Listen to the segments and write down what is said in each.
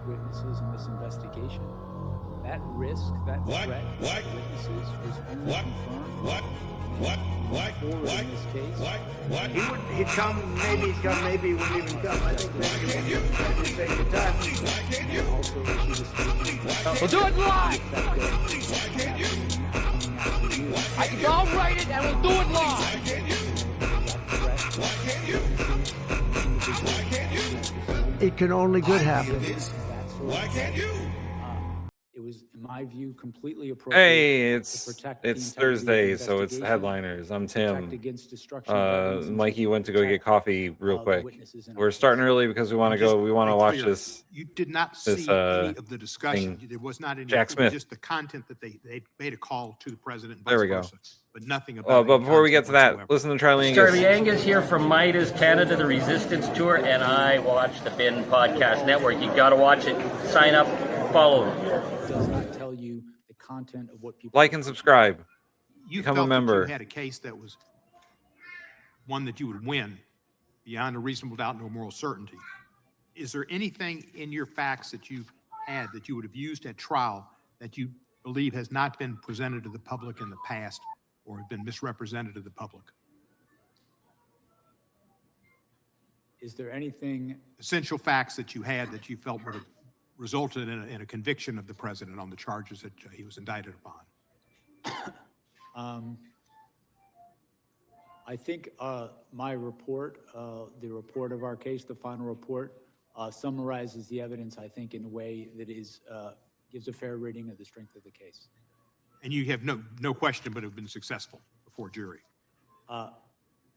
witnesses in this investigation. That risk, that threat to witnesses was only confirmed. In this case. He'd come, maybe he wouldn't even come. I think maybe he would just take the time. Also issued a statement. We'll do it live! I'll write it and we'll do it live! It can only good happen. Why can't you? It was, in my view, completely appropriate. Hey, it's Thursday, so it's the headliners. I'm Tim. Mikey went to go get coffee real quick. We're starting early because we want to go. We want to watch this. You did not see any of the discussion. There was not any. Jack Smith. Just the content that they made a call to the president. And there we go. But nothing about. But before we get to that, listen to Charlie Angus. Charlie Angus here from Midas Canada, the Resistance Tour, and I watch the Bin Podcast Network. You got to watch it. Sign up. Follow them. Does not tell you the content of what people like and subscribe. You become felt a member. That you had a case that was one that you would win beyond a reasonable doubt, no moral certainty. Is there anything in your facts that you had that you would have used at trial that you believe has not been presented to the public in the past or have been misrepresented to the public? Is there anything essential facts that you had that you felt would have resulted in a conviction of the president on the charges that he was indicted upon? I think my report, the report of our case, the final report, summarizes the evidence, I think, in a way that is gives a fair reading of the strength of the case. And you have no question but have been successful before jury.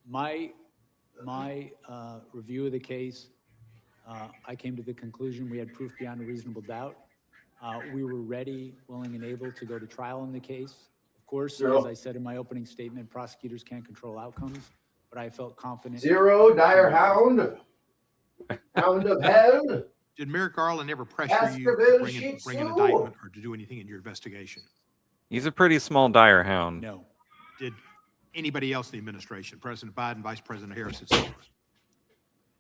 My review of the case, I came to the conclusion we had proof beyond a reasonable doubt. We were ready, willing, and able to go to trial in the case. Of course, as I said in my opening statement, prosecutors can't control outcomes, but I felt confident. Zero, dire hound, hound of hell. Did Merrick Garland ever pressure you to bring an indictment or to do anything in your investigation? He's a pretty small dire hound. No. Did anybody else in the administration, President Biden, Vice President Harris, etc.?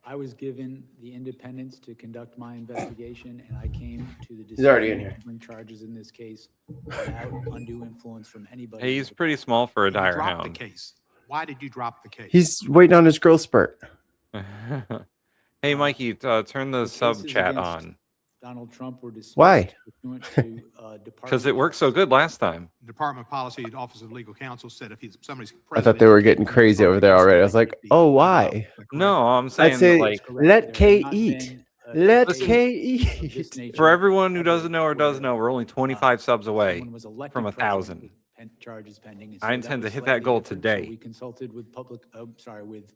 I was given the independence to conduct my investigation, and I came to the decision to bring charges in this case without undue influence from anybody. Hey, he's pretty small for a dire hound. hound. The case. Why did you drop the case? He's waiting on his growth spurt. Hey, Mikey, turn the sub chat on. Donald Trump were dismissed. Why? Because it worked so good last time. Department of Policy, Office of Legal Counsel said if somebody's I thought they were getting crazy over there already. I was like, oh, why? No, I'm saying I'd say, like let K eat. Let K eat. For everyone who doesn't know or does know, we're only 25 subs away from 1,000. I intend to hit that goal today. We consulted with with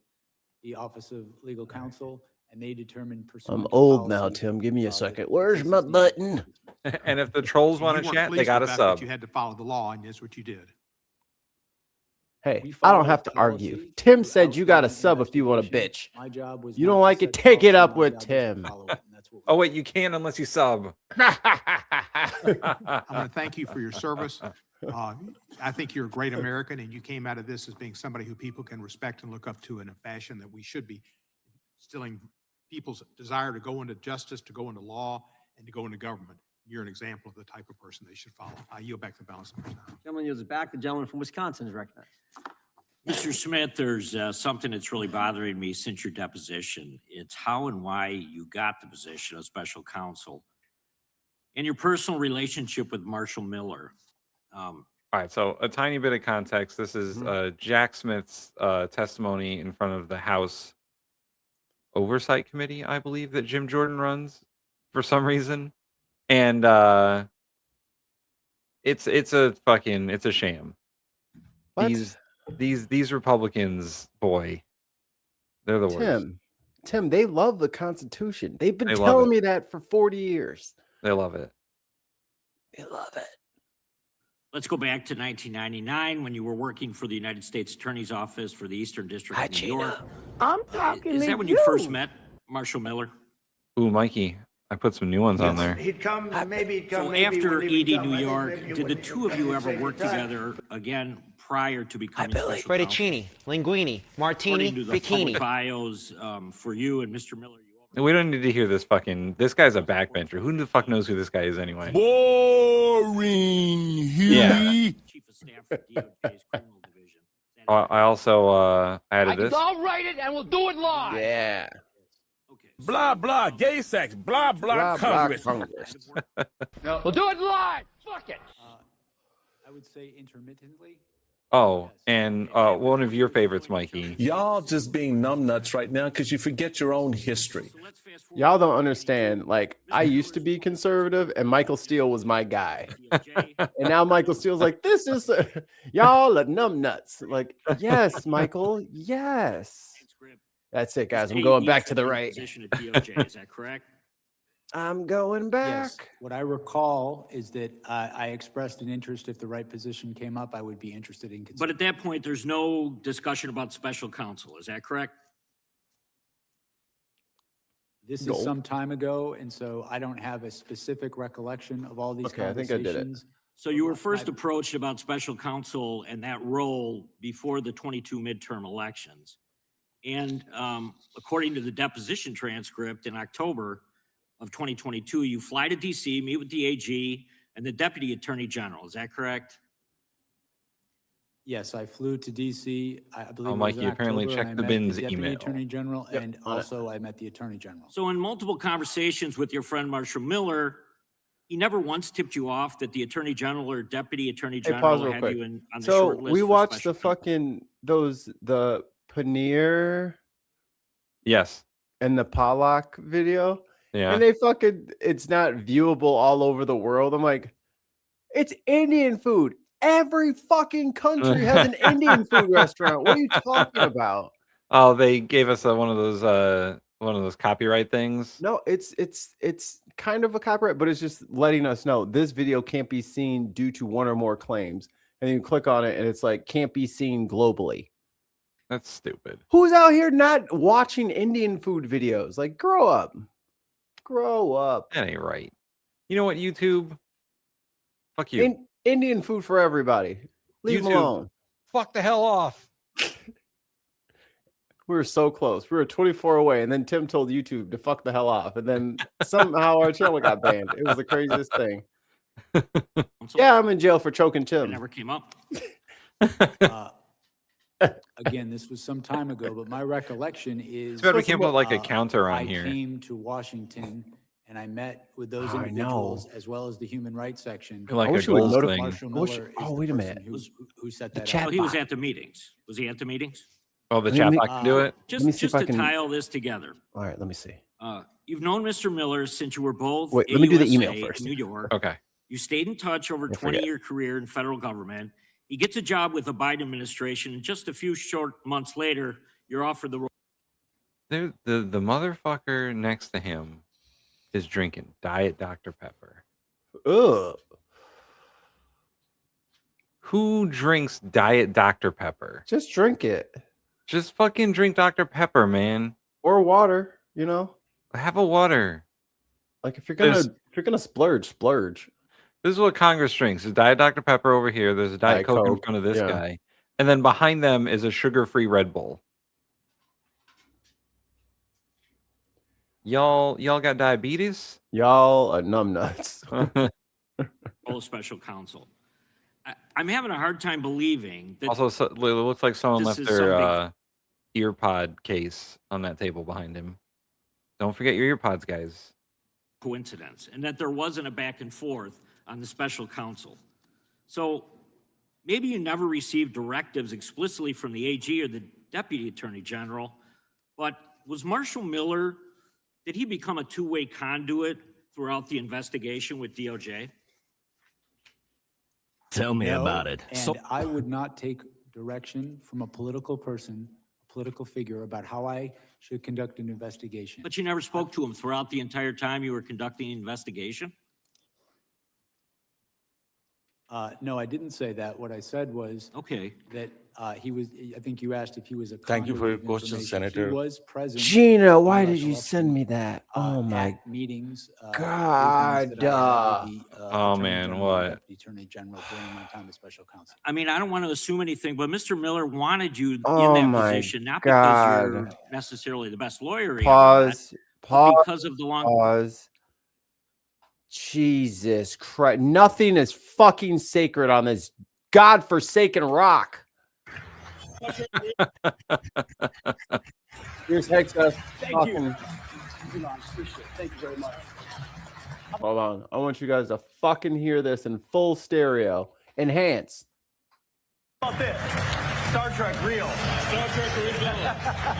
the Office of Legal Counsel. And they determined. I'm old now, Tim. Give me a second. Where's my button? And if the trolls want to chat, they got a sub. You had to follow the law, and that's what you did. Hey, I don't have to argue. Tim said you got a sub if you want a bitch. My job was you don't like it, take it up with Tim. Oh, wait, you can unless you sub. I want to thank you for your service. I think you're a great American, and you came out of this as being somebody who people can respect and look up to in a fashion that we should be instilling people's desire to go into justice, to go into law, and to go into government. You're an example of the type of person they should follow. I yield back the balance of my time. Gentleman yields it back. The gentleman from Wisconsin is recognized. Mr. Smith, there's something that's really bothering me since your deposition. It's how and why you got the position of special counsel and your personal relationship with Marshall Miller. All right, so a tiny bit of context. This is Jack Smith's testimony in front of the House Oversight Committee, I believe, that Jim Jordan runs for some reason. And it's a sham. What? These Republicans, boy, they're the worst. Tim, they love the Constitution. They've been telling me that for 40 years. They love it. They love it. Let's go back to 1999 when you were working for the United States Attorney's Office for the Eastern District of New York. I'm talking Is that when you first met Marshall Miller? Ooh, Mikey, I put some new ones on there. He'd come, maybe he'd come. So maybe after he ED wouldn't New come. York, did the two of you ever work together again prior to becoming special counsel? Fettuccine, linguine, martini, According to the bikini. public bios for you and Mr. Miller, you We don't need to hear this fucking. This guy's a backbencher. Who the fuck knows who this guy is anyway? Boring. Yeah. Chief of Staff for DOJ's criminal division. I also added this. I'll write it and we'll do it live. Yeah. Okay. Blah, blah, gay sex. Blah, blah, Congress. We'll do it live. Fuck it. I would say intermittently. Oh, and one of your favorites, Mikey. Y'all just being numbnuts right now because you forget your own history. So let's fast forward. Y'all don't understand. Like, I used to be conservative, and Michael Steele was my guy. DOJ. And now Michael Steele's like, this is y'all are numbnuts. Like, yes, Michael, yes. That's it, guys. I'm going back to the right. Position at DOJ, is that correct? I'm going back. Yes. What I recall is that I expressed an interest if the right position came up, I would be interested in But considering. at that point, there's no discussion about special counsel. Is that correct? This No. is some time ago, and so I don't have a specific recollection of all these Okay, I think I did it. conversations. So you were first approached about special counsel and that role before the 22 midterm elections. And according to the deposition transcript in October of 2022, you fly to DC, meet with the AG and the Deputy Attorney General. Is that correct? Yes, I flew to DC. I believe. Oh, it was Mikey, in apparently October, checked and the I met Bin's Deputy email. Attorney General, Yep. and also I met the Attorney General. So in multiple conversations with your friend Marshall Miller, he never once tipped you off that the Attorney General or Deputy Attorney Hey, General pause real had quick. you on the So short list. we for watched special the counsel. the Paneer Yes. and the Pollock video. Yeah. And it's not viewable all over the world. I'm like, it's Indian food. Every fucking country has an Indian food restaurant. What are you talking about? Oh, they gave us one of those copyright things. No, it's kind of a copyright, but it's just letting us know this video can't be seen due to one or more claims. And you click on it and it's like can't be seen globally. That's stupid. Who's out here not watching Indian food videos? Like, grow up. Grow up. That ain't right. You know what, YouTube? Fuck you. Indian food for everybody. Leave them YouTube. alone. Fuck the hell off. We were so close. We were 24 away, and then Tim told YouTube to fuck the hell off, and then somehow our channel got banned. It was the craziest thing. Yeah, I'm in jail for choking It Tim. never came up. Again, this was some time ago, but my recollection is. Too bad we can't put like a counter on I here. came to Washington and I met with those I know. individuals as well as the human rights section. Like I a wish you would goals notify- thing. Marshall I wish- Miller is oh, the wait a person minute. Who set The that chat up. Oh, he was bot. at the meetings. Was he at the meetings? Oh, the Let chat me- box can do it. Just, me see if just I to can- tie all this together. All right, let me see. You've known Mr. Miller since you were both Wait, let me do the email AUSA first. in New York. Okay. You stayed in touch over a I forget. 20-year career in federal government. He gets a job with the Biden administration, and just a few short months later, you're offered the role. The motherfucker next to him is drinking Diet Dr. Pepper. Ugh. Who drinks Diet Dr. Pepper? Just drink it. Just fucking drink Dr. Pepper, man. Or water, you know? Have a water. Like if you're There's- gonna splurge, splurge. This is what Congress drinks. There's Diet Dr. Pepper over here. There's a Diet Diet Coke in Coke, front of this yeah. guy. And then behind them is a sugar-free Red Bull. Y'all got diabetes? Y'all are numbnuts. Special counsel. I'm having a hard time believing that Also, it looks like someone This left is their ear pod case on that table behind him. Don't forget your ear pods, guys. coincidence and that there wasn't a back and forth on the special counsel. So maybe you never received directives explicitly from the AG or the Deputy Attorney General, but was Marshall Miller, did he become a two-way conduit throughout the investigation with DOJ? Tell me No, about it. And I would not take direction from a political person, a political figure about how I should conduct an investigation. But you never spoke to him throughout the entire time you were conducting the investigation? No, I didn't say that. What I said was Okay. that he was, I think you asked if he was a Thank you for your conduit of question, information. Senator. He was present. Gina, why in did you recollection, send me that? Oh my at meetings. God, briefings that I had with the, Oh, Attorney man, General what? and Deputy Attorney General during my time as special counsel. I mean, I don't want to assume anything, but Mr. Miller wanted you Oh in that my position, not because you're God. necessarily the best lawyer he ever met, pause. because of the long. Pause. Jesus Christ. Nothing is fucking sacred on this godforsaken rock. Here's Hexa. Thank you. Thank you very much. Hold on. I want you guys to fucking hear this in full stereo. Enhance. How about this? Star Trek real. Star Trek original.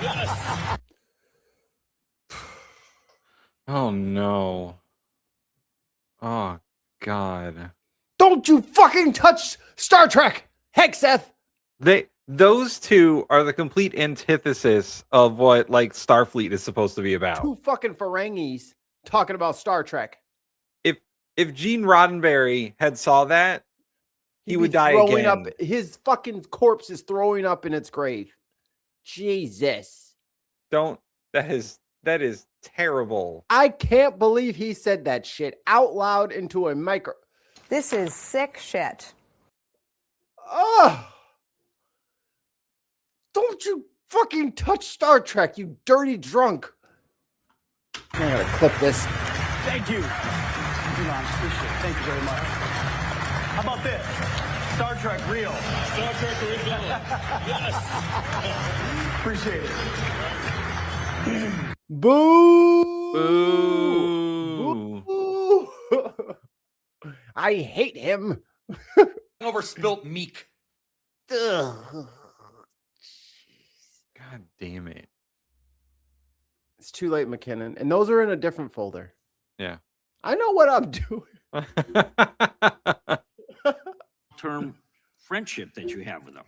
Yes. Oh no. Oh God. Don't you fucking touch Star Trek, Hexeth. Those two are the complete antithesis of what like Starfleet is supposed to be about. Two fucking Ferengis talking about Star Trek. If Gene Roddenberry had saw that, he would die again. Up, his fucking corpse is throwing up in its grave. Jesus. That is terrible. I can't believe he said that shit out loud into a micro. This is sick shit. Oh. Don't you fucking touch Star Trek, you dirty drunk. I'm gonna clip this. Thank you. Elon, appreciate it. Thank you very much. How about this? Star Trek real. Star Trek original. Yes. Appreciate it. Boo! Boo! Boo! I hate him. Over spilt meek. Ugh. God damn it. It's too late, McKinnon. And those are in a different folder. Yeah. I know what I'm doing. Term friendship that you have with them.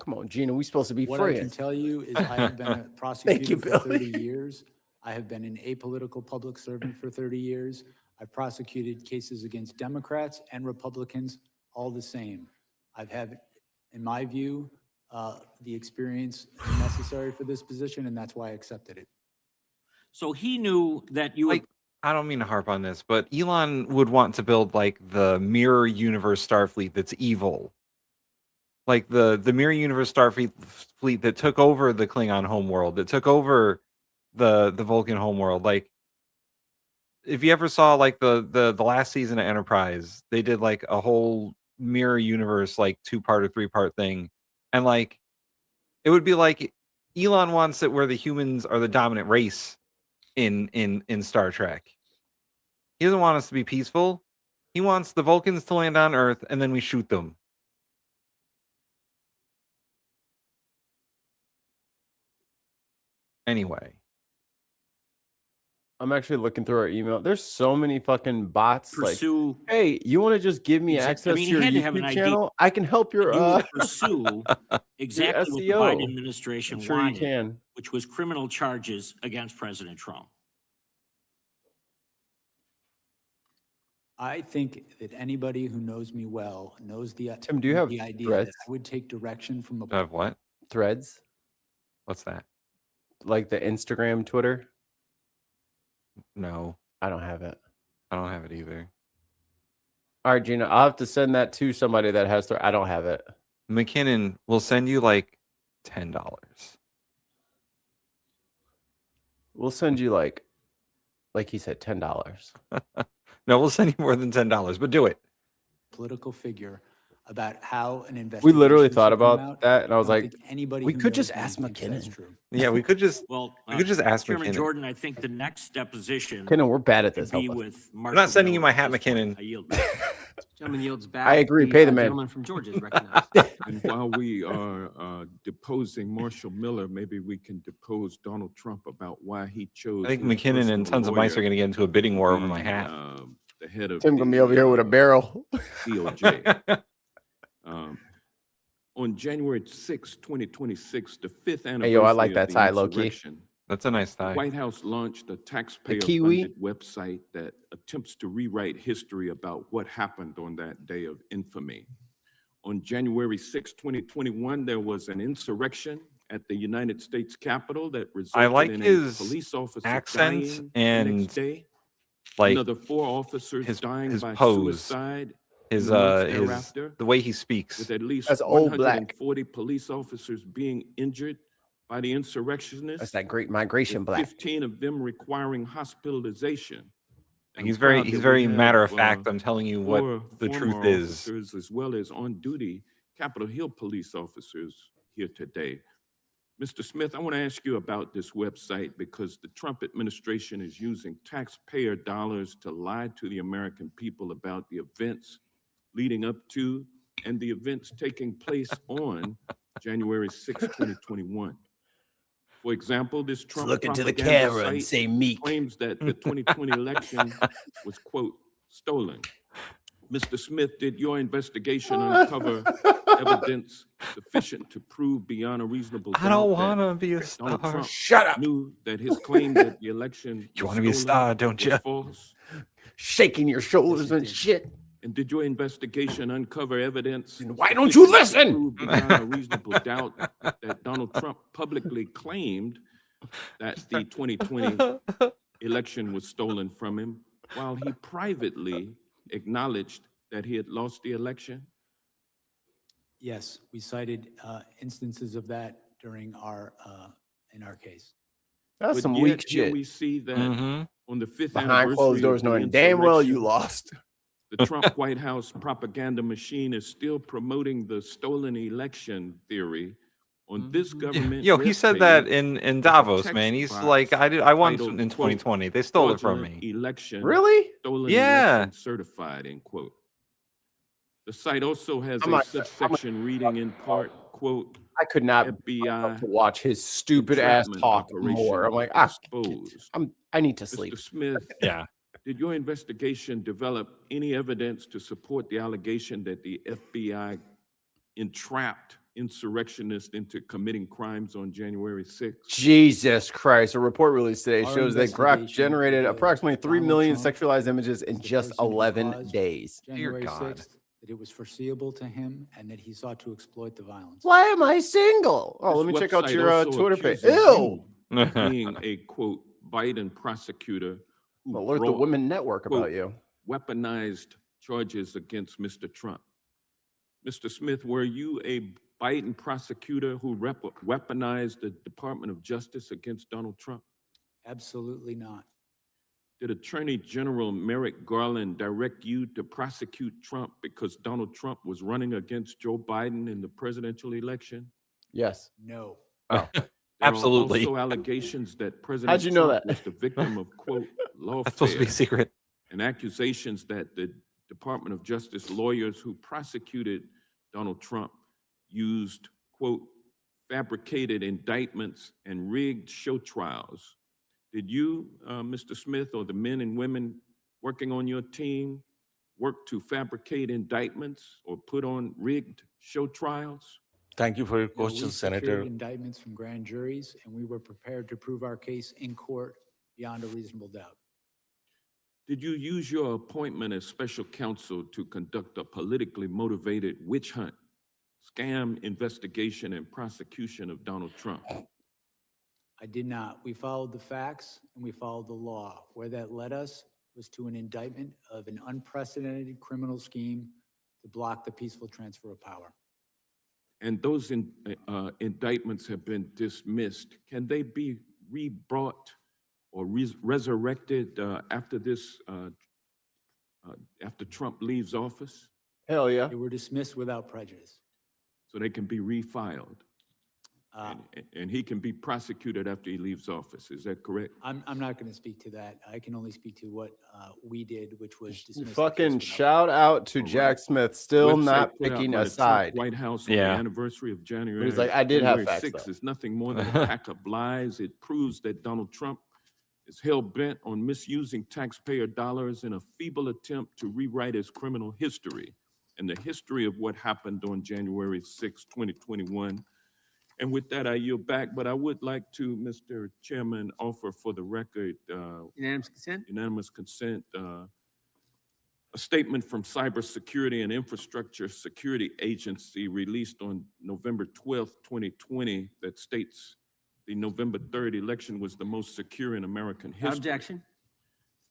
Come on, Gina. We're supposed to be What I can friends. tell you is I have been a prosecutor you, for Billy. 30 years. I have been an apolitical public servant for 30 years. I've prosecuted cases against Democrats and Republicans, all the same. I've had, in my view, the experience necessary for this position, and that's why I accepted it. So he knew that you Like, I don't mean to harp on this, but Elon would want to build like the mirror universe Starfleet that's evil. Like the mirror universe Starfleet that took over the Klingon homeworld, that took over the Vulcan homeworld. Like, if you ever saw like the last season of Enterprise, they did like a whole mirror universe, like 2-part or 3-part thing. And like, it would be like Elon wants it where the humans are the dominant race in Star Trek. He doesn't want us to be peaceful. He wants the Vulcans to land on Earth and then we shoot them. Anyway. I'm actually looking through our email. There's so many fucking bots. pursue. Like, hey, you want to just give me access I mean, to your he had to have an YouTube idea. channel? I can help your You would pursue exactly what the SEO. Biden administration I'm sure you wanted, can. which was criminal charges against President Trump. I think that anybody who knows me well knows the Tim, do you have the idea Threads? that I would take direction from a Of what? Threads, What's that? like the Instagram, Twitter. No, I don't have it. I don't have it either. All right, Gina, I'll have to send that to somebody that has I don't have it. McKinnon will send you like $10. We'll send you like he said, $10. No, we'll send you more than $10, but do it. political figure about how an We investigation literally thought should come about out. that, and I was don't like, think anybody we who could knows just me ask thinks that's McKinnon. true. Yeah, we could just Well, we could just ask Chairman McKinnon. Jordan, I think the next deposition McKinnon, we're bad at this. should be Help us. with I'm Marshall not sending you Miller my hat, at this point. McKinnon. I yield back. Gentleman yields back. I agree. Pay the man. Gentleman from Georgia is recognized. And while we are deposing Marshall Miller, maybe we can depose Donald Trump about why he chose. I think his McKinnon and personal Tons of Mice are lawyer going to get into a bidding war over to my be, hat. The head of Tim gonna be over here with a barrel. DOJ. On January 6, 2026, the fifth anniversary Hey, yo, I like of that the tie, low-key. insurrection, That's a nice the tie. White House launched a Kiwi? taxpayer-funded website that attempts to rewrite history about what happened on that day of infamy. On January 6, 2021, there was an insurrection at the United States Capitol that resulted like in his a police officer accent dying and, the next day. like, Another 4 officers his dying by pose, suicide. his in the months his thereafter, the way he speaks. with at least That's old black. 140 police officers being injured, by the insurrectionists. That's that great migration with black. 15 of them requiring hospitalization. I'm He's proud that we very have, matter of fact. I'm telling you what 4 the former truth is. officers, as well as on-duty Capitol Hill police officers here today. Mr. Smith, I want to ask you about this website because the Trump administration is using taxpayer dollars to lie to the American people about the events leading up to and the events taking place on January 6, 2021. For example, this Trump look into the propaganda camera and site say meek. claims that the 2020 election was, quote, stolen. Mr. Smith, did your investigation uncover evidence sufficient to prove beyond a reasonable doubt I don't that want to be a Donald star. Trump Shut up. knew that his claim that the election You was want to be a stolen star, don't was you? false? Shaking your shoulders and shit. And did your investigation uncover evidence? Why don't you sufficient to listen? prove beyond a reasonable doubt that Donald Trump publicly claimed that the 2020 election was stolen from him, while he privately acknowledged that he had lost the election? Yes, we cited instances of that during our in our case. That's But some yet weak here shit. we see that on the 5th Behind anniversary closed doors, of the knowing damn well you insurrection, lost. the Trump White House propaganda machine is still promoting the stolen election theory on this government. Yo, he said that webpage. in There's a Davos, text man. He's box like, I won titled, in quote, 2020. They stole it from fraudulent me. Election, Really? stolen Yeah. election certified, end quote. The site also has I'm a not- subsection reading in part, quote, I could not FBI to watch his stupid ass entrapment talk operation more. I'm like, ah, exposed. I need to sleep. Mr. Smith, Yeah. did your investigation develop any evidence to support the allegation that the FBI entrapped insurrectionists into committing crimes on January 6th? Jesus Christ. A report released today Our shows that Grok investigation generated revealed approximately 3 Donald million Trump sexualized images in is the just person who 11 caused days. January God. 6th, that it was foreseeable to him and that he sought to exploit the violence. Why am I single? Oh, This let me check out website your also Twitter page. accuses Ew. you of being a, quote, Biden prosecutor who Alert the brought, Women Network quote, about you. weaponized charges against Mr. Trump. Mr. Smith, were you a Biden prosecutor who weaponized the Department of Justice against Donald Trump? Absolutely not. Did Attorney General Merrick Garland direct you to prosecute Trump because Donald Trump was running against Joe Biden in the presidential election? Yes. No. Oh. There Absolutely. are also allegations that President How'd you know Trump that? was the victim of, quote, That's supposed to be a lawfare, secret. and accusations that the Department of Justice lawyers who prosecuted Donald Trump used, quote, fabricated indictments and rigged show trials. Did you, Mr. Smith, or the men and women working on your team work to fabricate indictments or put on rigged show trials? Thank you for your No, we question, secured Senator. indictments from grand juries, and we were prepared to prove our case in court beyond a reasonable doubt. Did you use your appointment as special counsel to conduct a politically motivated witch hunt, scam investigation, and prosecution of Donald Trump? I did not. We followed the facts and we followed the law. Where that led us was to an indictment of an unprecedented criminal scheme to block the peaceful transfer of power. And those indictments have been dismissed. Can they be re-brought or resurrected after this, after Trump leaves office? Hell yeah. They were dismissed without prejudice. So they can be refiled? And he can be prosecuted after he leaves office. Is that correct? I'm not going to speak to that. I can only speak to what we did, which was dismiss the case Fucking without shout out to Jack Smith, still Website not put out picking by a the Trump side. White House on Yeah. the anniversary of January. He's like, I did have January facts, 6th though. is nothing more than a pack of lies. It proves that Donald Trump is hell-bent on misusing taxpayer dollars in a feeble attempt to rewrite his criminal history and the history of what happened on January 6, 2021. And with that, I yield back, but I would like to, Mr. Chairman, offer for the record Unanimous consent? unanimous consent, a statement from Cybersecurity and Infrastructure Security Agency released on November 12th, 2020, that states the November 3rd election was the most secure in American Without history. objection.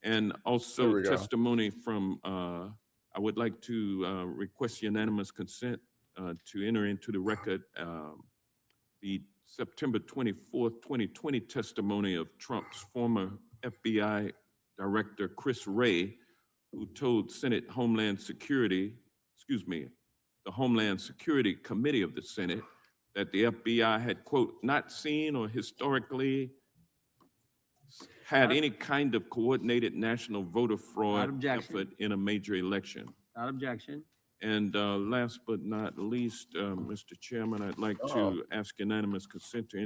And There also we go. testimony from, I would like to request unanimous consent to enter into the record the September 24th, 2020 testimony of Trump's former FBI Director Chris Wray, who told the Homeland Security Committee of the Senate that the FBI had, quote, not seen or historically had any kind of coordinated national voter fraud effort in a major election. Without objection. And last but not least, Mr. Chairman, I'd like to ask unanimous consent to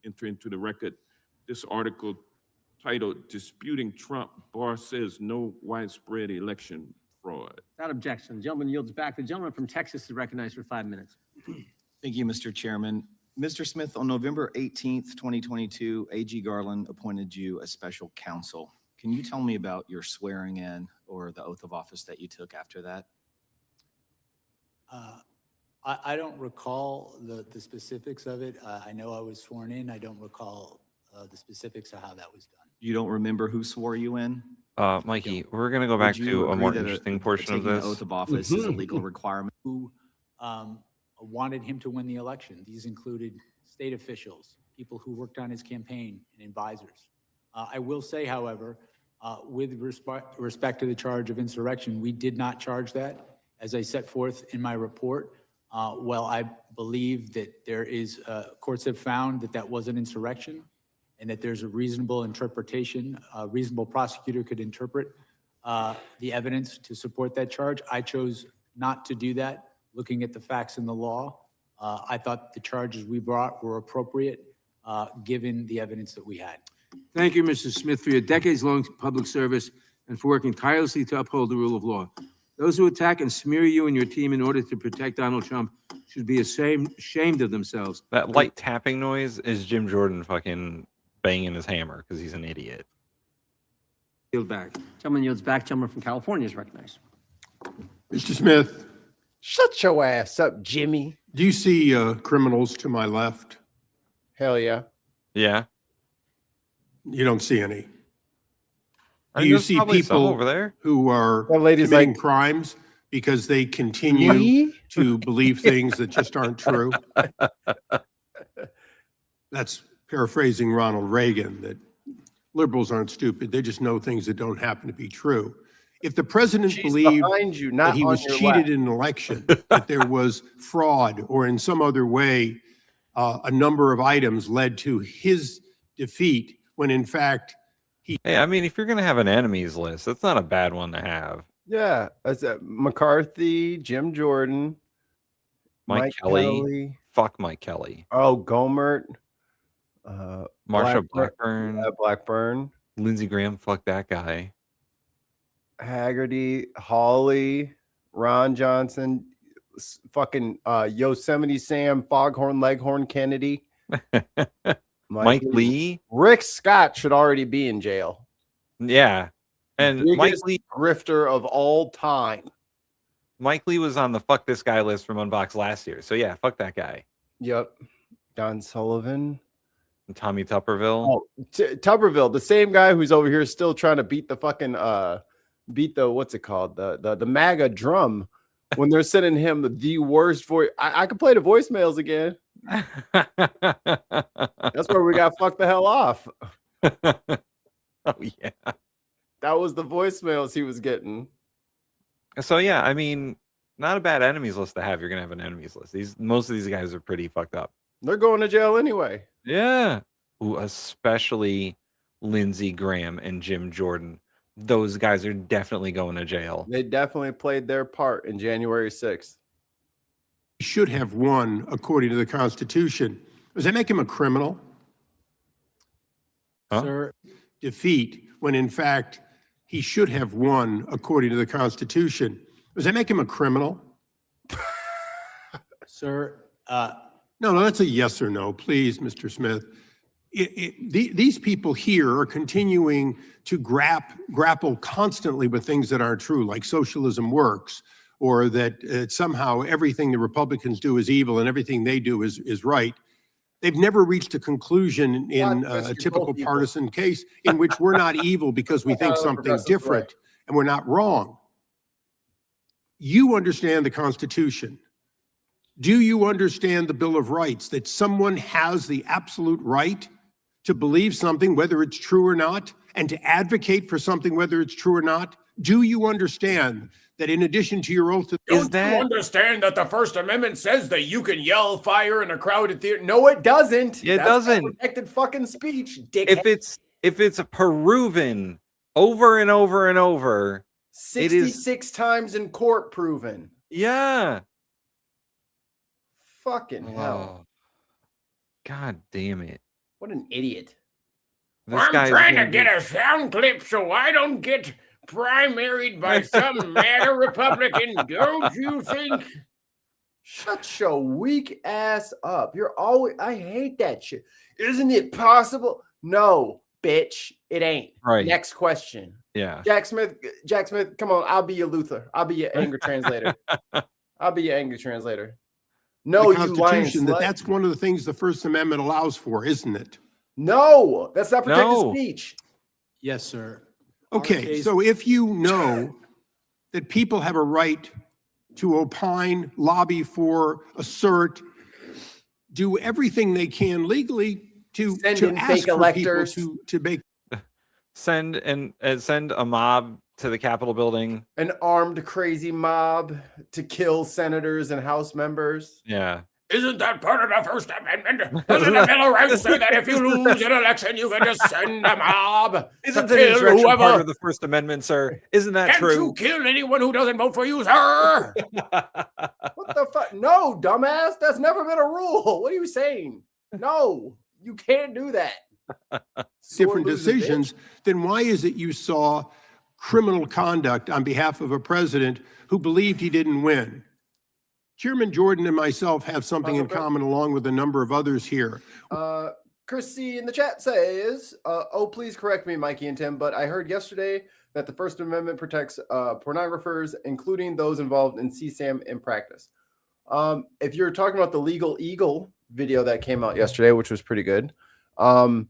enter into the record this article titled "Disputing Trump, Barr Says No Widespread Election Fraud." Without objection. The gentleman yields back. The gentleman from Texas is recognized for 5 minutes. Thank you, Mr. Chairman. Mr. Smith, on November 18th, 2022, A.G. Garland appointed you as special counsel. Can you tell me about your swearing in or the oath of office that you took after that? I don't recall the specifics of it. I know I was sworn in. I don't recall the specifics of how that was done. You don't remember who swore you in? Mikey, we're going to go back Would you to a agree more that interesting portion of taking this. the oath of office is a legal requirement? Who wanted him to win the election? These included state officials, people who worked on his campaign, and advisors. I will say, however, with respect to the charge of insurrection, we did not charge that. As I set forth in my report, well, I believe that there is, courts have found that that was an insurrection and that there's a reasonable interpretation, a reasonable prosecutor could interpret the evidence to support that charge. I chose not to do that, looking at the facts and the law. I thought the charges we brought were appropriate, given the evidence that we had. Thank you, Mr. Smith, for your decades-long public service and for working tirelessly to uphold the rule of law. Those who attack and smear you and your team in order to protect Donald Trump should be ashamed of themselves. That light tapping noise is Jim Jordan fucking banging his hammer because he's an idiot. Yield back. Gentleman yields back. Gentleman from California is recognized. Mr. Smith, Shut your ass up, Jimmy. do you see criminals to my left? Hell yeah. Yeah. You don't see any. I Do mean, you there's see probably some people over there who are That lady's committing like, crimes because they continue me? to believe things that just aren't true? That's paraphrasing Ronald Reagan, that liberals aren't stupid. They just know things that don't happen to be true. If the president She's believed behind you, that not he on was your cheated left. in an election, that there was fraud, or in some other way, a number of items led to his defeat, when in fact, Hey, I mean, if you're going to have an enemies list, that's not a bad one to have. Yeah. That's McCarthy, Jim Jordan, Mike Kelly. Fuck Mike Kelly. Oh, Gomert. Marsha Blackburn. Blackburn. Lindsey Graham. Fuck that guy. Haggerty, Hawley, Ron Johnson, fucking Yosemite Sam, Foghorn Leghorn Kennedy. Mike Lee. Rick Scott should already be in jail. Yeah. And Mike Lee, grifter of all time. Mike Lee was on the fuck this guy list from Unbox last year. So yeah, fuck that guy. Yep. Don Sullivan. And Tommy Tupperville. Oh, Tupperville, the same guy who's over here still trying to beat the fucking what's it called? The MAGA drum when they're sending him the worst voice. I could play the voicemails again. That's where we got fucked the hell off. Oh yeah. That was the voicemails he was getting. So yeah, I mean, not a bad enemies list to have. You're gonna have an enemies list. Most of these guys are pretty fucked up. They're going to jail anyway. Yeah. Ooh, especially Lindsey Graham and Jim Jordan. Those guys are definitely going to jail. They definitely played their part in January 6th. he should have won according to the Constitution. Does that make him a criminal? Huh? Sir, Defeat, when in fact he should have won according to the Constitution. Does that make him a criminal? sir, No, that's a yes or no, please, Mr. Smith. These people here are continuing to grapple constantly with things that aren't true, like socialism works, or that somehow everything the Republicans do is evil and everything they do is right. They've never reached a conclusion in a typical partisan case in which we're not evil because we think something's different and we're not wrong. You understand the Constitution. Do you understand the Bill of Rights, that someone has the absolute right to believe something, whether it's true or not, and to advocate for something, whether it's true or not? Do you understand that in addition to your oath to... Don't you understand that the First Amendment says that you can yell fire in a crowded theater? No, it doesn't. It That's doesn't. not protected fucking speech, dickhead. If it's proven over and over and over, it is 66 times in court proven. yeah. Fucking hell. Oh, God damn it. What an idiot. This I'm guy's trying to gonna get a sound clip so I don't get primaried by some MAGA Republican. Don't you think? Shut your weak ass up. You're always, I hate that shit. Isn't it possible? No, bitch, it ain't. Right. Next question. Yeah. Jack Smith, come on. I'll be your Luther. I'll be your anger translator. I'll be your anger translator. No, the you lying Constitution, slut. that's one of the things the First Amendment allows for, isn't it? No, that's not protected No. speech. Yes, sir. Okay, case- so if you know that people have a right to opine, lobby for, assert, do everything they can legally to Send to in ask fake for electors. people to make Send a mob to the Capitol building. An armed crazy mob to kill senators and House members. Yeah. Isn't that part of the First Amendment? Doesn't the Bill of Rights say that if you lose an election, you can just send a mob Isn't to the kill insurrection whoever? part of the First Amendment, sir? Isn't that Can't true? you kill anyone who doesn't vote for you, sir? What the fuck? No, dumbass. That's never been a rule. What are you saying? No, you can't do that. different Sore loser, decisions, then why is it you saw criminal conduct on behalf of a president who believed he didn't win? Chairman Jordan and myself have something in common along with a number of others here. Chrissy in the chat says, oh, please correct me, Mikey and Tim, but I heard yesterday that the First Amendment protects pornographers, including those involved in CSAM in practice. If you're talking about the Legal Eagle video that came out yesterday, which was pretty good, no,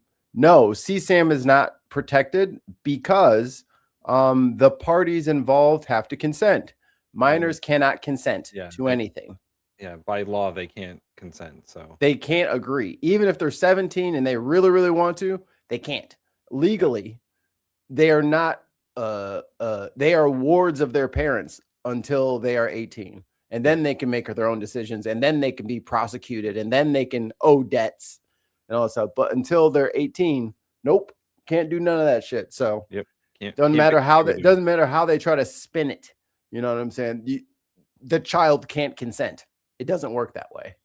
CSAM is not protected because the parties involved have to consent. Minors cannot consent to anything. Yeah, by law they can't consent. So They can't agree. Even if they're 17 and they really, really want to, they can't. Legally, they are not they are wards of their parents until they are 18. And then they can make their own decisions, and then they can be prosecuted, and then they can owe debts and all that stuff. But until they're 18, nope, can't do none of that shit. So doesn't matter how they try to spin it. You know what I'm saying? The child can't consent. It doesn't work that way.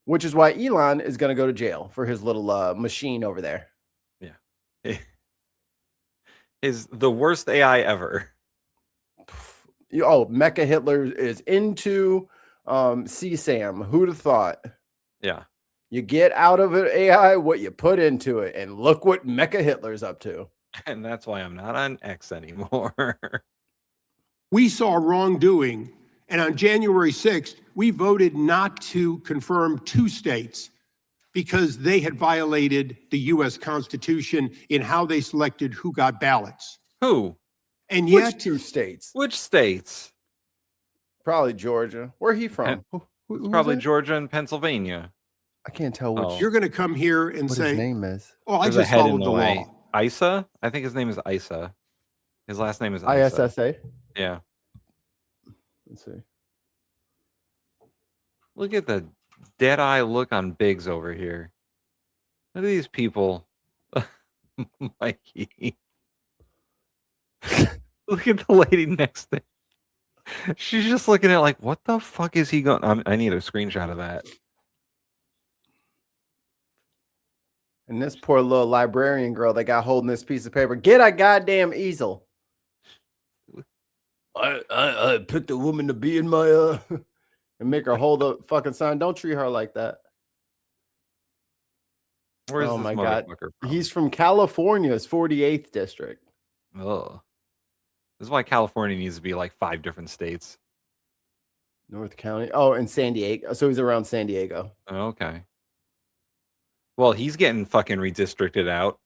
Which is why Elon is going to go to jail for his little machine over there. yeah, is the worst AI ever. Oh, Mecha Hitler is into CSAM. Who'd have thought? Yeah. You get out of it AI what you put into it, and look what Mecha Hitler's up to. And that's why I'm not on X anymore. We saw wrongdoing, and on January 6th, we voted not to confirm 2 states because they had violated the U.S. Constitution in how they selected who got ballots. Who? And Which yet, 2 states? Which states? Probably Georgia. Where he from? It's probably Georgia and Pennsylvania. I can't tell which. you're going to come here and What say, his name is. "Oh, I There's a just head in followed the way. law." Isa? I think his name is Isa. His last name is Isa. ISSA. Yeah. Let's see. Look at the dead eye look on Biggs over here. Look at these people. Mikey. Look at the lady next to him. She's just looking at like, what the fuck is he going? I need a screenshot of that. And this poor little librarian girl that got holding this piece of paper. Get a goddamn easel. I picked a woman to be in my and make her hold a fucking sign. Don't treat her like that. Where's oh this my god. motherfucker from? He's from California's 48th district. Oh. This is why California needs to be like 5 different states. North County. Oh, and San Diego. So he's around San Diego. Okay. Well, he's getting fucking redistricted out.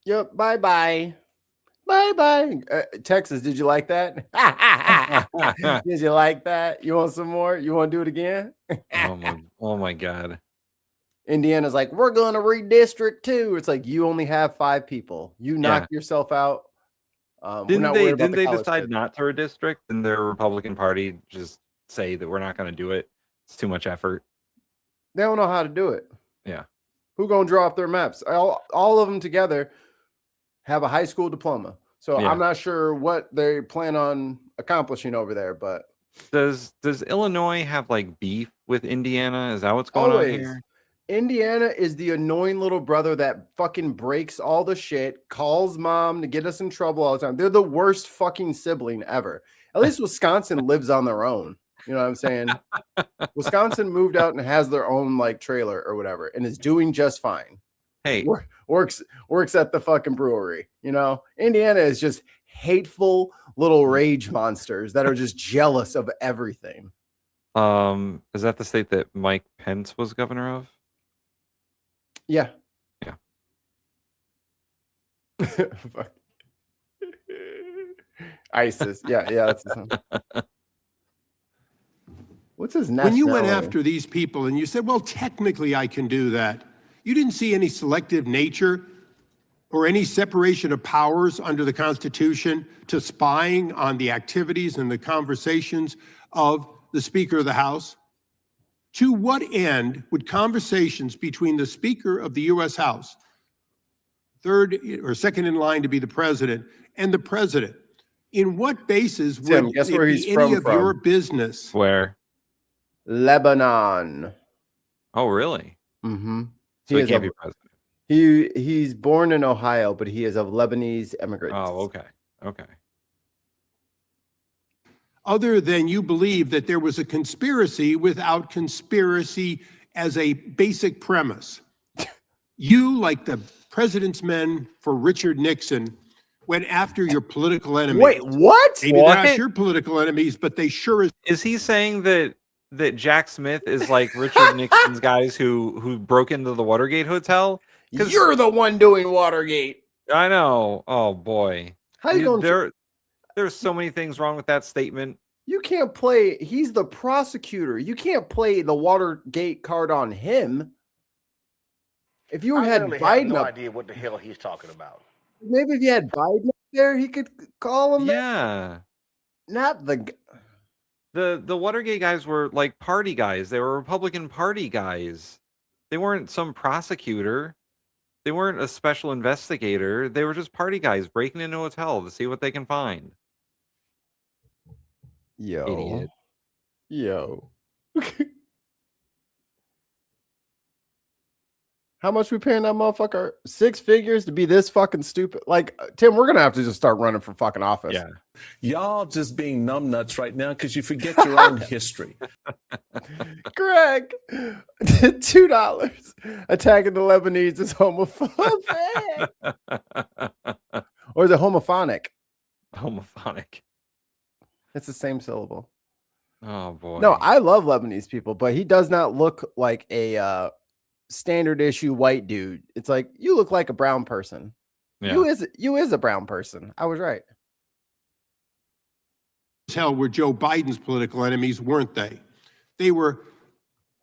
Yep. Bye-bye. Bye-bye. Texas, did you like that? Did you like that? You want some more? You want to do it again? Oh my God. Indiana's like, we're going to redistrict too. It's like, you only have 5 people. You knock yourself out. Didn't they decide not to redistrict? Didn't their Republican Party just say that we're not going to do it? It's too much effort. They don't know how to do it. Yeah. Who going to draw up their maps? All of them together have a high school diploma. So I'm not sure what they plan on accomplishing over there, but does Illinois have like beef with Indiana? Is that what's going on here? Indiana is the annoying little brother that fucking breaks all the shit, calls mom to get us in trouble all the time. They're the worst fucking sibling ever. At least Wisconsin lives on their own. You know what I'm saying? Wisconsin moved out and has their own like trailer or whatever and is doing just fine. Hey, works at the fucking brewery. You know, Indiana is just hateful little rage monsters that are just jealous of everything. Is that the state that Mike Pence was governor of? Yeah. Yeah. ISIS. Yeah, that's his name. What's his When you went nationality? after these people and you said, well, technically I can do that, you didn't see any selective nature or any separation of powers under the Constitution to spying on the activities and the conversations of the Speaker of the House? To what end would conversations between the Speaker of the U.S. House, third or second in line to be the president, and the president, in what basis Tim, would guess it where be he's any of from? your business? Where? Lebanon. Oh, really? Mm-hmm. So he can't be president. He's born in Ohio, but he is of Lebanese immigrants. Oh, okay. Okay. Other than you believe that there was a conspiracy without conspiracy as a basic premise. You, like the president's men for Richard Nixon, went after your political enemies. Wait, what? Maybe they're not your political enemies, but they sure as Is he saying that Jack Smith is like Richard Nixon's guys who broke into the Watergate Hotel? You're the one doing Watergate. I know. Oh boy. How you going? There's so many things wrong with that statement. You can't play. He's the prosecutor. You can't play the Watergate card on him. If you had I Biden have no up, idea what the hell he's talking about. maybe if you had Biden up there, he could call him. Yeah. Not the. The Watergate guys were like party guys. They were Republican Party guys. They weren't some prosecutor. They weren't a special investigator. They were just party guys breaking into a hotel to see what they can find. Yo. Idiot. How much we paying that motherfucker? 6 figures to be this fucking stupid? Like, Tim, we're gonna have to just start running for fucking office. Yeah. Y'all just being numbnuts right now because you forget your own history. Greg, $2. Attacking the Lebanese is homophobic. Or is it homophonic? Homophonic. It's the same syllable. Oh boy. No, I love Lebanese people, but he does not look like a standard issue white dude. It's like, you look like a brown person. Yeah. You is a brown person. I was right. hell were Joe Biden's political enemies, weren't they? They were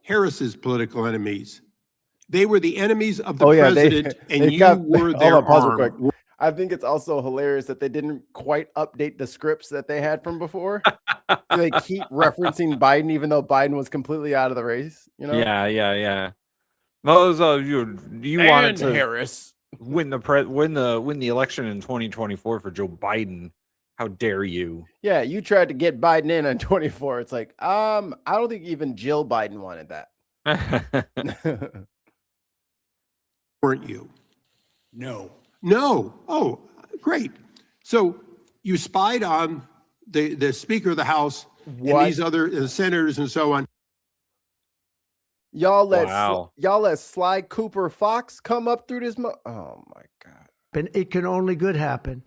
Harris's political enemies. They were the enemies of the president, and you were their arm. I think it's also hilarious that they didn't quite update the scripts that they had from before. They keep referencing Biden, even though Biden was completely out of the race. You know? Yeah. Those you wanted to Harris win the election in 2024 for Joe Biden. How dare you? Yeah, you tried to get Biden in on 24. It's like, I don't think even Jill Biden wanted that. Weren't you? No. No. Oh, great. So you spied on the Speaker of the House and these other senators and so on. Y'all let Sly Cooper Fox come up through this. Oh my God. And it can only good happen.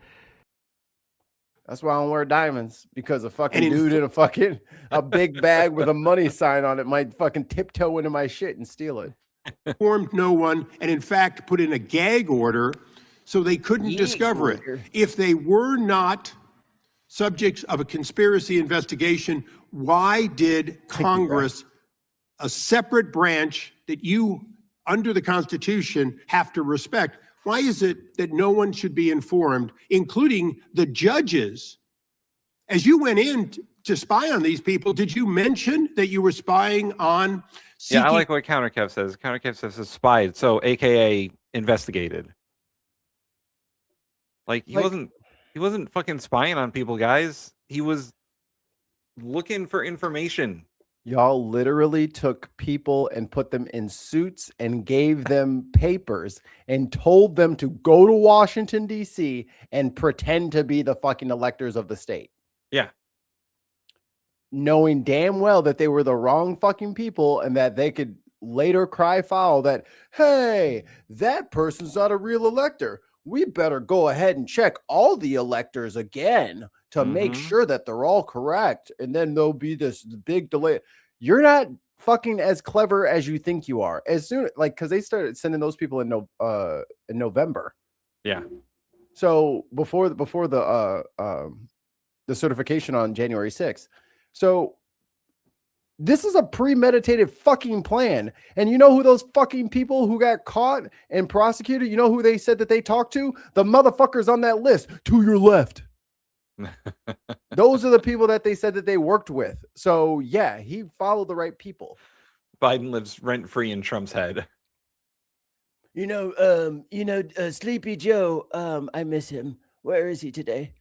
That's why I don't wear diamonds, because a fucking dude in a big bag with a money sign on it might fucking tiptoe into my shit and steal it. Informed no one, and in fact put in a gag order so they couldn't discover it. If they were not subjects of a conspiracy investigation, why did Congress, a separate branch that you, under the Constitution, have to respect, why is it that no one should be informed, including the judges? As you went in to spy on these people, did you mention that you were spying on seeking? Yeah, I like what CounterKev says. CounterKev says it's spied, so AKA investigated. Like he wasn't fucking spying on people, guys. He was looking for information. Y'all literally took people and put them in suits and gave them papers and told them to go to Washington, D.C. and pretend to be the fucking electors of the state. Yeah. Knowing damn well that they were the wrong fucking people and that they could later cry foul that, hey, that person's not a real elector. We better go ahead and check all the electors again to make sure that they're all correct. And then there'll be this big delay. You're not fucking as clever as you think you are. As soon, like, because they started sending those people in November. Yeah. So before the certification on January 6th. So this is a premeditated fucking plan. And you know who those fucking people who got caught and prosecuted, you know who they said that they talked to? The motherfuckers on that list to your left. Those are the people that they said that they worked with. So yeah, he followed the right people. Biden lives rent-free in Trump's head. Sleepy Joe, I miss him. Where is he today?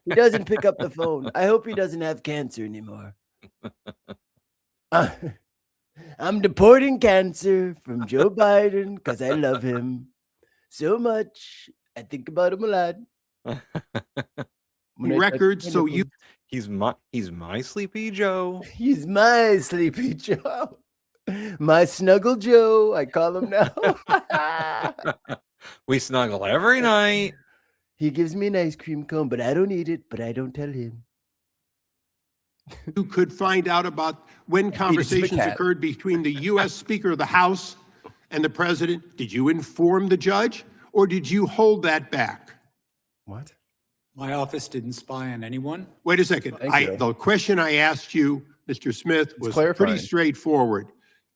He doesn't pick up the phone. I hope he doesn't have cancer anymore. I'm deporting cancer from Joe Biden because I love him so much. I think about him a lot. Records, so you he's my Sleepy Joe. He's my Sleepy Joe. My Snuggle Joe, I call him now. We snuggle every night. He gives me an ice cream cone, but I don't eat it, but I don't tell him. You could find out about when conversations occurred between the U.S. Speaker of the House and the president. Did you inform the judge or did you hold that back? What? My office didn't spy on anyone. Wait a second. The question I asked you, Mr. Smith, was pretty straightforward.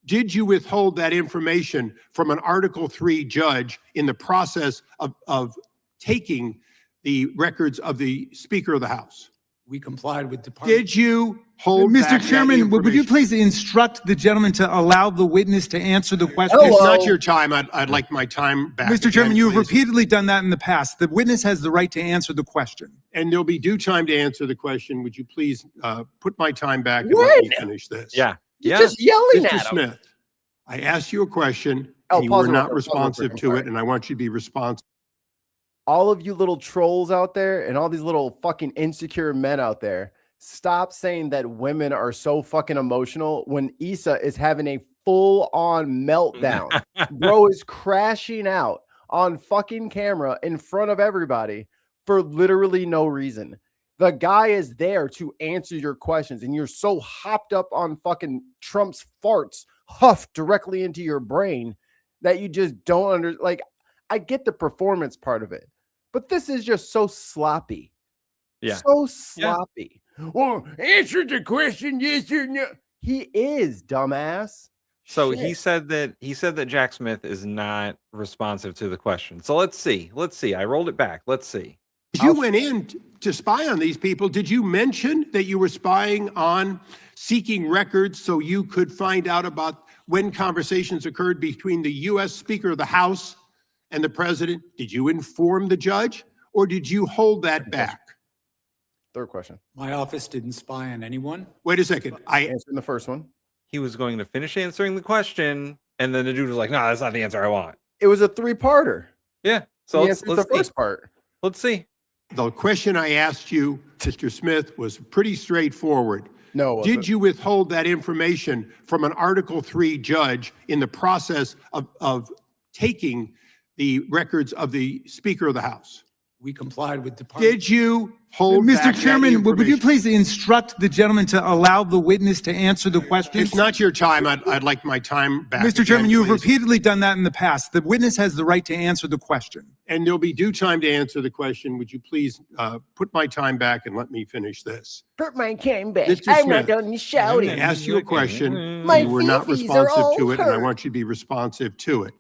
Did you withhold that information from an Article III judge in the process of taking the records of the Speaker of the House? We complied with Department. Did you hold back Mr. Chairman, would you please instruct the gentleman to allow the witness to answer the question? It's not your time. I'd like my time back. Mr. Chairman, you have repeatedly done that in the past. The witness has the right to answer the question. And there'll be due time to answer the question. Would you please put my time back and let me finish this? Yeah. You're just yelling at him. Mr. Smith, I asked you a question and you were not responsive to it, and I want you to be responsive. All of you little trolls out there and all these little fucking insecure men out there, stop saying that women are so fucking emotional when Issa is having a full-on meltdown. Bro is crashing out on fucking camera in front of everybody for literally no reason. The guy is there to answer your questions, and you're so hopped up on fucking Trump's farts huffed directly into your brain that you just don't I get the performance part of it. But this is just so sloppy. Yeah. So sloppy. Yeah. Well, answer the question, yes or no. He is, dumbass. So Shit. he said that Jack Smith is not responsive to the question. So let's see. I rolled it back. Let's see. You went in to spy on these people. Did you mention that you were spying on seeking records so you could find out about when conversations occurred between the U.S. Speaker of the House and the president? Did you inform the judge or did you hold that back? Third question. My office didn't spy on anyone. Wait a second. I answered the first one. He was going to finish answering the question, and then the dude was like, "No, that's not the answer I want." It was a three-parter. Yeah. So let's the first part. Let's see. The question I asked you, Mr. Smith, was pretty straightforward. No. Did you withhold that information from an Article III judge in the process of taking the records of the Speaker of the House? We complied with Department. Did you hold back Mr. that Chairman, would you information? please instruct the gentleman to allow the witness to answer the question? It's not your time. I'd like my time back. Mr. Chairman, again, you have please. repeatedly done that in the past. The witness has the right to answer the question. And there'll be due time to answer the question. Would you please put my time back and let me finish this? Put my cane back. Mr. I'm Smith, not done shouting. I asked you a question. My You were not fifis are responsive all to it, and I hurt. want you to be responsive to it.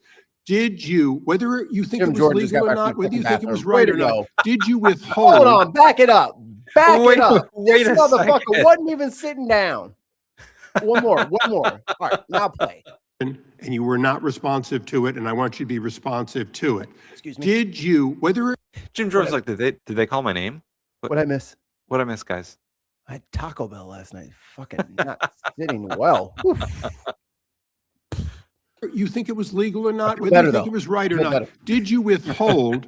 Did you, whether you think Jim it was Jordan just legal got or back not, from whether you the think it was bathroom. right Way or to not, go. did you withhold? Hold on, back it up. Back Wait- it up. wait This a motherfucker second. wasn't even sitting down. One more. All right, now play. And you were not responsive to it, and I want you to be responsive to it. Excuse me. Did you, whether Jim Jordan's like, did they call my name? What'd I miss? What I miss, guys? I had Taco Bell last night. Fucking not sitting well. Oof. you think it was legal or not, feel whether better, you think though. it was right or Feel not, better. did you withhold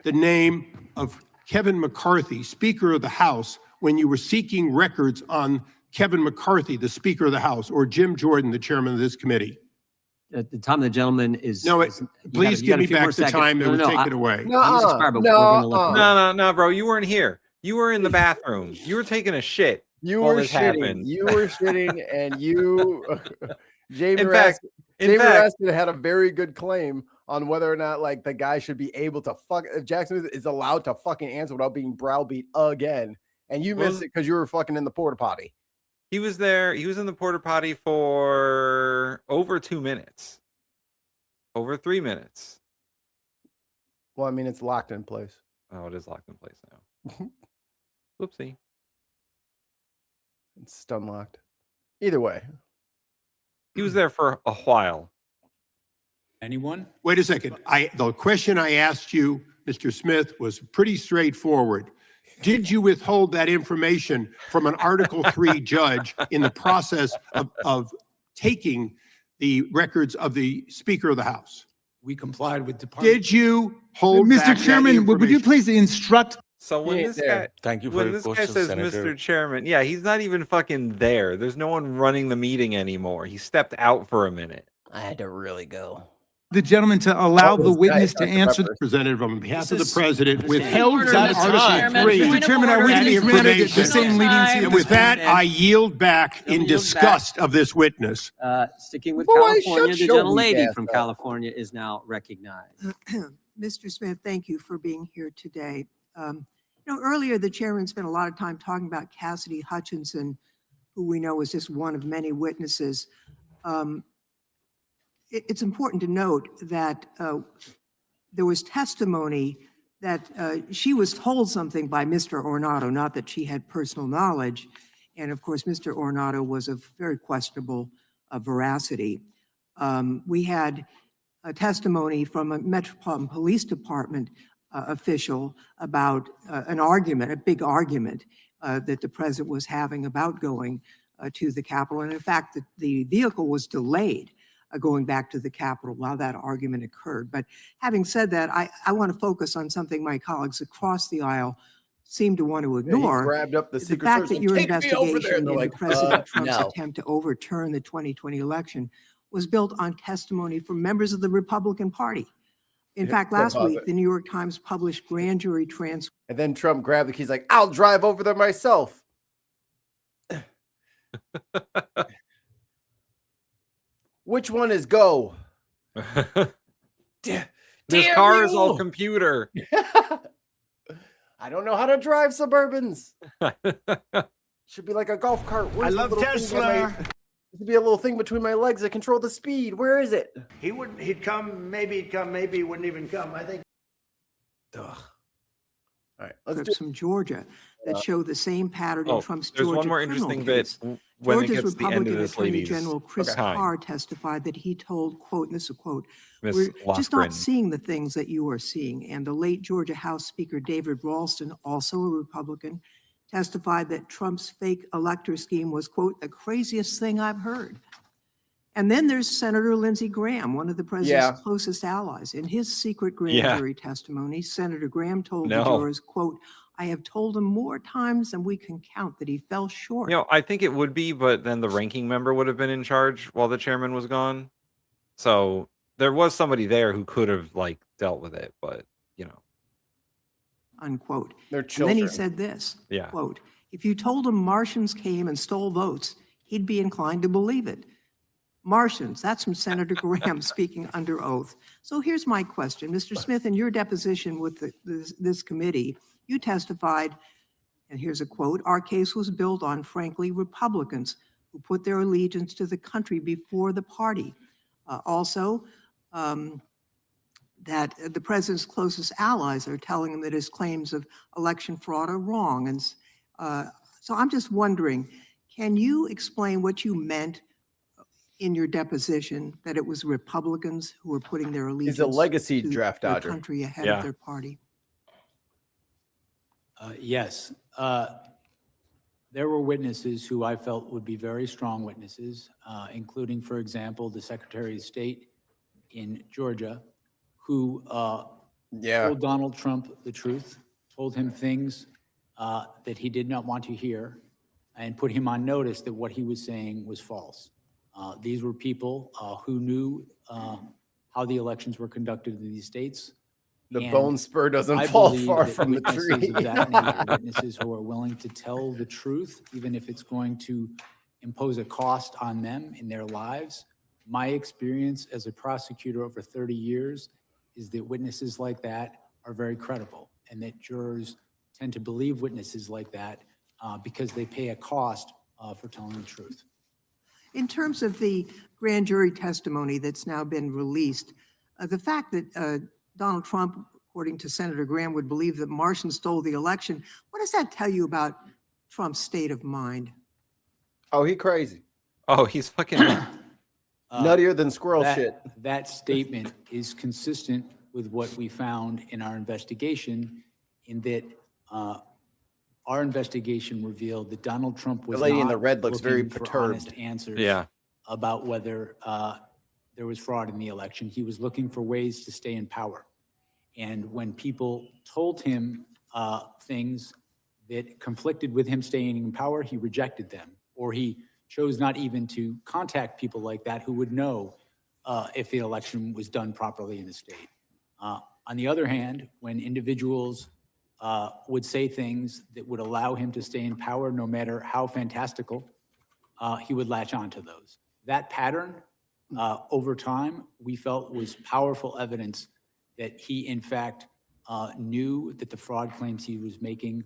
the name of Kevin McCarthy, Speaker of the House, when you were seeking records on Kevin McCarthy, the Speaker of the House, or Jim Jordan, the chairman of this committee? At the time the gentleman is. No, is- you please got a give me few more back the seconds. time that would take I- it away. He's expired, but we're gonna let them- No, bro. You weren't here. You were in the bathroom. You were taking a shit. You while were this shitting. happened. You were shitting, and you, Jamie In fact- Raskin had a very good claim on whether or not like the guy should be able to fuck. If Jackson is allowed to fucking answer without being browbeat again, and you missed it because you were fucking in the porta potty. He was there. He was in the porta potty for over 2 minutes. Over 3 minutes. Well, I mean, it's locked in place. Oh, it is locked in place now. Whoopsie. It's stun locked. Either way, He was there for a while. Anyone? Wait a second. The question I asked you, Mr. Smith, was pretty straightforward. Did you withhold that information from an Article 3 judge in the process of taking the records of the Speaker of the House? We complied with Department. Did you hold back Mr. that Chairman, would you information? please instruct? So when this guy, Thank you for when your this guy question, says Senator. Mr. Chairman, yeah, he's not even fucking there. There's no one running the meeting anymore. He stepped out for a minute. I had to really go. The gentleman to allow the witness to answer. Representative on behalf of the This is- president this is- withheld Order, that Mr. Article Chairman. 3. Mr. Chairman, I Order. read this man at the same leniency. And of with this that, man. I yield back in Yield disgust of this witness. Sticking with Boy, California, shut the your gentlelady weak ass from up. California is now recognized. Mr. Smith, thank you for being here today. Earlier, the chairman spent a lot of time talking about Cassidy Hutchinson, who we know was just one of many witnesses. It's important to note that there was testimony that she was told something by Mr. Ornato, not that she had personal knowledge. And of course, Mr. Ornato was of very questionable veracity. We had a testimony from a Metropolitan Police Department official about an argument, a big argument that the president was having about going to the Capitol. And in fact, the vehicle was delayed going back to the Capitol while that argument occurred. But having said that, I want to focus on something my colleagues across the aisle seem to want to ignore. grabbed up the The Secret fact Service that your and, "Take me over there." investigation They're into like, President Trump's no. attempt to overturn the 2020 election was built on testimony from members of the Republican Party. In Yeah, fact, Trump last has week, it. the New York Times published grand jury transcripts. And then Trump grabbed the keys, like, "I'll drive over there myself." Which one is go? This Damn car is all you! computer. I don't know how to drive Suburbans. Should be like a golf cart. Where's the love little thing on Tesla. There should be a little thing between my legs that control the speed. Where is it? He'd come, maybe he wouldn't even come. I think. Ugh. All right, let's do. From Georgia that show the same pattern in Oh, Trump's there's Georgia one more criminal interesting bit case. when it Georgia's gets to the end of Republican this Attorney lady's General Chris time. Carr testified that he told, quote, and this is a quote, Miss "We're just Lofgren. not seeing the things that you are seeing." And the late Georgia House Speaker David Ralston, also a Republican, testified that Trump's fake elector scheme was, quote, "the craziest thing I've heard." And then there's Senator Lindsey Graham, one of the president's Yeah. closest allies. In his secret grand Yeah. jury testimony, Senator Graham told No. the jurors, quote, "I have told him more times than we can count that he fell short." I think it would be, but then the ranking member would have been in charge while the chairman was gone. So there was somebody there who could have like dealt with it, but unquote. They're And then he children. said this, Yeah. quote, if you told him Martians came and stole votes, he'd be inclined to believe it. Martians, that's from Senator Graham speaking under oath. So here's my question. Mr. Smith, in your deposition with this committee, you testified, and here's a quote, our case was built on, frankly, Republicans who put their allegiance to the country before the party. Also, that the president's closest allies are telling him that his claims of election fraud are wrong. And so I'm just wondering, can you explain what you meant in your deposition that it was Republicans who were putting their allegiance He's a legacy to draft their dodger. country ahead Yeah. of their party? Yes. There were witnesses who I felt would be very strong witnesses, including, for example, the Secretary of State in Georgia, who told Donald Trump the truth, told him things that he did not want to hear, and put him on notice that what he was saying was false. These were people who knew how the elections were conducted in these states. The And bone spur doesn't I fall believe far that from the witnesses tree. of that nature, witnesses who are willing to tell the truth, even if it's going to impose a cost on them in their lives. My experience as a prosecutor over 30 years is that witnesses like that are very credible, and that jurors tend to believe witnesses like that because they pay a cost for telling the truth. In terms of the grand jury testimony that's now been released, the fact that Donald Trump, according to Senator Graham, would believe that Martians stole the election, what does that tell you about Trump's state of mind? Oh, he crazy. Oh, he's fucking Nuttier than squirrel that, shit. That statement is consistent with what we found in our investigation, in that our investigation revealed that Donald Trump was The lady in not the red looks very looking for perturbed. honest answers Yeah. about whether there was fraud in the election. He was looking for ways to stay in power. And when people told him things that conflicted with him staying in power, he rejected them, or he chose not even to contact people like that who would know if the election was done properly in the state. On the other hand, when individuals would say things that would allow him to stay in power, no matter how fantastical, he would latch onto those. That pattern, over time, we felt was powerful evidence that he, in fact, knew that the fraud claims he was making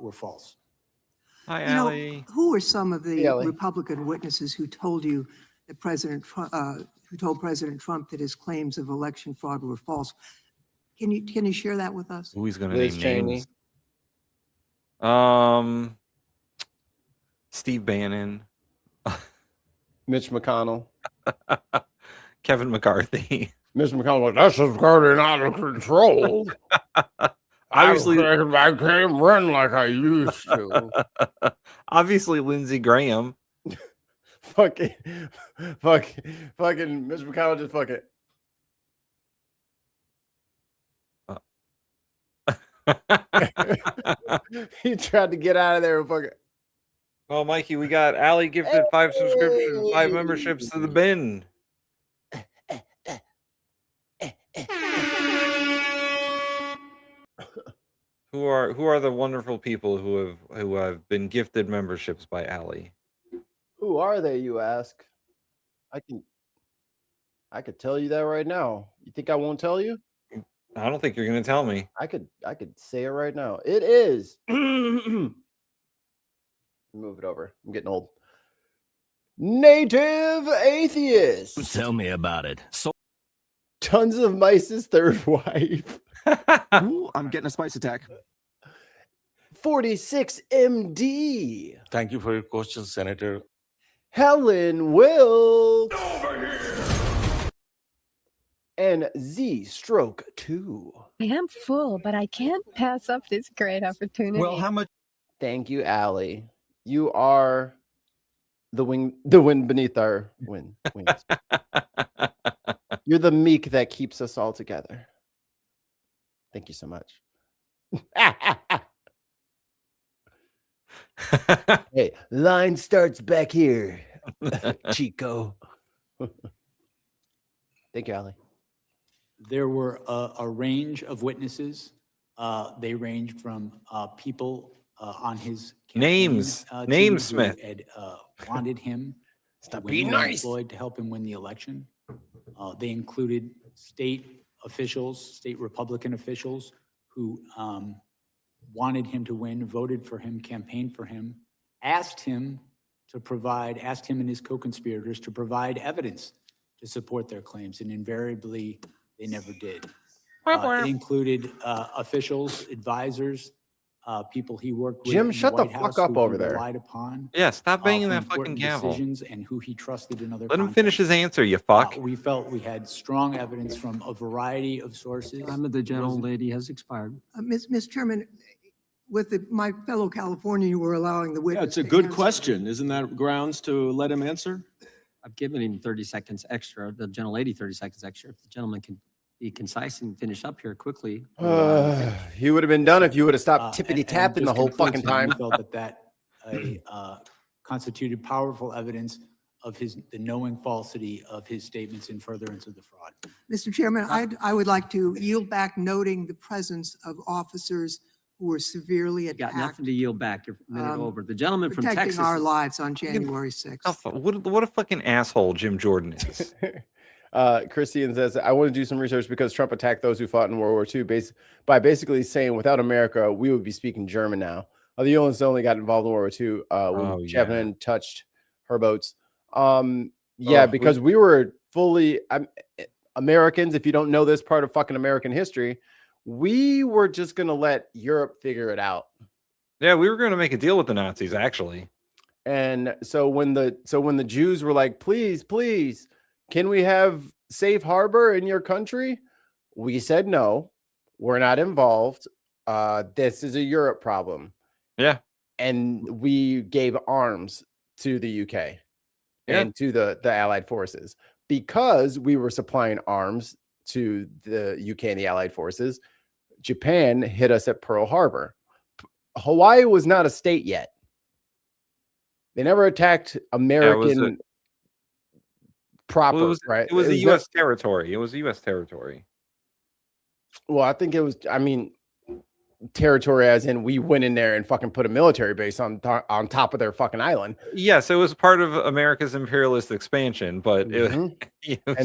were false. Hi, You know, Allie. who were some of the Hey, Ellie. Republican witnesses who told you that who told President Trump that his claims of election fraud were false? Can you share that with us? Who he's going to Liz name Cheney. names? Steve Bannon, Mitch McConnell. Kevin McCarthy. Mitch McConnell like, that's just getting out of control. Obviously, I can't run like I used to. obviously Lindsey Graham. fucking Mitch McConnell just fucking. He tried to get out of there and fucking. Well, Mikey, we got Allie gifted 5 subscriptions, 5 memberships to the bin. Who are the wonderful people who have been gifted memberships by Allie? Who are they, you ask? I could tell you that right now. You think I won't tell you? I don't think you're going to tell me. I could say it right now. It is. Move it over. I'm getting old. Native atheist. Tell me about it. So Tons of Mice's third wife. Ooh, I'm getting a spice attack. 46 MD. Thank you for your question, Senator. Helen Wilkes. And Z Stroke 2. I am full, but I can't pass up this great opportunity. Well, how much? Thank you, Allie. You are the wind beneath our wings. You're the meek that keeps us all together. Thank you so much. Hey, line starts back here, Chico. Thank you, Allie. There were a range of witnesses They ranged from people on his Names. campaign Name team Smith. who had wanted him to Stop win being and nice. employed to help him win the election. They included state officials, state Republican officials who wanted him to win, voted for him, campaigned for him, asked him and his co-conspirators to provide evidence to support their claims, and invariably they never did. It included officials, advisors, people he worked with Jim, in shut the White House fuck up who he over there. relied upon. Yeah, stop banging for that fucking important gavel. decisions and who he trusted in other Let him contexts. finish his answer, you fuck. We felt we had strong evidence from a variety of sources. Time of the gentlelady has expired. Mr. Chairman, with my fellow Californian, you were allowing the witness. Yeah, it's a to good answer. question. Isn't that grounds to let him answer? I've given him 30 seconds extra, the gentlelady 30 seconds extra. If the gentleman can be concise and finish up here quickly. He would have been done if you would have stopped And tippity tapping the just whole conclude, fucking time. We felt that constituted powerful evidence of the knowing falsity of his statements in furtherance of the fraud. Mr. Chairman, I would like to yield back, noting the presence of officers who were severely Got attacked, nothing to yield back. You're a minute Um, over. The gentleman from protecting Texas. our is- lives on January 6th. What a fucking asshole Jim Jordan is. Christian says, I want to do some research because Trump attacked those who fought in World War II by basically saying without America, we would be speaking German now. The U.S. only got involved in World War II when Japan touched her boats. Because we were fully Americans. If you don't know this part of fucking American history, we were just going to let Europe figure it out. Yeah, we were going to make a deal with the Nazis, actually. And so when the Jews were like, please, can we have safe harbor in your country? We said no, we're not involved. This is a Europe problem. Yeah. And we gave arms to the UK and to the Allied forces because we were supplying arms to the UK and the Allied forces. Japan hit us at Pearl Harbor. Hawaii was not a state yet. They never attacked American proper, Well, right? It was a U.S. territory. It was a U.S. territory. Well, I think it was, territory as in we went in there and fucking put a military base on top of their fucking island. Yes, it was part of America's imperialist expansion, but And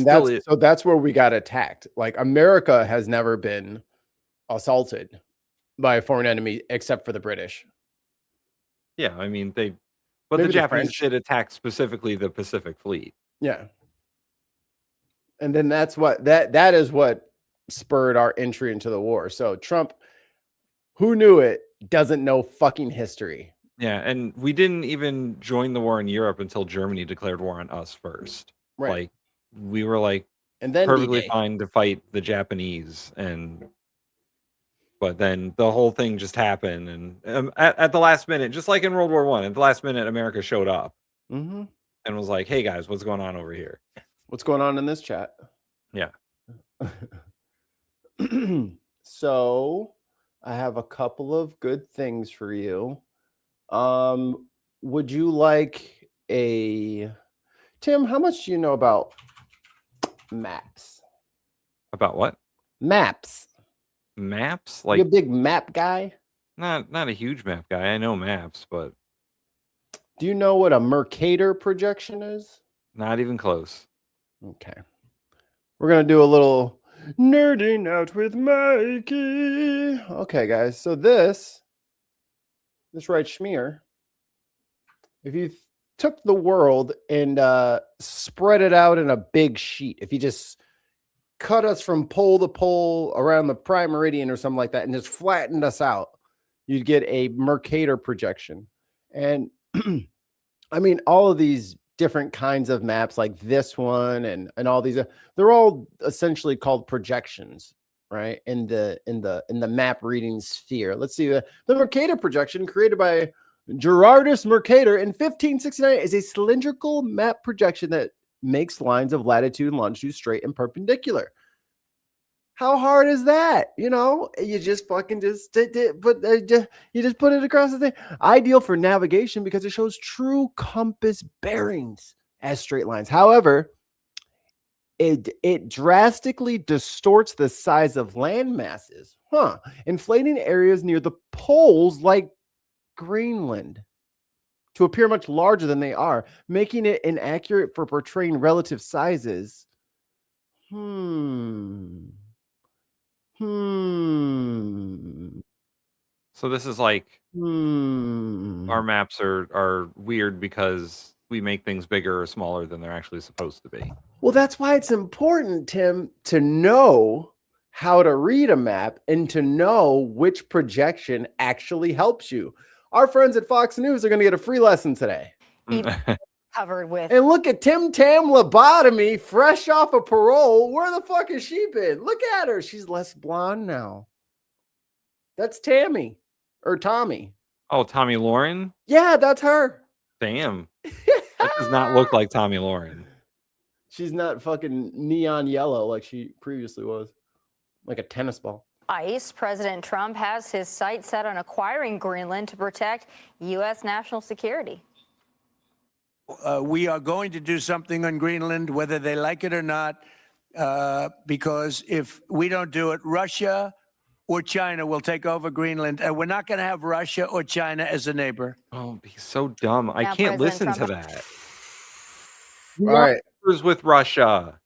that's where we got attacked. Like, America has never been assaulted by a foreign enemy except for the British. Yeah, I mean the Maybe the Japanese French. did attack specifically the Pacific Fleet. Yeah. And then that's what that is what spurred our entry into the war. So Trump, who knew it, doesn't know fucking history. Yeah, and we didn't even join the war in Europe until Germany declared war on us first. Right. Like, we were like And then perfectly D-Day. fine to fight the Japanese, but then the whole thing just happened, and at the last minute, just like in World War I, at the last minute, America showed up Mm-hmm. and was like, "Hey guys, what's going on over here?" What's going on in this chat? Yeah. So I have a couple of good things for you. Would you like Tim, how much do you know about maps? About what? Maps. Maps? You a Like, big map guy? not a huge map guy. I know maps, but Do you know what a Mercator projection is? not even close. Okay. We're going to do a little nerding out with Mikey. Okay, guys. So this right schmear, if you took the world and spread it out in a big sheet, if you just cut us from pole to pole around the prime meridian or something like that and just flattened us out, you'd get a Mercator projection. And I mean, all of these different kinds of maps like this one and all these, they're all essentially called projections, right? In the map reading sphere. Let's see, the Mercator projection created by Gerardus Mercator in 1569 is a cylindrical map projection that makes lines of latitude and longitude straight and perpendicular. How hard is that? You know, you just fucking you just put it across the thing. Ideal for navigation because it shows true compass bearings as straight lines. However, it drastically distorts the size of land masses, inflating areas near the poles like Greenland to appear much larger than they are, making it inaccurate for portraying relative sizes. So this is like our maps are weird because we make things bigger or smaller than they're actually supposed to be. Well, that's why it's important, Tim, to know how to read a map and to know which projection actually helps you. Our friends at Fox News are going to get a free lesson today. Covered with. And look at Tim Tam lobotomy, fresh off of parole. Where the fuck has she been? Look at her. She's less blonde now. That's Tammy or Tommy. Oh, Tommy Lauren? Yeah, that's her. Damn. That does not look like Tommy Lauren. She's not fucking neon yellow like she previously was, like a tennis ball. ICE, President Trump has his sights set on acquiring Greenland to protect U.S. national security. We are going to do something on Greenland, whether they like it or not, because if we don't do it, Russia or China will take over Greenland, and we're not going to have Russia or China as a neighbor. Oh, he's so dumb. I Now, can't President listen Trump- to that. All right. With Russia.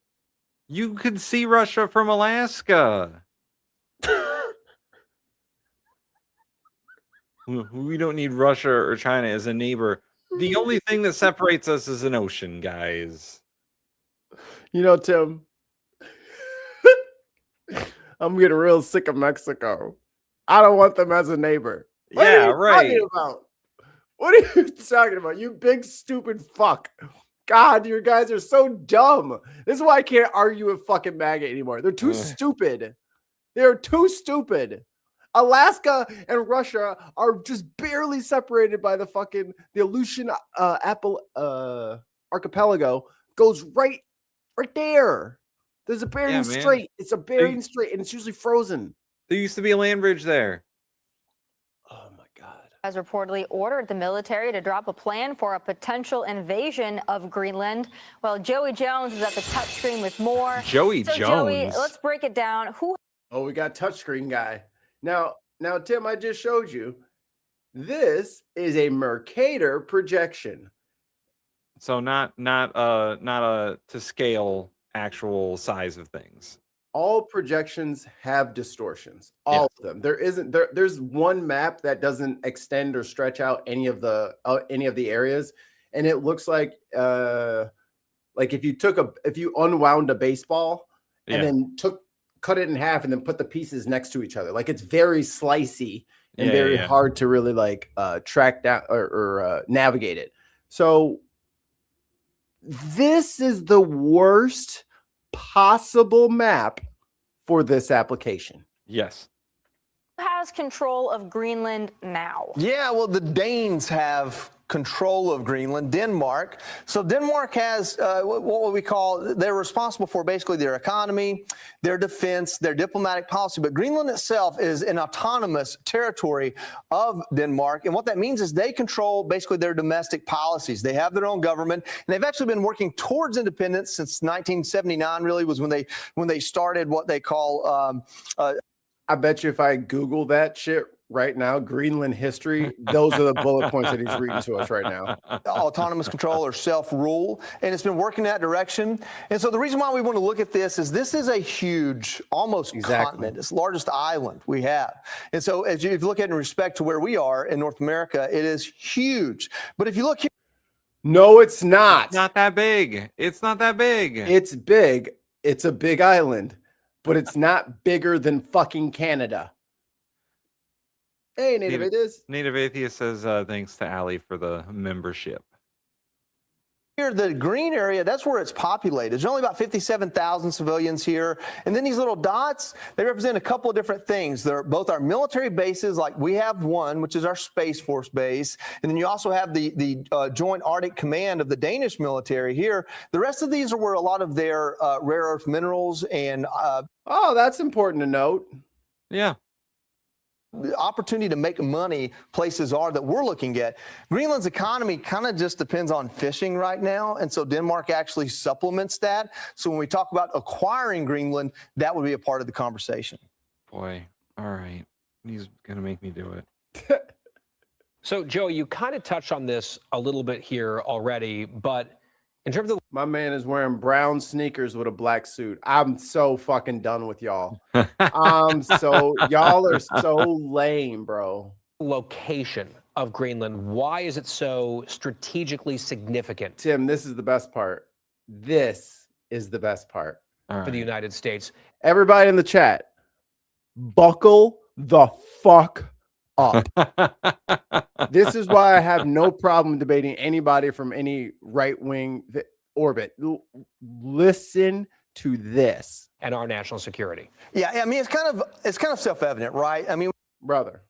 You could see Russia from Alaska. We don't need Russia or China as a neighbor. The only thing that separates us is an ocean, guys. You know, Tim, I'm getting real sick of Mexico. I don't want them as a neighbor. What Yeah, are you right. talking about? What are you talking about? You big stupid fuck. God, you guys are so dumb. This is why I can't argue with fucking MAGA anymore. They're too stupid. They're too stupid. Alaska and Russia are just barely separated by the Aleutian archipelago. Goes right there. There's a Bering man. Strait. It's a Bering Strait, and it's usually frozen. There used to be a land bridge there. Has reportedly ordered the military to drop a plan for a potential invasion of Greenland. Well, Joey Jones is at the touchscreen with more. Joey So, Joey, Jones. let's break it down. Who Oh, we got touchscreen guy. Now, Tim, I just showed you. This is a Mercator projection. So not a to scale actual size of things. All projections have distortions. All of them. There's one map that doesn't extend or stretch out any of the areas, and it looks like if you unwound a baseball and then cut it in half and then put the pieces next to each other. Like, it's very slicey and very hard to really track down or navigate it. So this is the worst possible map for this application. Yes. has control of Greenland now? Yeah, well, the Danes have control of Greenland, Denmark. So Denmark has what we call, they're responsible for basically their economy, their defense, their diplomatic policy. But Greenland itself is an autonomous territory of Denmark. And what that means is they control basically their domestic policies. They have their own government, and they've actually been working towards independence since 1979, really was when they started what they call I bet you if I Google that shit right now, Greenland history, those are the bullet points that he's reading to us right now. Autonomous control or self-rule, and it's been working that direction. And so the reason why we want to look at this is a huge, almost continent. It's the largest island we have. And so if you look at it in respect to where we are in North America, it is huge. But if you look here. No, it's not. It's not that big. It's not that big. It's big. It's a big island, but it's not bigger than fucking Canada. Hey, Native Atheist. Native Atheist says thanks to Allie for the membership. Here, the green area, that's where it's populated. There's only about 57,000 civilians here. And then these little dots, they represent a couple of different things. They're both our military bases, like we have one, which is our Space Force base. And then you also have the Joint Arctic Command of the Danish military here. The rest of these are where a lot of their rare earth minerals and... oh, that's important to note. Yeah. the opportunity to make money places are that we're looking at. Greenland's economy kind of just depends on fishing right now, and so Denmark actually supplements that. So when we talk about acquiring Greenland, that would be a part of the conversation. Boy, all right. He's going to make me do it. So, Joe, you kind of touched on this a little bit here already, but in terms of my man is wearing brown sneakers with a black suit. I'm so fucking done with y'all. Y'all are so lame, bro. Location of Greenland, why is it so strategically significant? Tim, this is the best part. This is the best part for the United States. Everybody in the chat, buckle the fuck up. This is why I have no problem debating anybody from any right-wing orbit. Listen to this. And our national security. Yeah, I mean, it's kind of self-evident, right? I mean, brother.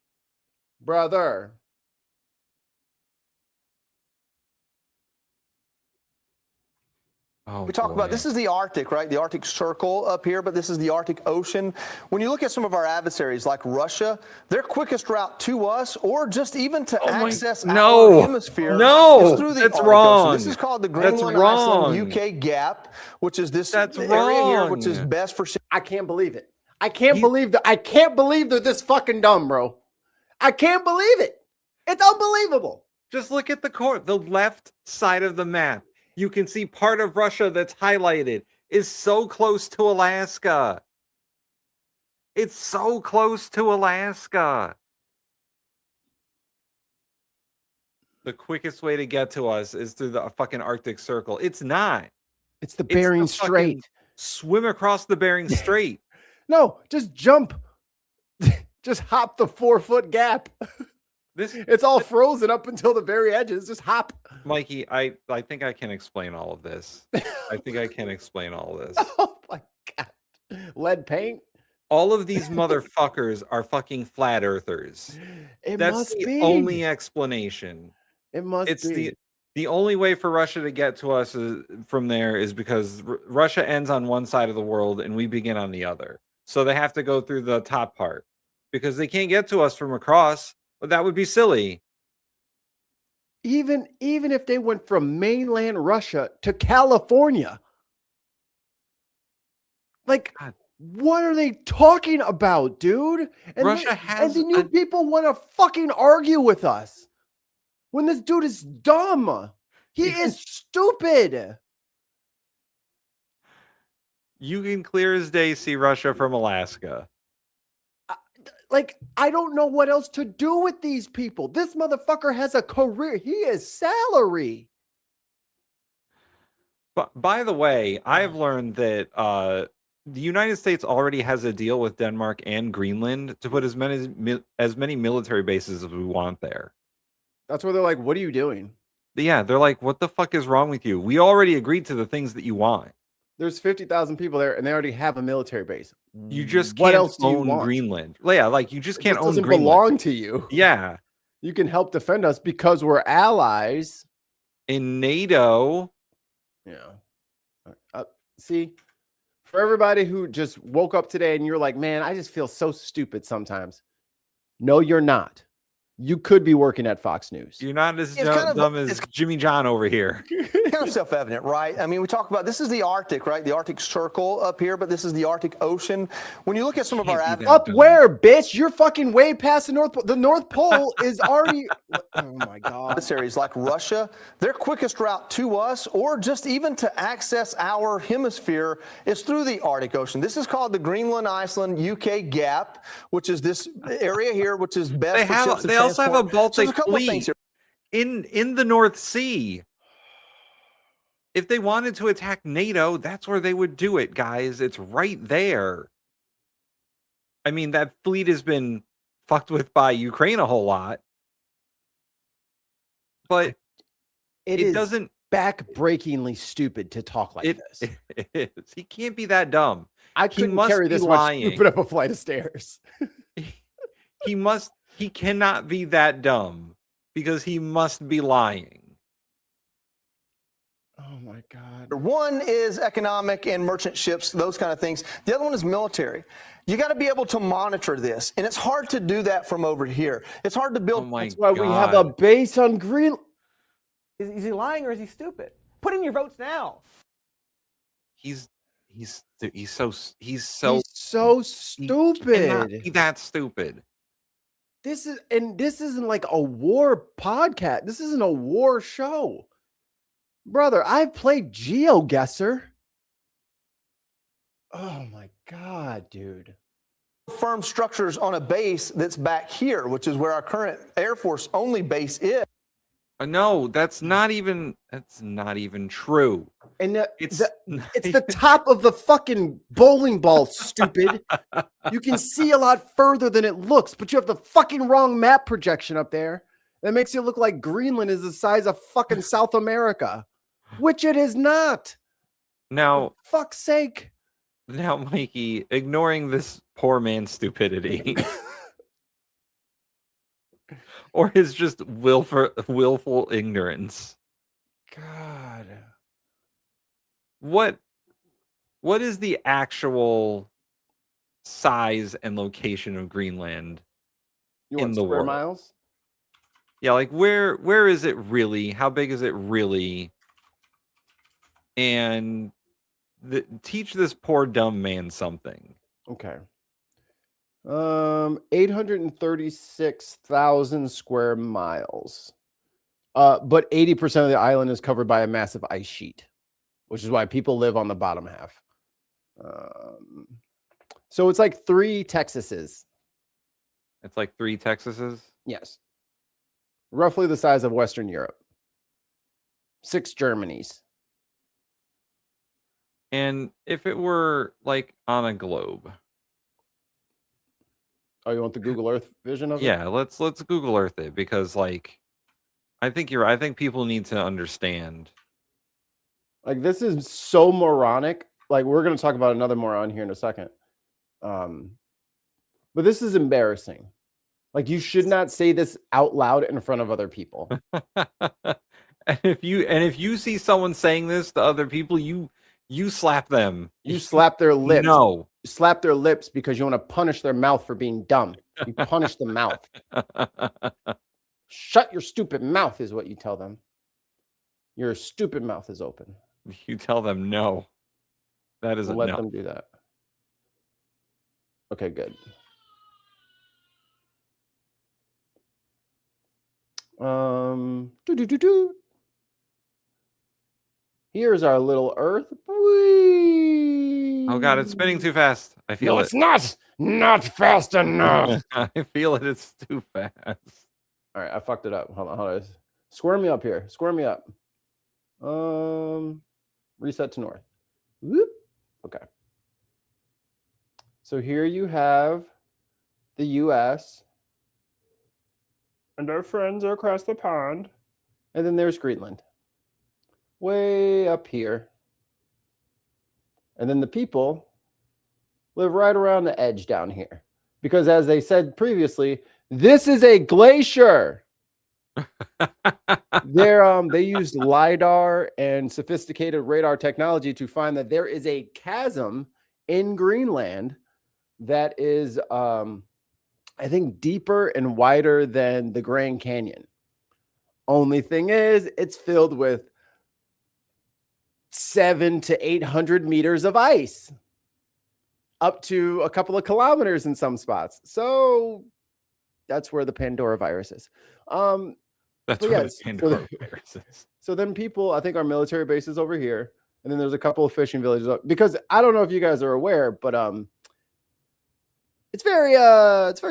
We talk about, this is the Arctic, right? The Arctic Circle up here, but this is the Arctic Ocean. When you look at some of our adversaries like Russia, their quickest route to us or just even to access our hemisphere is through the That's Arctic wrong. Ocean. This is called the Greenland, Iceland, UK gap, which is this area here, which is best for... I can't believe it. I can't believe they're this fucking dumb, bro. I can't believe it. It's unbelievable. Just look at the left side of the map. You can see part of Russia that's highlighted is so close to Alaska. It's so close to Alaska. The quickest way to get to us is through the fucking Arctic Circle. It's not. It's the Bering Strait. Swim across the Bering Strait. No, just jump. Just hop the 4-foot gap. It's all frozen up until the very edges. Just hop. Mikey, I think I can explain all of this. I think I can explain all of this. Oh my God. Lead paint? All of these motherfuckers are fucking flat earthers. That's the only explanation. It must be. The only way for Russia to get to us from there is because Russia ends on one side of the world and we begin on the other. So they have to go through the top part because they can't get to us from across. But that would be silly. Even if they went from mainland Russia to California, like, God, what are they talking about, dude? And Russia has, and then you people want to fucking argue with us when this dude is dumb. He is stupid. You can clear as day see Russia from Alaska. Like, I don't know what else to do with these people. This motherfucker has a career. He is salary. But by the way, I've learned that the United States already has a deal with Denmark and Greenland to put as many military bases as we want there. That's where they're like, what are you doing? Yeah, they're like, what the fuck is wrong with you? We already agreed to the things that you want. There's 50,000 people there, and they already have a military base. You just what can't else do you own want? Greenland. Yeah, like you just can't own Greenland. It Greenland. doesn't belong to you. Yeah. You can help defend us because we're allies. In NATO. Yeah. See, for everybody who just woke up today and you're like, man, I just feel so stupid sometimes. No, you're not. You could be working at Fox News. You're not as dumb as Jimmy John over here. Kind of self-evident, right? I mean, we talk about, this is the Arctic, right? The Arctic Circle up here, but this is the Arctic Ocean. When you look at some of our... Up where, bitch? You're fucking way past the North Pole. The North Pole is already... Oh, my God. This area is like Russia. Their quickest route to us or just even to access our hemisphere is through the Arctic Ocean. This is called the Greenland, Iceland, UK gap, which is this area here, which is best for ships to They also have a transport. So Baltic there's couple of fleet things here. in the North Sea. If they wanted to attack NATO, that's where they would do it, guys. It's right there. I mean, that fleet has been fucked with by Ukraine a whole lot. But it doesn't... back-breakingly stupid to talk like this. It is. He can't be that dumb. I couldn't carry this much stupid up a flight of stairs. He cannot be that dumb because he must be lying. Oh my God. One is economic and merchant ships, those kind of things. The other one is military. You got to be able to monitor this, and it's hard to do that from over here. It's hard to build. Oh my That's why we have a base on Greenland. Is he lying or is he stupid? Put in your votes now. He's so He's so stupid. He cannot be that stupid. This isn't like a war podcast. This isn't a war show. Brother, I've played GeoGuessr. Oh my God, dude. Firm structures on a base that's back here, which is where our current Air Force only base is. No, that's not even true. And it's the top of the fucking bowling ball, stupid. You can see a lot further than it looks, but you have the fucking wrong map projection up there. That makes it look like Greenland is the size of fucking South America, which it is not. Now, for fuck's sake. Now, Mikey, ignoring this poor man's stupidity or his just willful ignorance. God. What is the actual size and location of Greenland in the square world? Miles? Yeah, like where is it really? How big is it really? And teach this poor dumb man something. Okay. 836,000 square miles. But 80% of the island is covered by a massive ice sheet, which is why people live on the bottom half. So it's like 3 Texases. It's like 3 Texases? Yes. Roughly the size of Western Europe. 6 Germanys. And if it were like on a globe. Oh, you want the Google Earth vision of it? Yeah, let's Google Earth it, because like I think you're right. I think people need to understand. Like, this is so moronic. Like, we're going to talk about another moron here in a second. But this is embarrassing. Like, you should not say this out loud in front of other people. And if you see someone saying this to other people, you slap them. You slap their lips. No. You slap their lips because you want to punish their mouth for being dumb. You punish the mouth. Shut your stupid mouth is what you tell them. Your stupid mouth is open. You tell them no. That is We'll a let no. them do that. Okay, good. Here's our little Earth. Whee! Oh God, it's spinning too fast. I feel No, it. it's not fast enough. I feel it. It's too fast. All right, I fucked it up. Hold on. Square me up here. Square me up. Reset to north. Whoop. Okay. So here you have the U.S. and our friends are across the pond, and then there's Greenland, way up here, and then the people live right around the edge down here, because as they said previously, this is a glacier. They used LiDAR and sophisticated radar technology to find that there is a chasm in Greenland that is, I think, deeper and wider than the Grand Canyon. Only thing is, it's filled with 700 to 800 meters of ice, up to a couple of kilometers in some spots. So that's where the Pandora virus is. That's but where yes, the Pandora virus is. So then people, I think our military base is over here. And then there's a couple of fishing villages up, because I don't know if you guys are aware, but it's very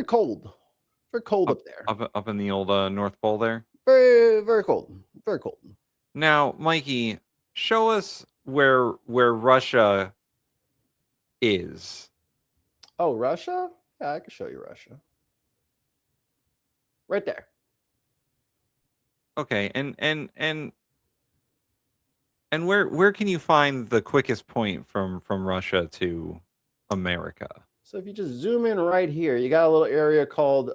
cold. Very cold up there. Up in the old North Pole there. Very, very cold. Very cold. Now, Mikey, show us where Russia is. Oh, Russia? Yeah, I can show you Russia. Right there. Okay, and where can you find the quickest point from Russia to America? So if you just zoom in right here, you got a little area called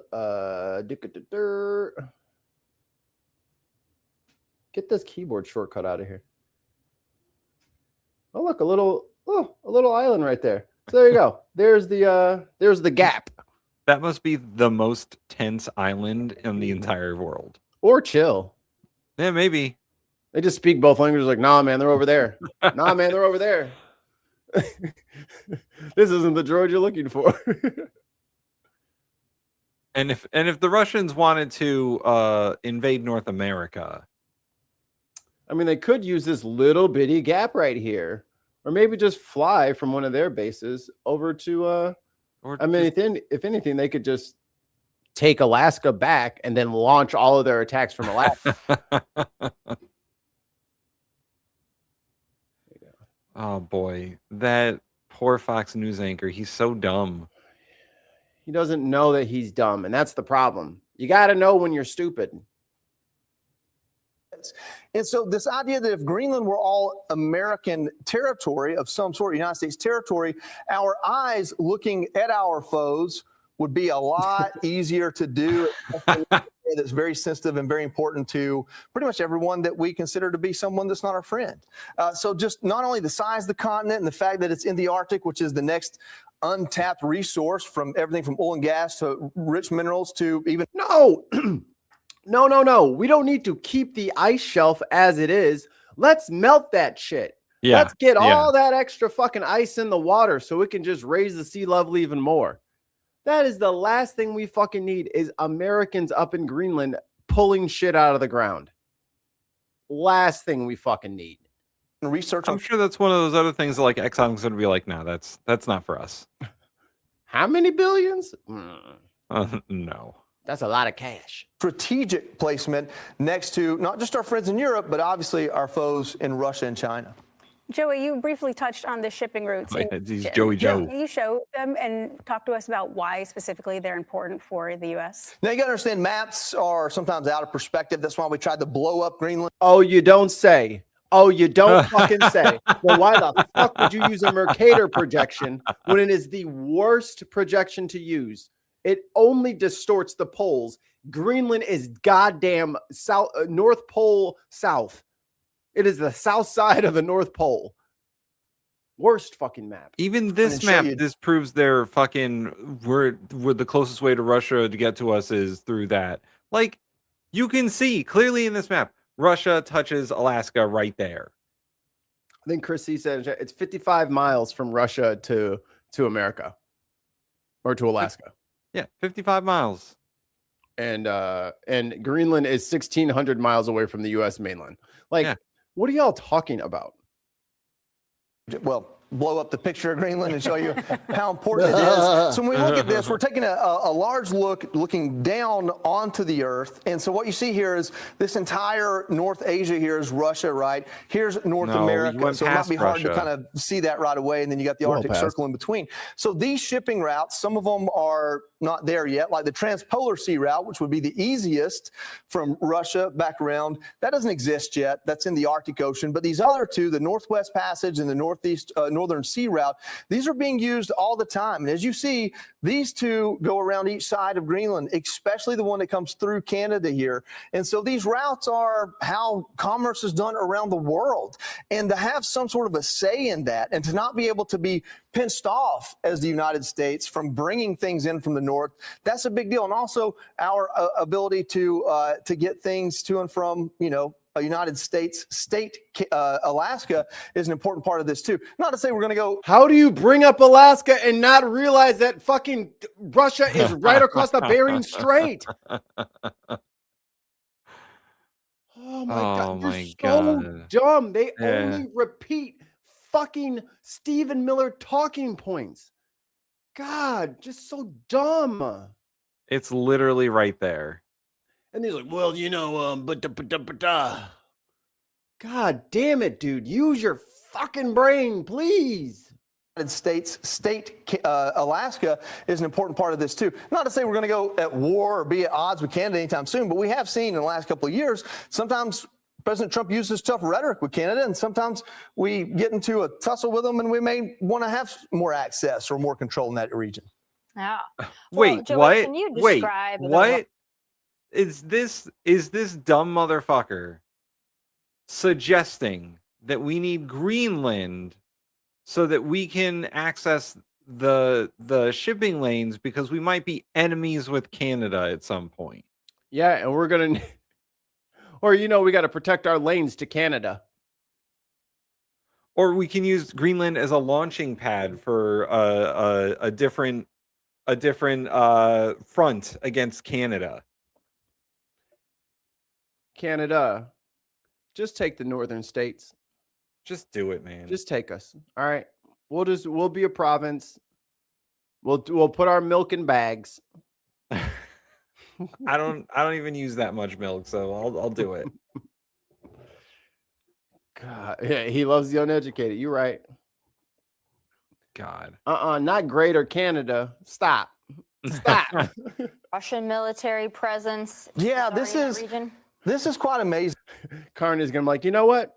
get this keyboard shortcut out of here. Oh, look, a little island right there. So there you go. There's the gap. That must be the most tense island in the entire world. Or chill. Yeah, maybe. They just speak both languages. Like, nah, man, they're over there. Nah, man, they're over there. This isn't the droid you're looking for. And if the Russians wanted to invade North America, I mean, they could use this little bitty gap right here, or maybe just fly from one of their bases over to. I mean, if anything, they could just take Alaska back and then launch all of their attacks from Alaska. Oh boy, that poor Fox News anchor. He's so dumb. He doesn't know that he's dumb, and that's the problem. You got to know when you're stupid. And so this idea that if Greenland were all American territory of some sort, United States territory, our eyes looking at our foes would be a lot easier to do. That's very sensitive and very important to pretty much everyone that we consider to be someone that's not our friend. So just not only the size of the continent and the fact that it's in the Arctic, which is the next untapped resource from everything from oil and gas to rich minerals to even... No, no. We don't need to keep the ice shelf as it is. Let's melt that shit. Yeah, Let's get all that extra fucking ice in the water so it can just raise the sea level even more. That is the last thing we fucking need is Americans up in Greenland pulling shit out of the ground. Last thing we fucking need. Research. I'm sure that's one of those other things that like Exxon's going to be like, no, that's not for us. How many billions? No. That's a lot of cash. Strategic placement next to not just our friends in Europe, but obviously our foes in Russia and China. Joey, you briefly touched on the shipping routes. He's Joey Joe. Can you show them and talk to us about why specifically they're important for the U.S.? Now, you got to understand, maps are sometimes out of perspective. That's why we tried to blow up Greenland. Oh, you don't say. Oh, you don't fucking say. Well, why the fuck would you use a Mercator projection when it is the worst projection to use? It only distorts the poles. Greenland is goddamn south, North Pole south. It is the south side of the North Pole. Worst fucking map. Even this map, this proves they're fucking, we're the closest way to Russia to get to us is through that. Like, you can see clearly in this map, Russia touches Alaska right there. I think Chris C said it's 55 miles from Russia to America or to Alaska. Yeah, 55 miles. And Greenland is 1,600 miles away from the U.S. mainland. Like, what are y'all talking about? Well, blow up the picture of Greenland and show you how important it is. So when we look at this, we're taking a large look, looking down onto the Earth. And so what you see here is this entire North Asia here is Russia, right? Here's North America. So it might be hard to kind of see that right away. And then you got the Arctic Circle in between. So these shipping routes, some of them are not there yet, like the Transpolar Sea route, which would be the easiest from Russia back around. That doesn't exist yet. That's in the Arctic Ocean. But these other two, the Northwest Passage and the Northern Sea route, these are being used all the time. And as you see, these two go around each side of Greenland, especially the one that comes through Canada here. And so these routes are how commerce is done around the world. And to have some sort of a say in that and to not be able to be pinched off as the United States from bringing things in from the north, that's a big deal. And also our ability to get things to and from, a United States state, Alaska, is an important part of this too. Not to say we're going to go. How do you bring up Alaska and not realize that fucking Russia is right across the Bering Strait? Oh my God. You're so dumb. They only repeat fucking Stephen Miller talking points. God, just so dumb. It's literally right there. And he's like, well, God damn it, dude. Use your fucking brain, please. United States state, Alaska, is an important part of this too. Not to say we're going to go at war or be at odds with Canada anytime soon, but we have seen in the last couple of years, sometimes President Trump uses tough rhetoric with Canada, and sometimes we get into a tussle with them, and we may want to have more access or more control in that region. Yeah. Wait, Joey, what? Can you Wait, describe what? Is this dumb motherfucker suggesting that we need Greenland so that we can access the shipping lanes because we might be enemies with Canada at some point. Yeah, and we're gonna, or we got to protect our lanes to Canada. Or we can use Greenland as a launching pad for a different front against Canada. Canada, just take the northern states. Just do it, man. Just take us. All right. We'll be a province. We'll put our milk in bags. I don't even use that much milk, so I'll do it. God, yeah, he loves the uneducated. You're right. God. Not Greater Canada. Stop. Russian military presence. Yeah, in this that is region. this is quite amazing. Karn is gonna be like, you know what?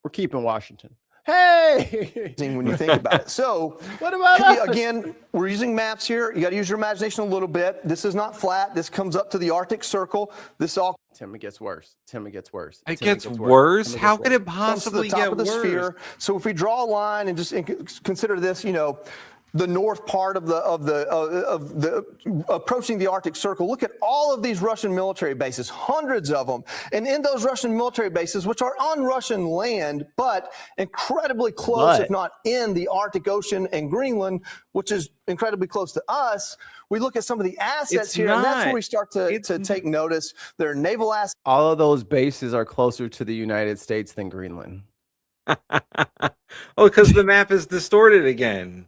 We're keeping Washington. Hey, when you think about it. So, what about us? again, we're using maps here. You got to use your imagination a little bit. This is not flat. This comes up to the Arctic Circle. This all. Tim, it gets worse. It gets worse. How could it possibly get of the worse? sphere. So if we draw a line and just consider this, the north part of the approaching the Arctic Circle. Look at all of these Russian military bases, hundreds of them. And in those Russian military bases, which are on Russian land, but incredibly close, if not in the Arctic Ocean and Greenland, which is incredibly close to us, we look at some of the assets here, and that's where we start to take notice. Their naval assets. All of those bases are closer to the United States than Greenland. Oh, because the map is distorted again.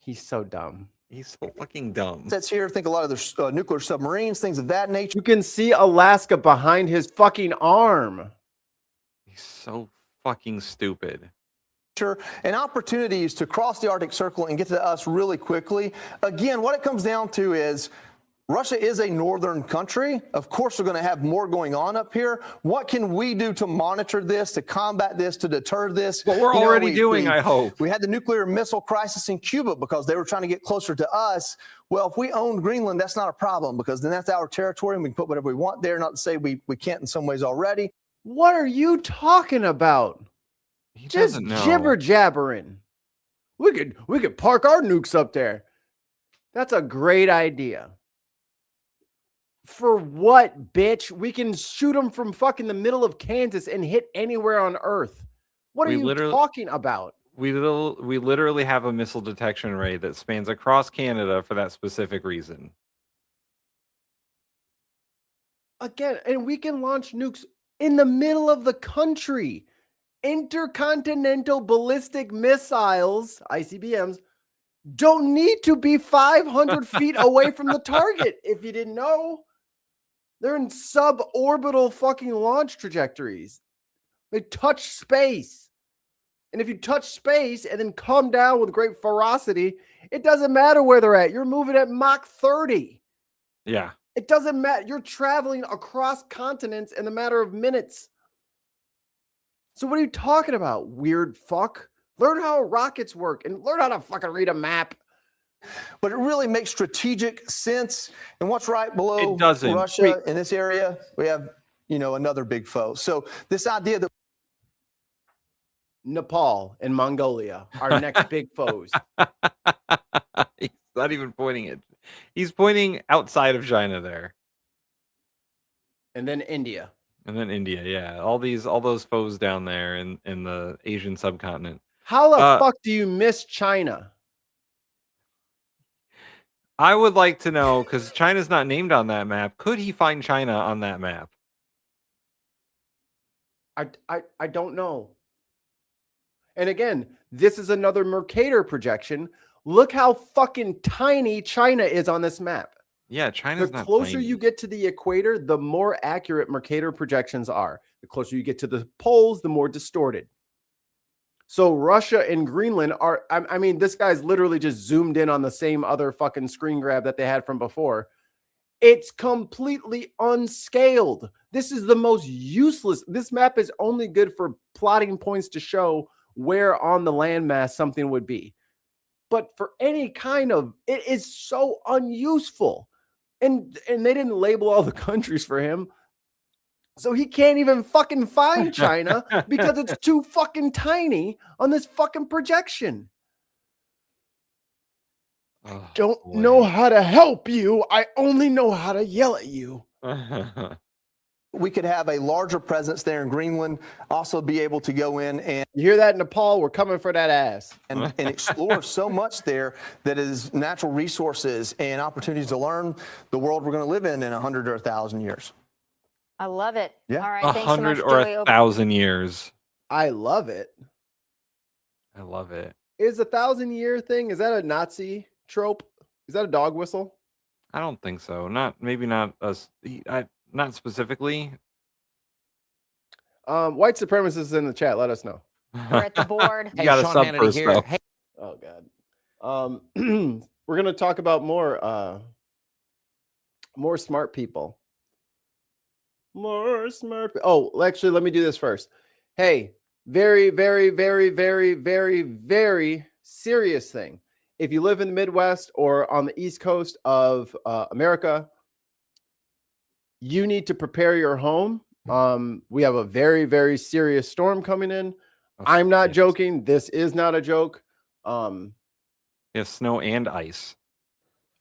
He's so dumb. He's so fucking dumb. That's here. Think a lot of their nuclear submarines, things of that nature. You can see Alaska behind his fucking arm. He's so fucking stupid. And opportunities to cross the Arctic Circle and get to us really quickly. Again, what it comes down to is Russia is a northern country. Of course, we're going to have more going on up here. What can we do to monitor this, to combat this, to deter this? What we're already doing, I hope. We had the nuclear missile crisis in Cuba because they were trying to get closer to us. Well, if we owned Greenland, that's not a problem because then that's our territory and we can put whatever we want there. Not to say we can't in some ways already. What are you talking about? He Just doesn't know. jibber jabbering. We could park our nukes up there. That's a great idea. For what, bitch? We can shoot them from fucking the middle of Kansas and hit anywhere on Earth. What are you talking about? We literally have a missile detection array that spans across Canada for that specific reason. Again, and we can launch nukes in the middle of the country. Intercontinental ballistic missiles, ICBMs, don't need to be 500 feet away from the target. If you didn't know, they're in suborbital fucking launch trajectories. They touch space. And if you touch space and then come down with great ferocity, it doesn't matter where they're at. You're moving at Mach 30. Yeah. It doesn't matter. You're traveling across continents in a matter of minutes. So what are you talking about, weird fuck? Learn how rockets work and learn how to fucking read a map. But it really makes strategic sense. And what's right below It doesn't. Russia in this area, we have, another big foe. So this idea that Nepal and Mongolia are next big foes. He's not even pointing it. He's pointing outside of China there. And then India. And then India, yeah. All those foes down there in the Asian subcontinent. How the fuck do you miss China? I would like to know, because China's not named on that map. Could he find China on that map? I don't know. And again, this is another Mercator projection. Look how fucking tiny China is on this map. Yeah, China's The not closer tiny. you get to the equator, the more accurate Mercator projections are. The closer you get to the poles, the more distorted. So Russia and Greenland are, I mean, this guy's literally just zoomed in on the same other fucking screen grab that they had from before. It's completely unscaled. This is the most useless. This map is only good for plotting points to show where on the landmass something would be. But for any kind of, it is so unuseful. And they didn't label all the countries for him. So he can't even fucking find China because it's too fucking tiny on this fucking projection. Oh, Don't know how to help you. I only know how to yell at you. We could have a larger presence there in Greenland, also be able to go in and You hear that, Nepal? We're coming for that ass. and explore so much there that is natural resources and opportunities to learn the world we're going to live in 100 or 1,000 years. I love it. Yeah. All right. Thanks so much, 100 or Joey. 1,000 years. I love it. I love it. Is 1,000-year thing, is that a Nazi trope? Is that a dog whistle? I don't think so. Maybe not us. Not specifically. White supremacists in the chat, let us know. We're at the board. You got a sub first, though. Oh God. We're gonna talk about more smart people. More smart. Oh, actually, let me do this first. Hey, very, very, very, very, very, very serious thing. If you live in the Midwest or on the East Coast of America, you need to prepare your home. We have a very, very serious storm coming in. I'm not joking. This is not a joke. Yeah, snow and ice.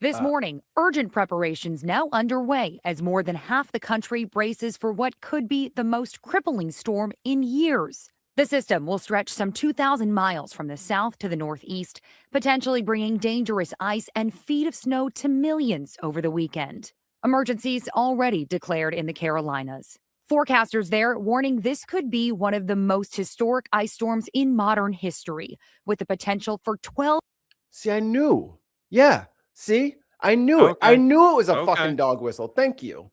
This morning, urgent preparations now underway as more than half the country braces for what could be the most crippling storm in years. The system will stretch some 2,000 miles from the south to the northeast, potentially bringing dangerous ice and feet of snow to millions over the weekend. Emergencies already declared in the Carolinas. Forecasters there warning this could be one of the most historic ice storms in modern history, with the potential for 12. See, I knew. Yeah. See, I knew it. I knew it was a fucking dog whistle. Thank you.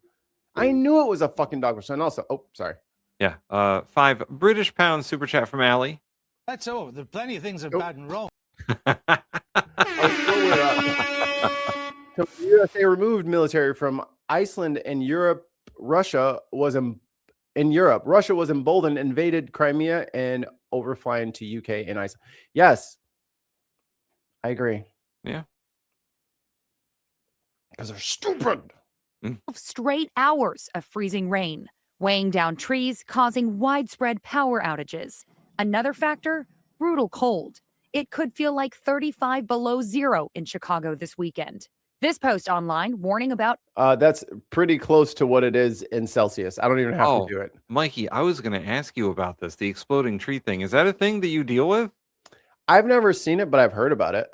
I knew it was a fucking dog whistle. And also, oh, sorry. Yeah. 5 British pounds super chat from Allie. That's all. There are plenty of things that are bad and wrong. So the USA removed military from Iceland and Europe. Russia was in Europe. Russia was emboldened, invaded Crimea, and overflying to UK and Iceland. Yes, I agree. Yeah. Because they're stupid. Straight hours of freezing rain, weighing down trees, causing widespread power outages. Another factor, brutal cold. It could feel like 35 below zero in Chicago this weekend. This post online warning about. That's pretty close to what it is in Celsius. I don't even have to do it. Mikey, I was going to ask you about this, the exploding tree thing. Is that a thing that you deal with? I've never seen it, but I've heard about it.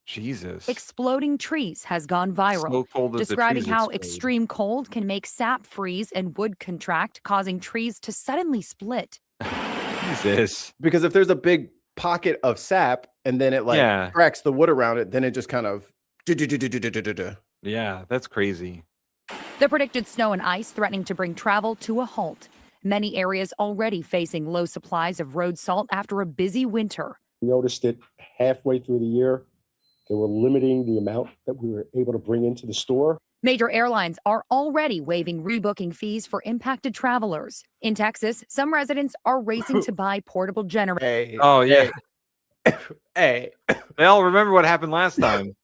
Jesus. Exploding trees has gone viral, So cold that the describing trees how explode. extreme cold can make sap freeze and wood contract, causing trees to suddenly split. Jesus. Because if there's a big pocket of sap and then it cracks the wood around it, then it just kind of. Yeah, that's crazy. The predicted snow and ice threatening to bring travel to a halt. Many areas already facing low supplies of road salt after a busy winter. We noticed it halfway through the year. They were limiting the amount that we were able to bring into the store. Major airlines are already waiving rebooking fees for impacted travelers. In Texas, some residents are racing to buy portable generators. Oh, yeah. Hey. They all remember what happened last time.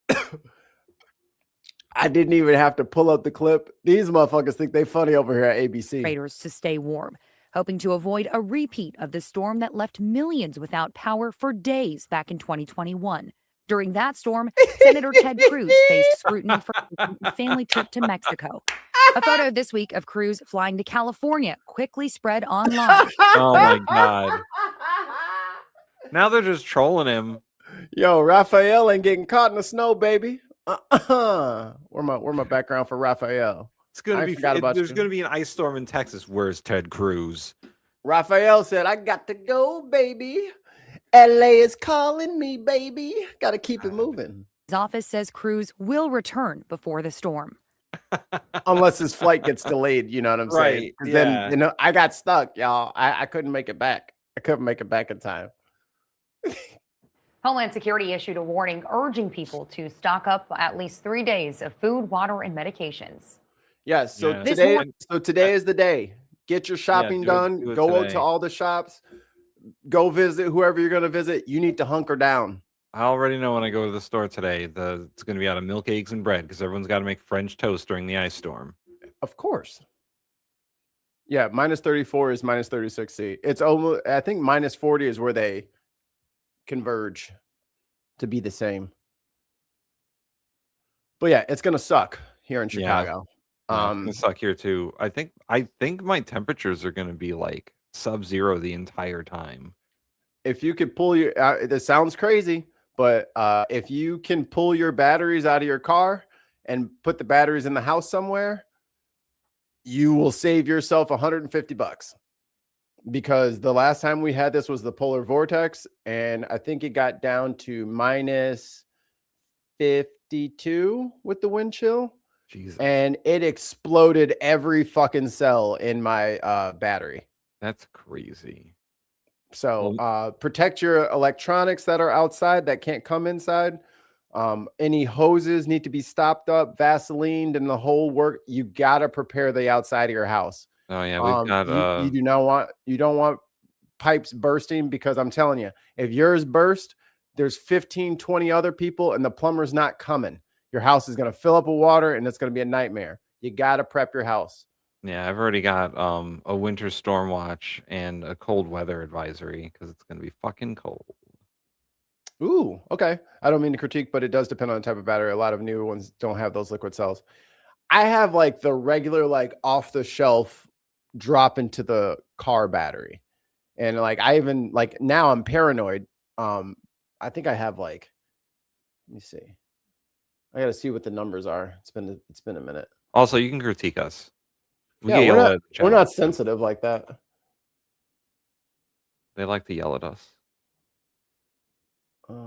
I didn't even have to pull up the clip. These motherfuckers think they funny over here at ABC. To stay warm, hoping to avoid a repeat of the storm that left millions without power for days back in 2021. During that storm, Senator Ted Cruz faced scrutiny for a family trip to Mexico. A photo this week of Cruz flying to California quickly spread online. Oh my God. Now they're just trolling him. Yo, Raphael ain't getting caught in the snow, baby. Where my background for Raphael? It's gonna be. About There's gonna be an ice storm in Texas. Where's Ted Cruz? Raphael said, "I got to go, baby. LA is calling me, baby. Got to keep it moving." His office says Cruz will return before the storm. Unless his flight gets delayed, you know what I'm saying? Right, 'Cause yeah. Then, I got stuck, y'all. I couldn't make it back. I couldn't make it back in time. Homeland Security issued a warning urging people to stock up at least 3 days of food, water, and medications. Yes. So Yeah. today is the day. Get your shopping do it done. Go out today. to all the shops. Go visit whoever you're going to visit. You need to hunker down. I already know when I go to the store today, it's going to be out of milk, eggs, and bread because everyone's got to make French toast during the ice storm. Of course. Yeah, minus 34 is minus 36C. It's almost, I think minus 40 is where they converge to be the same. But yeah, it's gonna suck here in Yeah. Chicago. Yeah, it's gonna suck here too. I think my temperatures are gonna be like sub-zero the entire time. If you could pull your, this sounds crazy, but if you can pull your batteries out of your car and put the batteries in the house somewhere, you will save yourself $150. Because the last time we had this was the polar vortex, and I think it got down to minus 52 with the wind chill. Jesus. And it exploded every fucking cell in my battery. That's crazy. So protect your electronics that are outside that can't come inside. Any hoses need to be stopped up, Vaselined, and the whole work. You gotta prepare the outside of your house. Oh yeah, we've got you don't want pipes bursting, because I'm telling you, if yours burst, there's 15, 20 other people and the plumber's not coming. Your house is going to fill up with water and it's going to be a nightmare. You got to prep your house. Yeah, I've already got a winter storm watch and a cold weather advisory because it's going to be fucking cold. Ooh, okay. I don't mean to critique, but it does depend on the type of battery. A lot of new ones don't have those liquid cells. I have like the regular, like off the shelf drop into the car battery. And like, I even like, now I'm paranoid. I think I have like, let me see. I got to see what the numbers are. It's been a minute. Also, you can critique us. Yeah, we're not sensitive like that. They like to yell at us. Let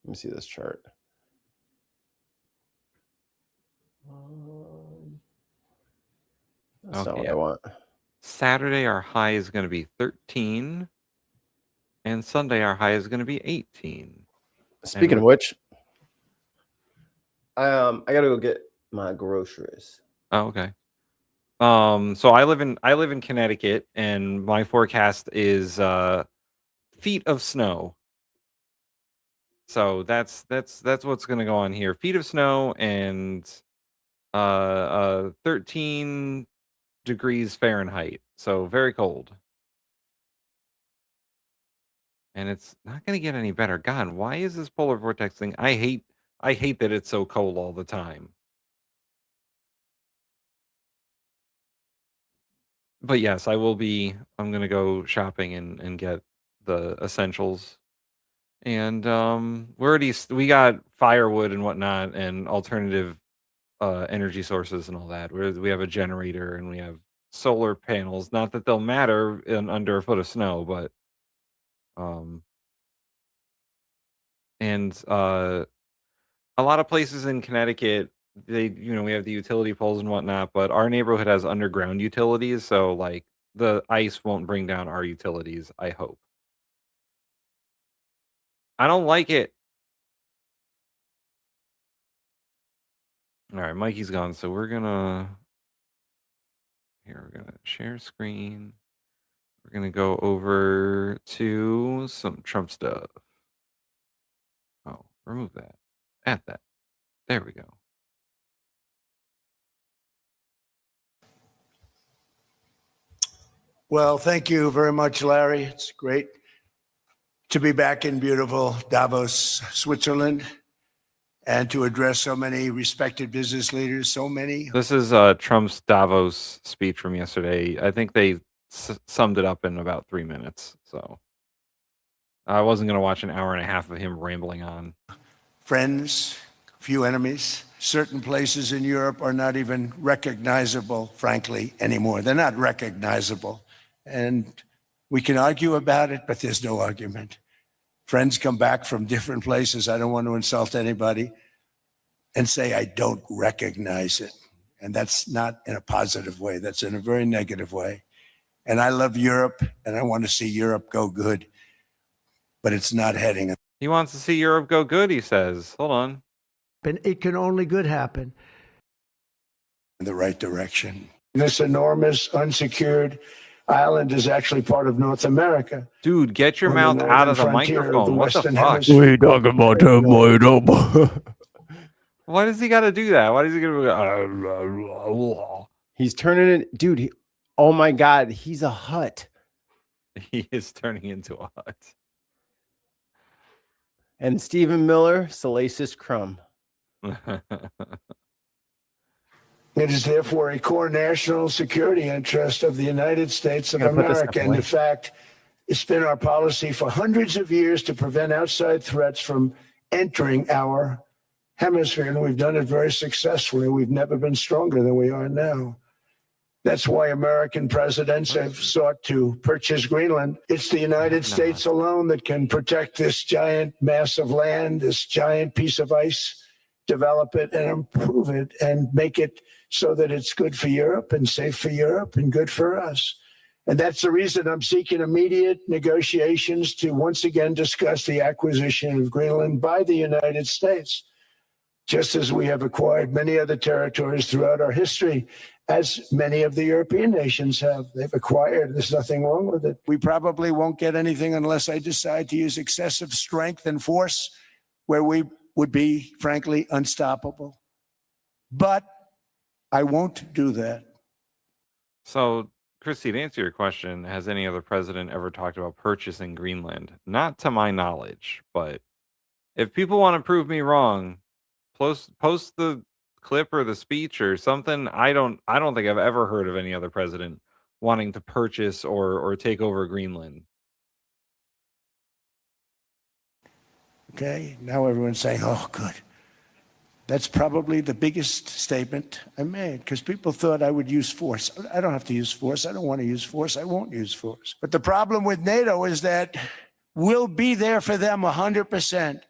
me see this chart. That's not what I want. Saturday, our high is going to be 13. And Sunday, our high is going to be 18. Speaking of which, I got to go get my groceries. Oh, okay. So I live in Connecticut, and my forecast is feet of snow. So that's what's going to go on here. Feet of snow and 13 degrees Fahrenheit. So very cold. And it's not going to get any better. God, why is this polar vortex thing? I hate that it's so cold all the time. But yes, I'm going to go shopping and get the essentials. And we got firewood and whatnot and alternative energy sources and all that. We have a generator and we have solar panels. Not that they'll matter under a foot of snow, but a lot of places in Connecticut, we have the utility poles and whatnot, but our neighborhood has underground utilities, so like the ice won't bring down our utilities, I hope. I don't like it. All right, Mikey's gone, so we're gonna share screen. We're gonna go over to some Trump stuff. Oh, remove that. Add that. There we go. Well, thank you very much, Larry. It's great to be back in beautiful Davos, Switzerland, and to address so many respected business leaders, so many. This is Trump's Davos speech from yesterday. I think they summed it up in about 3 minutes. So I wasn't going to watch an hour and a half of him rambling on. Friends, few enemies. Certain places in Europe are not even recognizable, frankly, anymore. They're not recognizable. And we can argue about it, but there's no argument. Friends come back from different places. I don't want to insult anybody and say I don't recognize it. And that's not in a positive way. That's in a very negative way. And I love Europe, and I want to see Europe go good, but it's not heading. He wants to see Europe go good, he says. Hold on. And it can only good happen in the right direction. This enormous unsecured island is actually part of North America. Dude, get your mouth out of the microphone. What the fuck? We talk about Why does he got to do that? Why does he go? He's turning it, dude. Oh my God, he's a hut. He is turning into a hut. And Stephen Miller, Salacious Crumb. It is therefore a core national security interest of the United States of Gotta put this stuff America. And away. in fact, it's been our policy for hundreds of years to prevent outside threats from entering our hemisphere. And we've done it very successfully. We've never been stronger than we are now. That's why American presidents have sought to purchase Greenland. It's the United States alone that can protect this giant mass of land, this giant piece of ice, develop it and improve it and make it so that it's good for Europe and safe for Europe and good for us. And that's the reason I'm seeking immediate negotiations to once again discuss the acquisition of Greenland by the United States, just as we have acquired many other territories throughout our history, as many of the European nations have. They've acquired. There's nothing wrong with it. We probably won't get anything unless I decide to use excessive strength and force where we would be, frankly, unstoppable. But I won't do that. So, Christy, to answer your question, has any other president ever talked about purchasing Greenland? Not to my knowledge, but if people want to prove me wrong, post the clip or the speech or something. I don't think I've ever heard of any other president wanting to purchase or take over Greenland. Okay, now everyone's saying, oh, good. That's probably the biggest statement I made, because people thought I would use force. I don't have to use force. I don't want to use force. I won't use force. But the problem with NATO is that we'll be there for them 100%.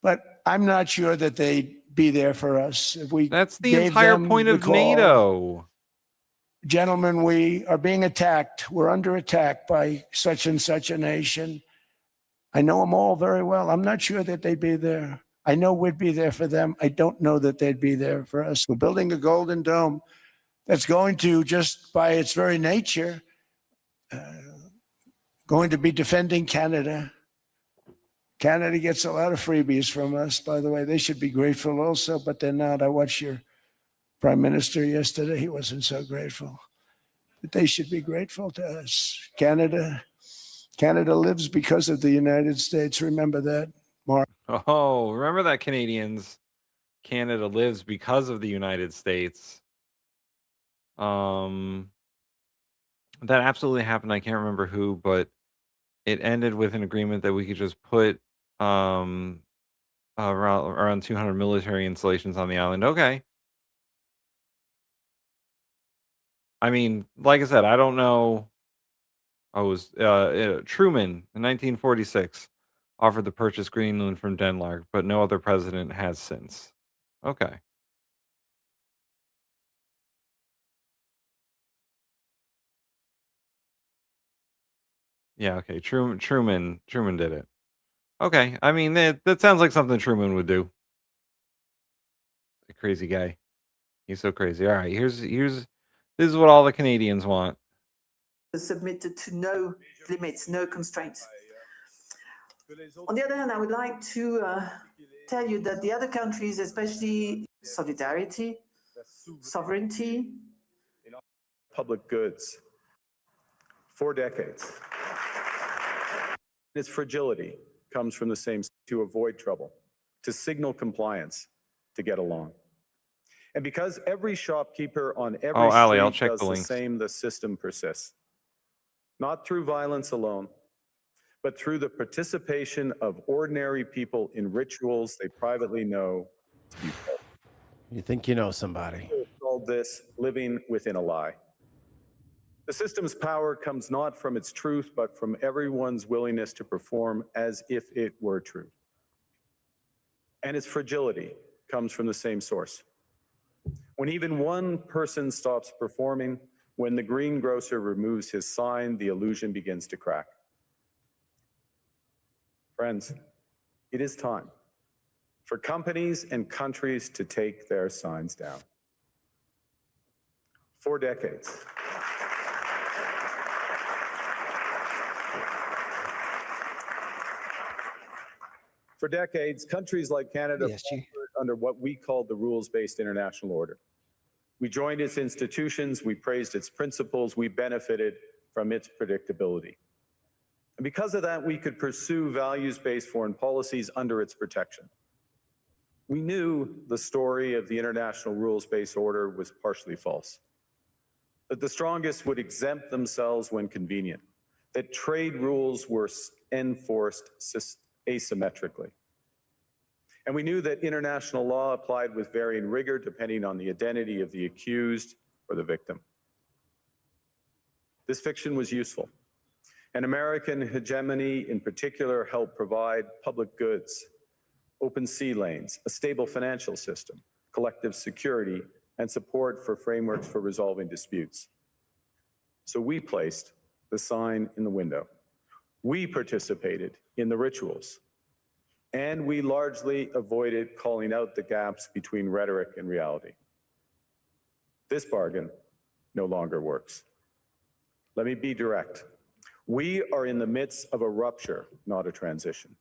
But I'm not sure that they'd be there for us. If we That's the gave entire them point the of call, NATO. Gentlemen, we are being attacked. We're under attack by such and such a nation. I know them all very well. I'm not sure that they'd be there. I know we'd be there for them. I don't know that they'd be there for us. We're building a golden dome that's going to, just by its very nature, going to be defending Canada. Canada gets a lot of freebies from us, by the way. They should be grateful also, but they're not. I watched your prime minister yesterday. He wasn't so grateful. But they should be grateful to us. Canada lives because of the United States. Remember that, Mark. Oh, remember that, Canadians? Canada lives because of the United States. That absolutely happened. I can't remember who, but it ended with an agreement that we could just put around 200 military installations on the island. Okay. I mean, like I said, I don't know. I was Truman in 1946 offered to purchase Greenland from Denmark, but no other president has since. Okay. Yeah, okay. Truman did it. Okay. I mean, that sounds like something Truman would do. A crazy guy. He's so crazy. All right, this is what all the Canadians want. Submitted to no limits, no constraints. On the other hand, I would like to tell you that the other countries, especially solidarity, sovereignty, public goods for decades. Its fragility comes from the same to avoid trouble, to signal compliance, to get along. And because every shopkeeper on every Ali, I'll street check does the the links. same, the system persists. Not through violence alone, but through the participation of ordinary people in rituals they privately know to be false. You think you know somebody. We called this living within a lie. The system's power comes not from its truth, but from everyone's willingness to perform as if it were true. And its fragility comes from the same source. When even one person stops performing, when the greengrocer removes his sign, the illusion begins to crack. Friends, it is time for companies and countries to take their signs down. For decades, countries like Canada faltered under what we called the rules-based international order. We joined its institutions, we praised its principles, we benefited from its predictability. And because of that, we could pursue values-based foreign policies under its protection. We knew the story of the international rules-based order was partially false, that the strongest would exempt themselves when convenient, that trade rules were enforced asymmetrically. And we knew that international law applied with varying rigor depending on the identity of the accused or the victim. This fiction was useful, and American hegemony in particular helped provide public goods, open sea lanes, a stable financial system, collective security, and support for frameworks for resolving disputes. So we placed the sign in the window. We participated in the rituals, and we largely avoided calling out the gaps between rhetoric and reality. This bargain no longer works. Let me be direct. We are in the midst of a rupture, not a transition.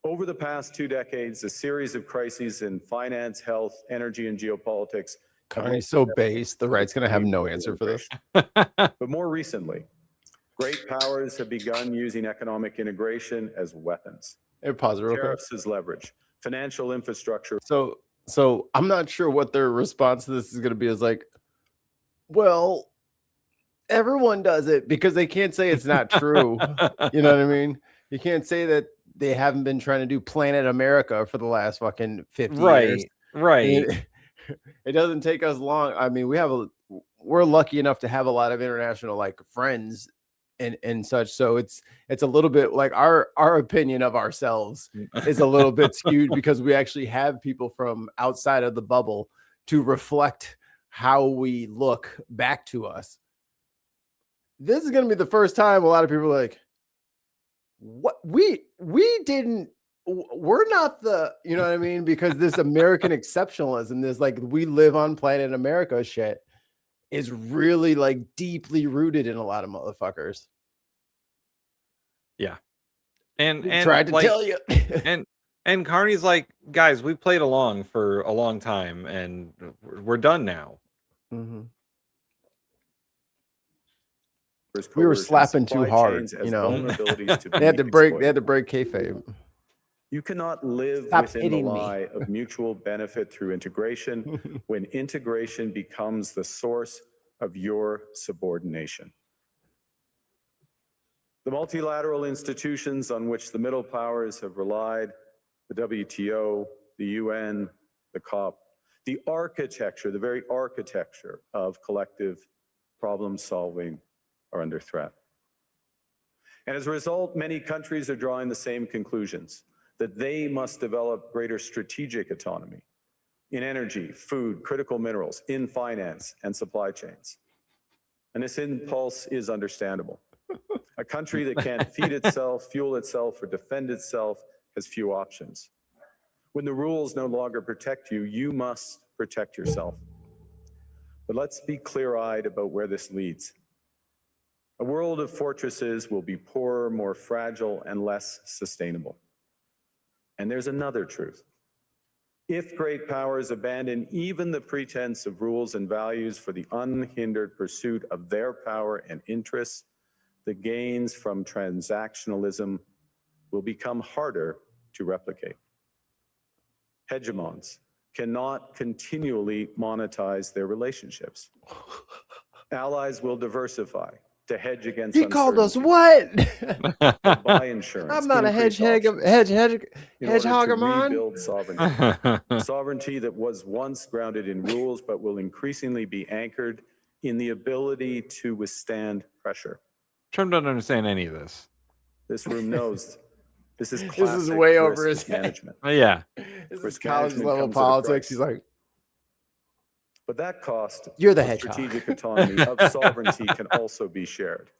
Over the past 2 decades, a series of crises in finance, health, energy, and geopolitics. Carney's so base, the right's going to have no answer for this. But more recently, great powers have begun using economic integration as weapons. Hey, pause it real quick. Tariffs as leverage, financial infrastructure. So I'm not sure what their response to this is going to be. Is like, well, everyone does it, because they can't say it's not true. You know what I mean? You can't say that they haven't been trying to do Planet America for the last fucking 50 years. Right. It doesn't take us long. I mean, we're lucky enough to have a lot of international like friends and such. So it's a little bit like our opinion of ourselves is a little bit skewed, because we actually have people from outside of the bubble to reflect how we look back to us. This is going to be the first time a lot of people are like, what we're not the, you know what I mean? Because this American exceptionalism, this like we live on planet America shit is really like deeply rooted in a lot of motherfuckers. Yeah. And tried to like, tell you. and Carney's like, guys, we played along for a long time and we're done now. Mm-hmm. We were slapping too hard, you know. They had to break kayfabe. You cannot live Stop within the hitting me. lie of mutual benefit through integration when integration becomes the source of your subordination. The multilateral institutions on which the middle powers have relied, the WTO, the UN, the COP, the architecture, the very architecture of collective problem solving are under threat. And as a result, many countries are drawing the same conclusions, that they must develop greater strategic autonomy in energy, food, critical minerals, in finance and supply chains. And this impulse is understandable. A country that can't feed itself, fuel itself, or defend itself has few options. When the rules no longer protect you, you must protect yourself. But let's be clear-eyed about where this leads. A world of fortresses will be poorer, more fragile, and less sustainable. And there's another truth. If great powers abandon even the pretense of rules and values for the unhindered pursuit of their power and interests, the gains from transactionalism will become harder to replicate. Hegemons cannot continually monetize their relationships. Allies will diversify to hedge against He called us uncertainty. what? Buy insurance. I'm not a increase hedgehog, options in order to hedgehogger. rebuild sovereignty. Sovereignty that was once grounded in rules, but will increasingly be anchored in the ability to withstand pressure. Trump doesn't understand any of this. This room knows this is classic This is way over risk his head. management. Yeah. This is Risk college management level comes at a politics. price. He's like, But that cost You're the of hedgehog. strategic autonomy of sovereignty can also be shared.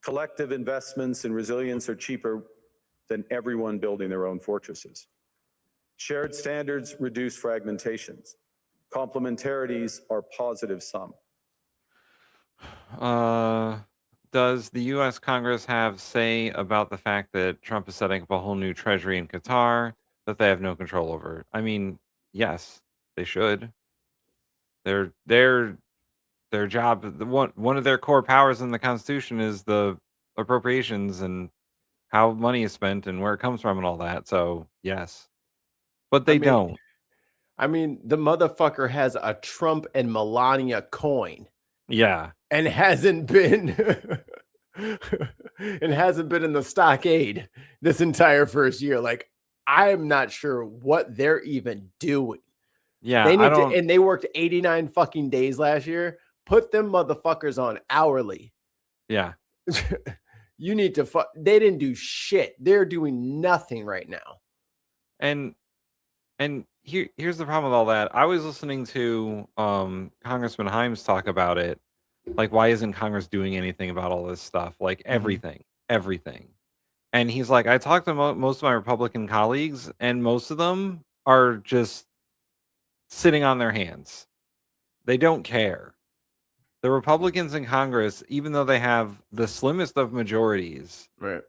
Collective investments in resilience are cheaper than everyone building their own fortresses. Shared standards reduce fragmentations. Complementarities are positive sum. Does the U.S. Congress have say about the fact that Trump is setting up a whole new treasury in Qatar that they have no control over? I mean, yes, they should. Their job, one of their core powers in the Constitution is the appropriations and how money is spent and where it comes from and all that. So yes. but they I mean, don't. I mean, the motherfucker has a Trump and Melania coin. Yeah. And hasn't been in the stockade this entire first year. Like, I'm not sure what they're even doing. Yeah, They I need to, don't. and they worked 89 fucking days last year. Put them motherfuckers on hourly. Yeah. You need to they didn't do shit. They're doing nothing right now. And here's the problem with all that. I was listening to Congressman Himes talk about it. Like, why isn't Congress doing anything about all this stuff? Like, everything. And he's like, I talked to most of my Republican colleagues, and most of them are just sitting on their hands. They don't care. The Republicans in Congress, even though they have the slimmest of majorities, right,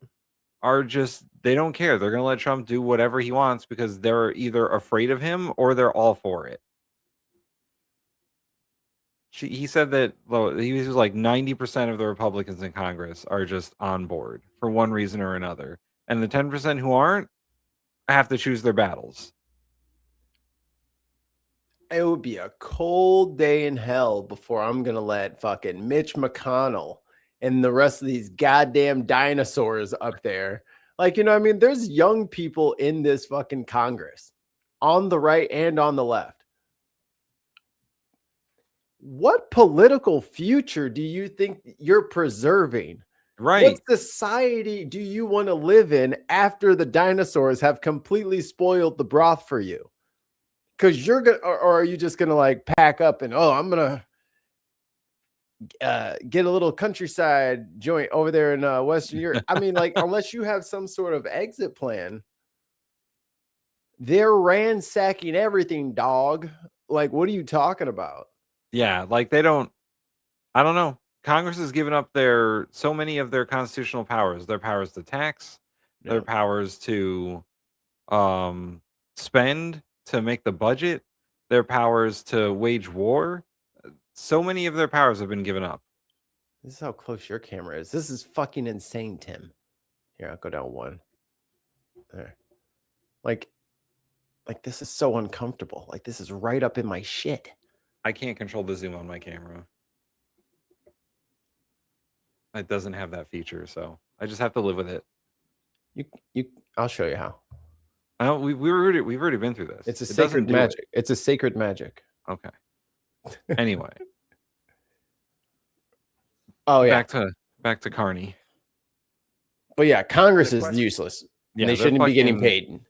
are just, they don't care. They're going to let Trump do whatever he wants because they're either afraid of him or they're all for it. He said that he was like 90% of the Republicans in Congress are just on board for one reason or another. And the 10% who aren't have to choose their battles. It would be a cold day in hell before I'm going to let fucking Mitch McConnell and the rest of these goddamn dinosaurs up there. Like, you know what I mean? There's young people in this fucking Congress on the right and on the left. What political future do you think you're preserving? Right. What society do you want to live in after the dinosaurs have completely spoiled the broth for you? Because you're gonna, or are you just gonna like pack up and I'm gonna get a little countryside joint over there in Western Europe? I mean, like, unless you have some sort of exit plan, they're ransacking everything, dog. Like, what are you talking about? Yeah, like I don't know. Congress has given up so many of their constitutional powers, their powers to tax, their powers to spend, to make the budget, their powers to wage war. So many of their powers have been given up. This is how close your camera is. This is fucking insane, Tim. Here, I'll go down one. There. Like this is so uncomfortable. Like, this is right up in my shit. I can't control the zoom on my camera. It doesn't have that feature, so I just have to live with it. I'll show you how. I don't, we've already been through this. It's a sacred magic. It's a sacred magic. Okay. Anyway. Oh yeah. Back to Carney. But yeah, Congress is useless. Yeah, they shouldn't be getting paid.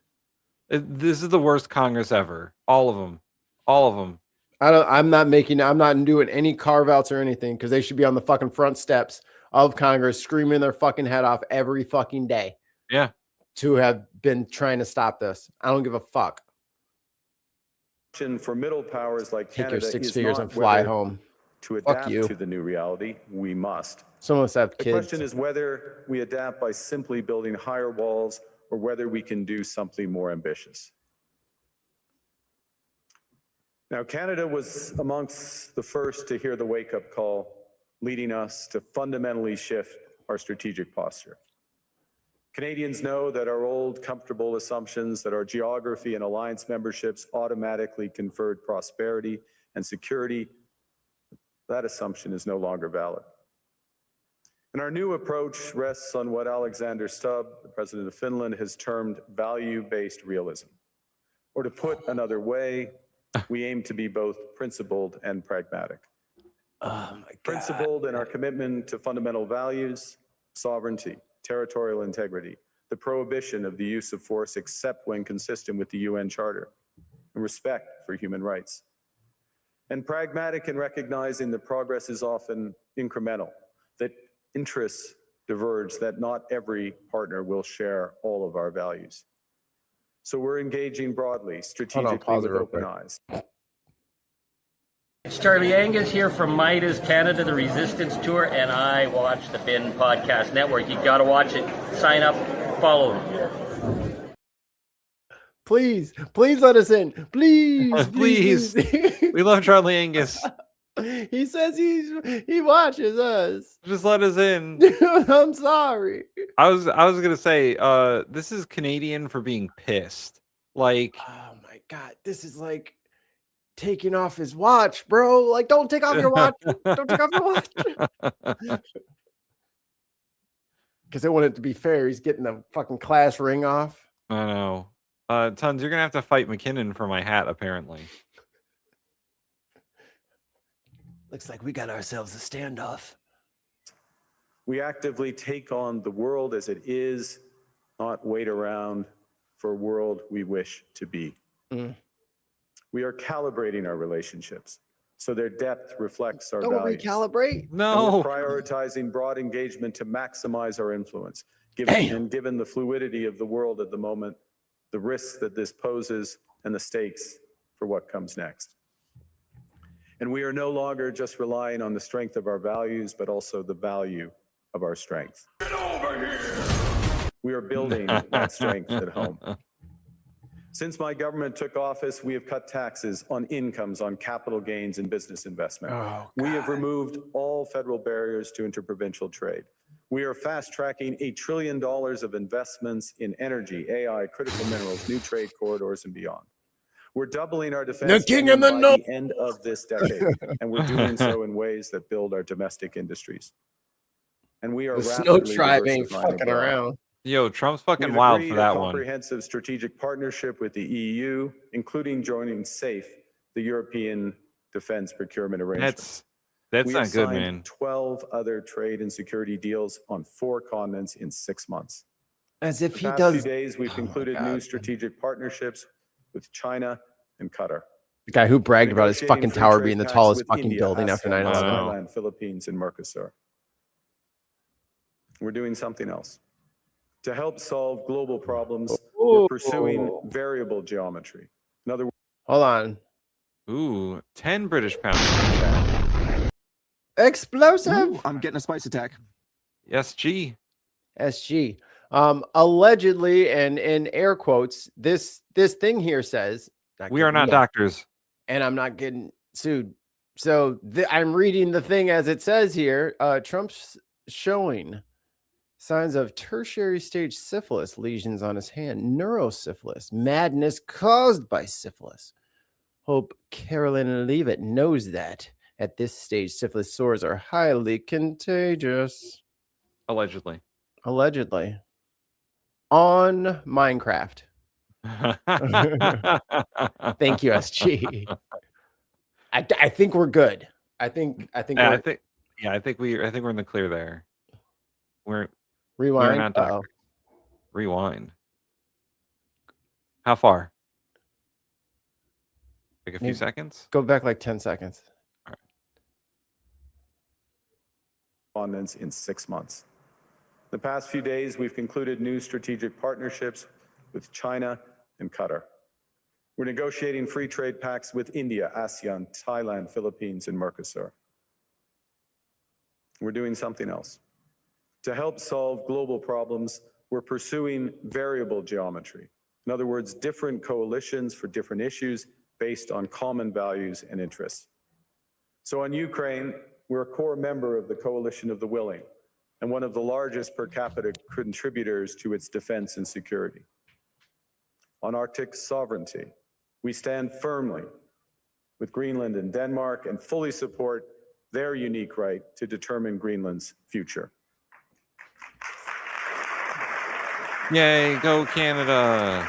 This is the worst Congress ever. All of them. All of them. I'm not doing any carve outs or anything, because they should be on the fucking front steps of Congress screaming their fucking head off every fucking day. Yeah. To have been trying to stop this. I don't give a fuck. For middle powers like Take Canada your six is figures not and fly whether home. To Fuck adapt you. to the new reality, we must. Some of us have The kids. question is whether we adapt by simply building higher walls or whether we can do something more ambitious. Now, Canada was amongst the first to hear the wake-up call, leading us to fundamentally shift our strategic posture. Canadians know that our old comfortable assumptions that our geography and alliance memberships automatically conferred prosperity and security, that assumption is no longer valid. And our new approach rests on what Alexander Stubb, the president of Finland, has termed value-based realism. Or to put another way, we aim to be both principled and pragmatic. Oh my God. Principled in our commitment to fundamental values, sovereignty, territorial integrity, the prohibition of the use of force except when consistent with the UN Charter, and respect for human rights. And pragmatic in recognizing that progress is often incremental, that interests diverge, that not every partner will share all of our values. So we're engaging broadly, strategically with open eyes. It's Charlie Angus here from Midas Canada, the Resistance Tour, and I watch the Bin Podcast Network. You got to watch it. Sign up, follow them. Please let us in. Please. Please. We love Charlie Angus. He says he watches us. Just let us in. I'm sorry. I was gonna say, this is Canadian for being pissed. Like, oh my my God, this is like taking off his watch, bro. Like, don't take off your watch. Don't take off your watch. Because they want it to be fair. He's getting the fucking class ring off. I know. Tons, you're gonna have to fight McKinnon for my hat, apparently. Looks like we got ourselves a standoff. We actively take on the world as it is, not wait around for a world we wish to be. We are calibrating our relationships so their depth reflects our Don't values. recalibrate. No. And we're prioritizing broad engagement to maximize our influence. Given the fluidity of the world at the moment, the risks that this poses, and the stakes for what comes next. And we are no longer just relying on the strength of our values, but also the value of our strength. Get over here! We are building that strength at home. Since my government took office, we have cut taxes on incomes, on capital gains, and business investment. We have removed all federal barriers to interprovincial trade. We are fast-tracking $1 trillion of investments in energy, AI, critical minerals, new trade corridors, and beyond. We're doubling our defense spending by the end of this decade, and we're doing so in ways that build our domestic industries. And we are The snow rapidly tribe ain't diversifying fucking abroad. around. Yo, Trump's fucking We've wild agreed for a that one. comprehensive strategic partnership with the EU, including joining SAFE, the European Defense Procurement Arrangements. That's We not have good, signed man. 12 other trade and security deals on 4 continents in 6 months. As if The he past does. few days, we've Oh my concluded new God. strategic partnerships with China and Qatar. The guy who bragged about his Negotiating fucking free tower trade being the pacts tallest with fucking India, building after ASEAN, 9/11. Thailand, Philippines, and Mercosur. We're doing something else. To help solve global problems, we're pursuing variable geometry. In other words, Hold on. Ooh, 10 British pounds. Explosive. I'm getting a spice attack. Yes, G. SG. Allegedly, and in air quotes, this thing here says We are not doctors. and I'm not getting sued. So I'm reading the thing as it says here. Trump's showing signs of tertiary stage syphilis, lesions on his hand, neurosyphilis, madness caused by syphilis. Hope Carolyn Leavitt knows that at this stage, syphilis sores are highly contagious. Allegedly. Allegedly. On Minecraft. Thank you, SG. I think we're good. I think Yeah, I think we're in the clear there. We're rewind. not doctors. Rewind. How far? Like a few seconds? Go back like 10 seconds. Correspondence in 6 months. The past few days, we've concluded new strategic partnerships with China and Qatar. We're negotiating free trade pacts with India, ASEAN, Thailand, Philippines, and Mercosur. We're doing something else. To help solve global problems, we're pursuing variable geometry. In other words, different coalitions for different issues based on common values and interests. So on Ukraine, we're a core member of the Coalition of the Willing and one of the largest per capita contributors to its defense and security. On Arctic sovereignty, we stand firmly with Greenland and Denmark and fully support their unique right to determine Greenland's future. Yay, go Canada.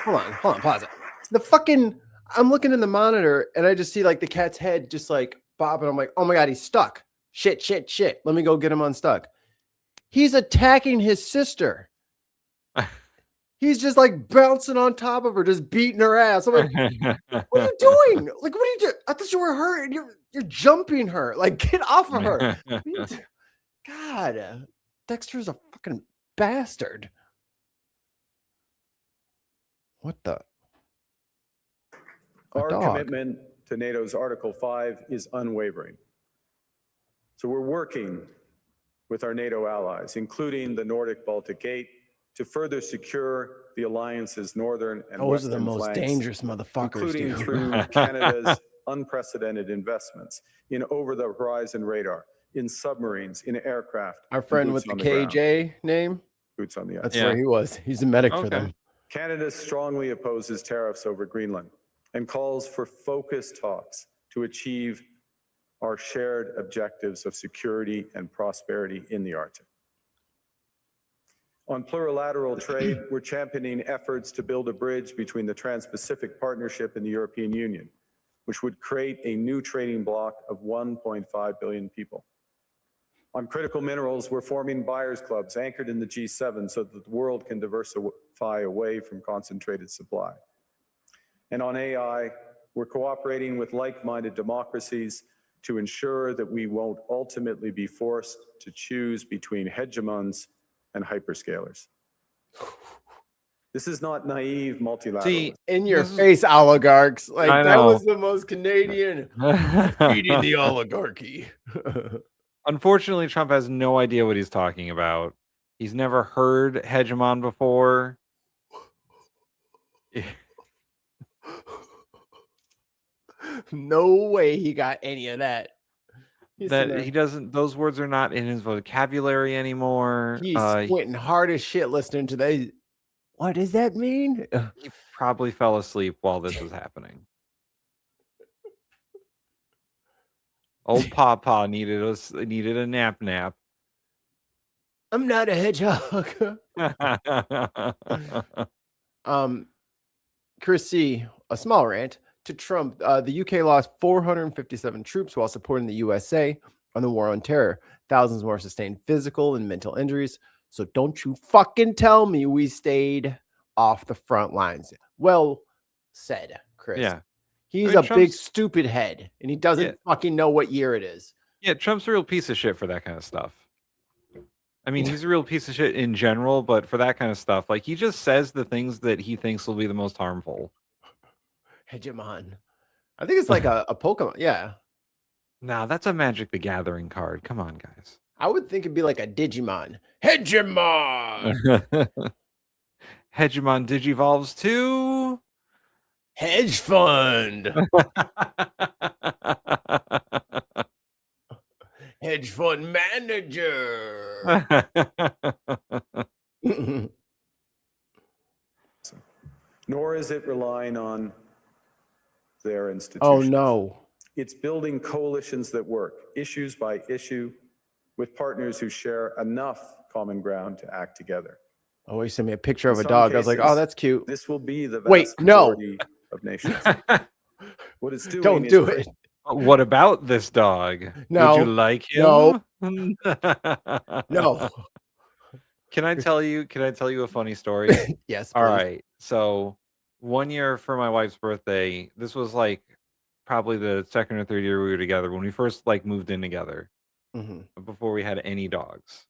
Hold on, pause it. The fucking, I'm looking in the monitor and I just see like the cat's head just like bobbing. I'm like, oh my God, he's stuck. Shit. Let me go get him unstuck. He's attacking his sister. He's just like bouncing on top of her, just beating her ass. I'm like, what are you doing? Like, what are you doing? I thought you were hurt and you're jumping her. Like, get off of her. God, Dexter's a fucking bastard. What the? Our commitment to NATO's Article 5 is unwavering. So we're working with our NATO allies, including the Nordic-Baltic 8, to further secure the alliance's northern and Those western are the most flanks, dangerous motherfuckers, including dude. through Canada's unprecedented investments in over-the-horizon radar, in submarines, in aircraft. Our and friend boots with the on the ground. KJ name. Boots on the ice. That's where he was. He's a medic for them. Canada strongly opposes tariffs over Greenland and calls for focused talks to achieve our shared objectives of security and prosperity in the Arctic. On plurilateral trade, we're championing efforts to build a bridge between the Trans-Pacific Partnership and the European Union, which would create a new trading bloc of 1.5 billion people. On critical minerals, we're forming buyers clubs anchored in the G7 so that the world can diversify away from concentrated supply. And on AI, we're cooperating with like-minded democracies to ensure that we won't ultimately be forced to choose between hegemons and hyperscalers. This is not naive multilateralism. See, In your face, oligarchs. Like, I that know. was the most Canadian. Feeding the oligarchy. Unfortunately, Trump has no idea what he's talking about. He's never heard hegemon before. No way he got any of that. He's sitting That there- he doesn't. Those words are not in his vocabulary anymore. He's squinting hard as shit listening to that. What does that mean? He probably fell asleep while this was happening. Old Papa needed a nap. I'm not a hedgehog. Chris C., a small rant to Trump. The UK lost 457 troops while supporting the USA on the war on terror. Thousands more sustained physical and mental injuries. So don't you fucking tell me we stayed off the front lines. Well said, Chris. Yeah. He's I mean, a big Trump's- stupid head, and he doesn't fucking know what year it is. Yeah, Trump's a real piece of shit for that kind of stuff. I mean, he's a real piece of shit in general, but for that kind of stuff, like, he just says the things that he thinks will be the most harmful. Hegemon. I think it's like a Pokemon. Yeah. Nah, that's a Magic the Gathering card. Come on, guys. I would think it'd be like a Digimon. Hegemon! Hegemon Digivolves to Hedge fund. Hedge fund manager. Nor is it relying on their institutions. Oh, no. It's building coalitions that work, issues by issue, with partners who share enough common ground to act together. Oh, he sent me a picture of In a some dog. I was like, oh, cases, that's cute. This will be the Wait, vast no. majority of nations. What it's doing Don't is do it. What about this dog? No. Would you like him? No. No. Can I tell you a funny story? Yes, All please. right. So one year for my wife's birthday, this was like probably the second or third year we were together when we first like moved in together, Mhm. before we had any dogs.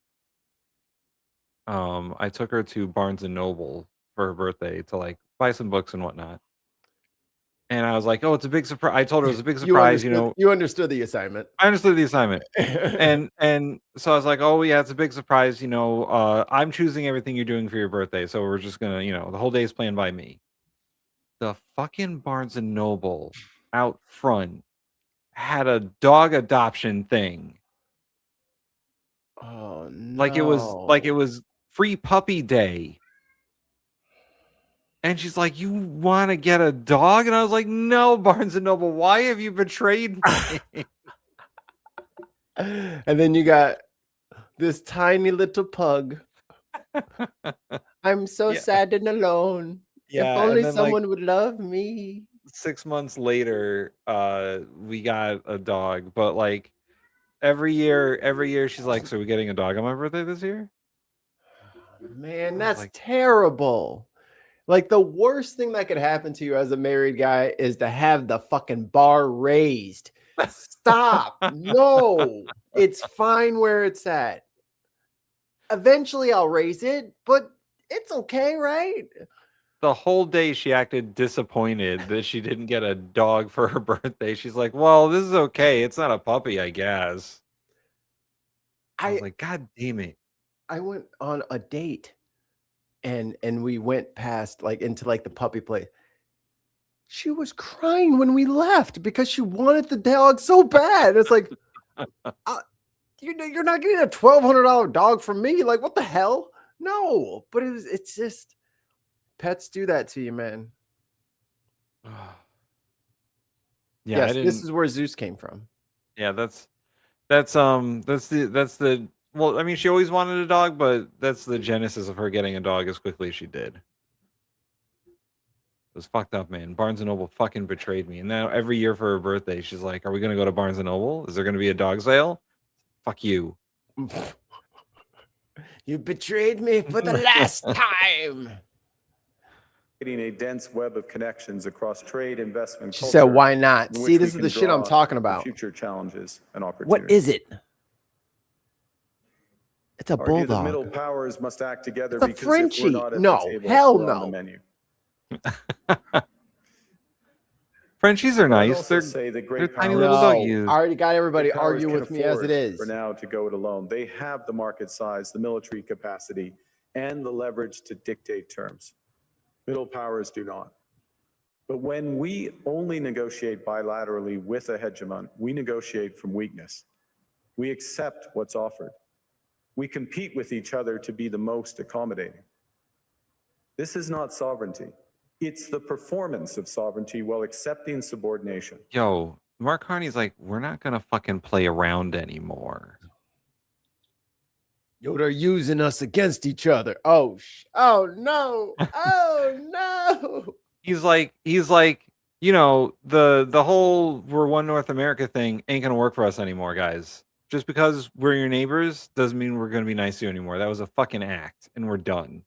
I took her to Barnes and Noble for her birthday to like buy some books and whatnot. And I was like, "Oh, it's a big surprise." I told her it was a big surprise, You understood the assignment. I understood the assignment. and so I was like, "Oh yeah, it's a big surprise, I'm choosing everything you're doing for your birthday, so we're just gonna, the whole day's planned by me." The fucking Barnes and Noble out front had a dog adoption thing. Oh no. Like it was free puppy day. And she's like, "You want to get a dog?" And I was like, "No, Barnes and Noble, why have you betrayed me?" And then you got this tiny little pug. I'm so Yeah. sad and alone. Yeah, If and only then, like, someone would love me. 6 months later, we got a dog, but like every year she's like, "So we're getting a dog on my birthday this year?" Man, that's terrible. Like, the worst thing that could happen to you as a married guy is to have the fucking bar raised. Stop. No, it's fine where it's at. Eventually I'll raise it, but it's okay, right? The whole day she acted disappointed that she didn't get a dog for her birthday. She's like, "Well, this is okay. It's not a puppy, I guess." I was like, "God damn it." I went on a date and we went past like into like the puppy place. She was crying when we left because she wanted the dog so bad. It's like, you're not getting a $1,200 dog from me. Like, what the hell? No, but it's just Pets do that to you, man. Yeah, Yes, I this didn't. is where Zeus came from. Yeah, that's the. Well, I mean, she always wanted a dog, but that's the genesis of her getting a dog as quickly as she did. It was fucked up, man. Barnes and Noble fucking betrayed me, and now every year for her birthday, she's like, "Are we gonna go to Barnes and Noble? Is there gonna be a dog sale?" Fuck you. You betrayed me for the last time. Creating a dense web of connections across trade, investment, She culture, said, "Why not?" in See, which we this is can the shit I'm draw talking for about. Future challenges and opportunities. What is it? It's a Argue that middle bulldog. powers must act together It's a because if we're Frenchie. not at No, the table, hell we're on the no. menu. Frenchies are I'd nice. also They're say that they're great tiny powers, little No, doggies. I already got everybody great powers arguing can with me as it afford is. for now to go it alone. They have the market size, the military capacity, and the leverage to dictate terms. Middle powers do not. But when we only negotiate bilaterally with a hegemon, we negotiate from weakness. We accept what's offered. We compete with each other to be the most accommodating. This is not sovereignty. It's the performance of sovereignty while accepting subordination. Yo, Mark Carney's like, we're not gonna fucking play around anymore. Yo, they're using us against each other. Oh no. Oh no. He's like, you know, the whole we're one North America thing ain't gonna work for us anymore, guys. Just because we're your neighbors doesn't mean we're gonna be nice to you anymore. That was a fucking act, and we're done.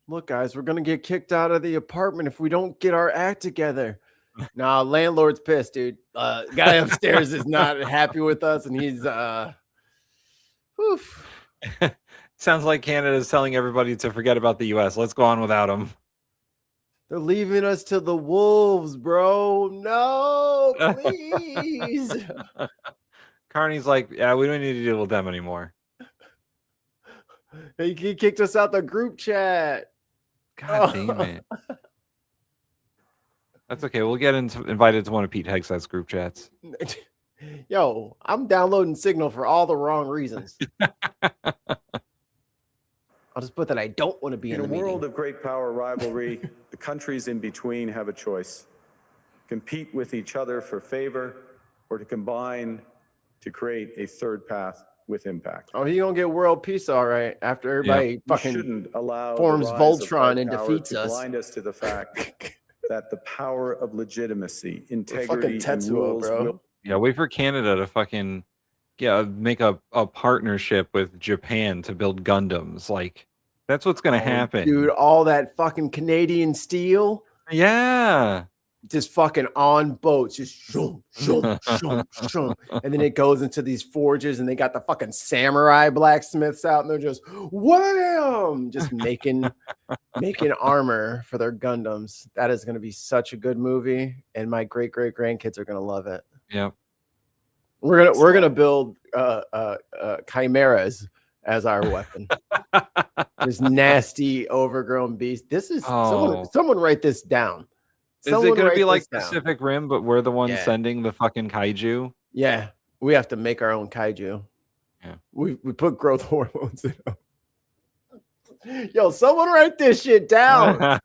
Look, guys, we're gonna get kicked out of the apartment if we don't get our act together. Nah, landlord's pissed, dude. Guy upstairs is not happy with us, and he's oof. Sounds like Canada's telling everybody to forget about the US. Let's go on without them. They're leaving us to the wolves, bro. No, please. Carney's like, yeah, we don't need to deal with them anymore. He kicked us out the group chat. God damn it. That's okay. We'll get invited to one of Pete Hegseth's group chats. Yo, I'm downloading Signal for all the wrong reasons. I'll just put that I don't want to be in In a the meeting. world of great power rivalry, the countries in between have a choice. Compete with each other for favor or to combine to create a third path with impact. Oh, he gonna get world peace, all right. After everybody We shouldn't allow the forms rise of Voltron high and power defeats to us. blind us to the fact that the power of legitimacy, Fucking integrity, and Tetsuo, rules bro. will Yeah, wait for Canada to fucking make a partnership with Japan to build Gundams. Like, that's what's gonna happen. Dude, all that fucking Canadian steel. Yeah. Just fucking on boats, just shoom, shoom, shoom, shoom. And then it goes into these forges, and they got the fucking samurai blacksmiths out, and they're just wham, just making armor for their Gundams. That is gonna be such a good movie, and my great grandkids are gonna love it. Yep. We're gonna build chimeras as our weapon. This nasty, overgrown beast. This is someone write this down. Is it gonna be like Pacific Rim, but we're the ones Yeah. sending the fucking kaiju? Yeah, we have to make our own kaiju. Yeah. We put growth hormones in them. Yo, someone write this shit down.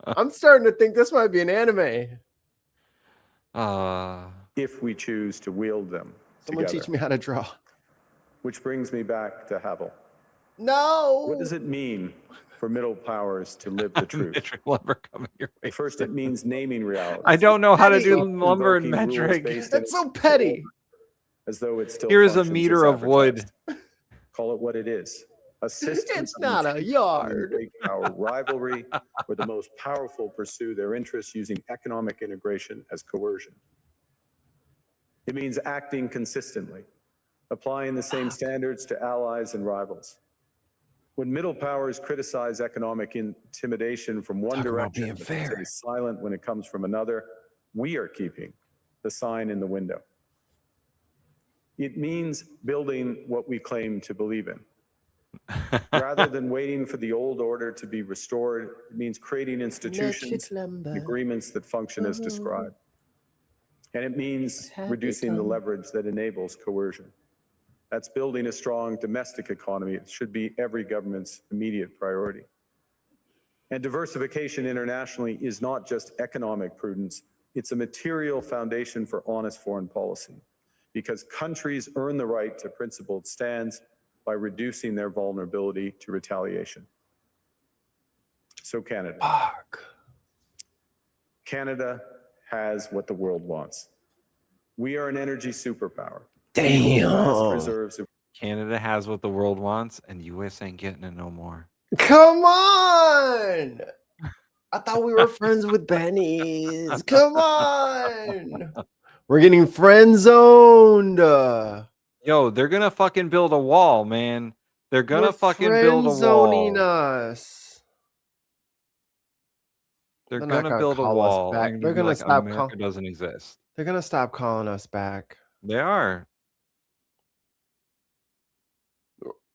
I'm starting to think this might be an anime. if we choose to wield them Someone together. teach me how to draw. Which brings me back to Havel. No. What does it mean for middle powers to live the truth? First, it means naming reality. I don't know how to do Stop lumber and invoking rules metric. based That's in so petty. as though it still Here is a functions meter as of wood. advertised. Call it what it is. A system. It's not a yard. Great power rivalry, where the most powerful pursue their interests using economic integration as coercion. It means acting consistently, applying the same standards to allies and rivals. When middle powers criticize economic intimidation from one direction, but stay silent when it comes from another, we are keeping the sign in the window. It means building what we claim to believe in. Rather than waiting for the old order to be restored, it means creating institutions and agreements that function as described. And it means reducing the leverage that enables coercion. That's building a strong domestic economy. It should be every government's immediate priority. And diversification internationally is not just economic prudence, it's a material foundation for honest foreign policy, because countries earn the right to principled stands by reducing their vulnerability to retaliation. So Canada. Canada has what the world wants. We are an energy superpower. Vast reserves of Canada has what the world wants, and US ain't getting it no more. Come on! I thought we were friends with Benny's. Come on! We're getting friend zoned. Yo, they're gonna fucking build a wall, man. They're gonna fucking build a friend-zoning wall. us. They're They're not gonna build a call us wall. back. And They're be gonna like, stop America doesn't exist. They're gonna stop calling us back. They are.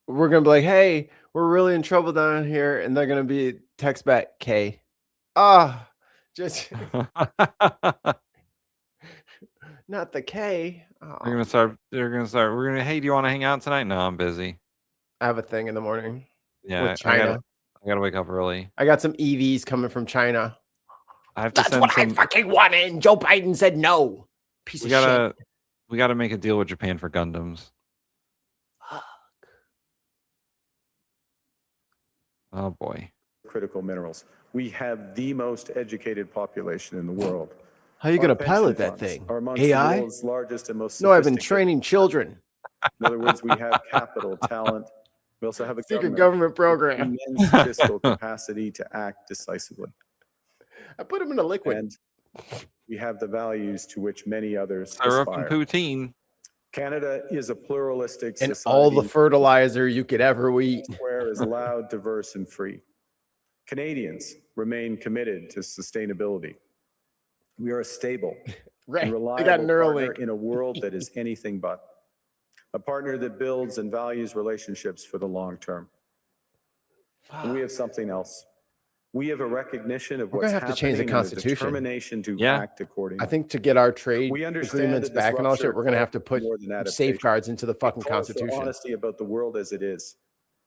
We're gonna be like, hey, we're really in trouble down here, and they're gonna be text back K. Just not the K. They're gonna start. We're gonna. Hey, do you want to hang out tonight? No, I'm busy. I have a thing in the morning. Yeah, with China. I gotta wake up early. I got some EVs coming from China. I have to That's send what some. I fucking wanted. And Joe Biden said no. Piece We of gotta. shit. We gotta make a deal with Japan for Gundams. Oh boy. critical minerals. We have the most educated population in the world. How are you Our going to pension pilot that funds thing? are amongst the AI? world's largest and most No, I've been sophisticated. training children. In other words, we have capital, talent. We also have a Secret government program. with immense fiscal capacity to act decisively. I put them in a liquid. And we have the values to which many others Stir up aspire. and poutine. Canada is a pluralistic And society. all the fertilizer you could ever eat. Where is loud, diverse, and free. Canadians remain committed to sustainability. We are a stable Right. and They reliable got partner Neuralink. in a world that is anything but. A partner that builds and values relationships for the long term. And we have something else. We have a recognition of We're what's gonna have to change the happening and a Constitution. determination to Yeah. act accordingly. I think to get our trade We understand agreements that this back and all rupture shit, we're going to have to put more than adaptation. safeguards into the fucking It calls for Constitution. honesty about the world as it is.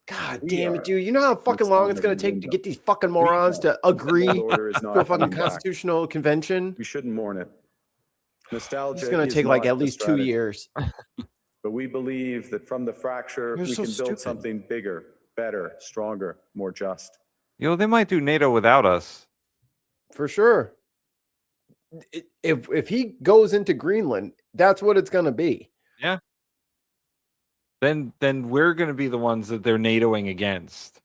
God We damn are it, dude. You know how fucking the long it's team going of to take to England. get these fucking morons to agree The world order is to not a fucking coming back. constitutional convention? We shouldn't mourn it. Nostalgia It's going to is take like not at the least 2 strategy. years. But we believe that from the fracture, You're we so can build stupid. something bigger, better, stronger, more just. Yo, they might do NATO without us. For sure. If he goes into Greenland, that's what it's going to be. Yeah. Then we're gonna be the ones that they're NATOing against.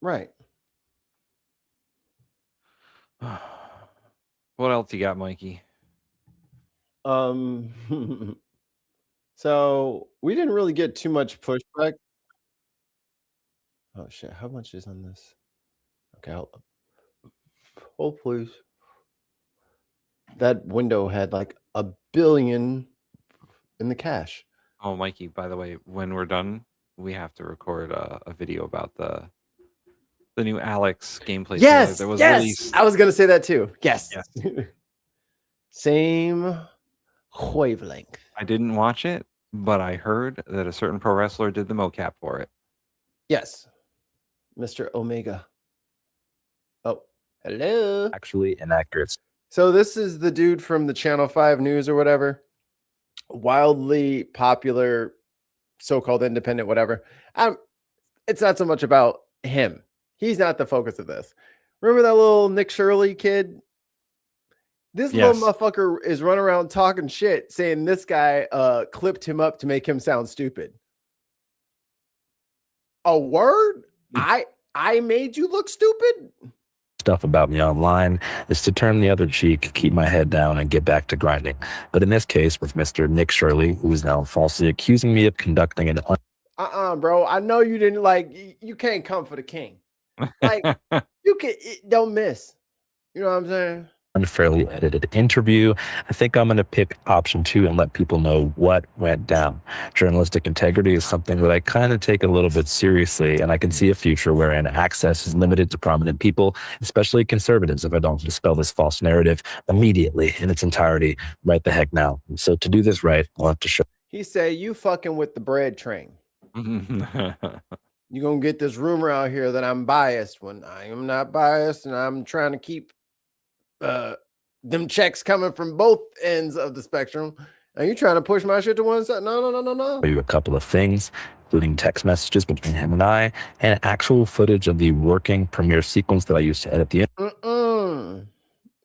Right. What else you got, Mikey? So we didn't really get too much pushback. Oh shit, how much is on this? Okay, oh please. That window had like $1 billion in the cash. Oh, Mikey, by the way, when we're done, we have to record a video about the new Alex gameplay trailer Yes, that was yes. released. I was gonna say that too. Yes. Yes. Same wavelength. I didn't watch it, but I heard that a certain pro wrestler did the mocap for it. Yes. Mr. Omega. Oh, hello. Actually inaccurate. So this is the dude from the Channel 5 News or whatever. Wildly popular, so-called independent, whatever. It's not so much about him. He's not the focus of this. Remember that little Nick Shirley kid? This Yes. little motherfucker is running around talking shit, saying this guy clipped him up to make him sound stupid. A word? I made you look stupid? Stuff about me online is to turn the other cheek, keep my head down, and get back to grinding. But in this case, with Mr. Nick Shirley, who is now falsely accusing me of conducting an Bro. I know you didn't you can't come for the king. Like you can don't miss. You know what I'm saying? unfairly edited interview, I think I'm going to pick option 2 and let people know what went down. Journalistic integrity is something that I kind of take a little bit seriously, and I can see a future wherein access is limited to prominent people, especially conservatives, if I don't dispel this false narrative immediately in its entirety right the heck now. So to do this right, I'll have to show He said, "You fucking with the bread train. You gonna get this rumor out here that I'm biased when I am not biased, and I'm trying to keep them checks coming from both ends of the spectrum. Are you trying to push my shit to one side? No. You a couple of things, including text messages between him and I, and actual footage of the working Premiere sequence that I used to edit the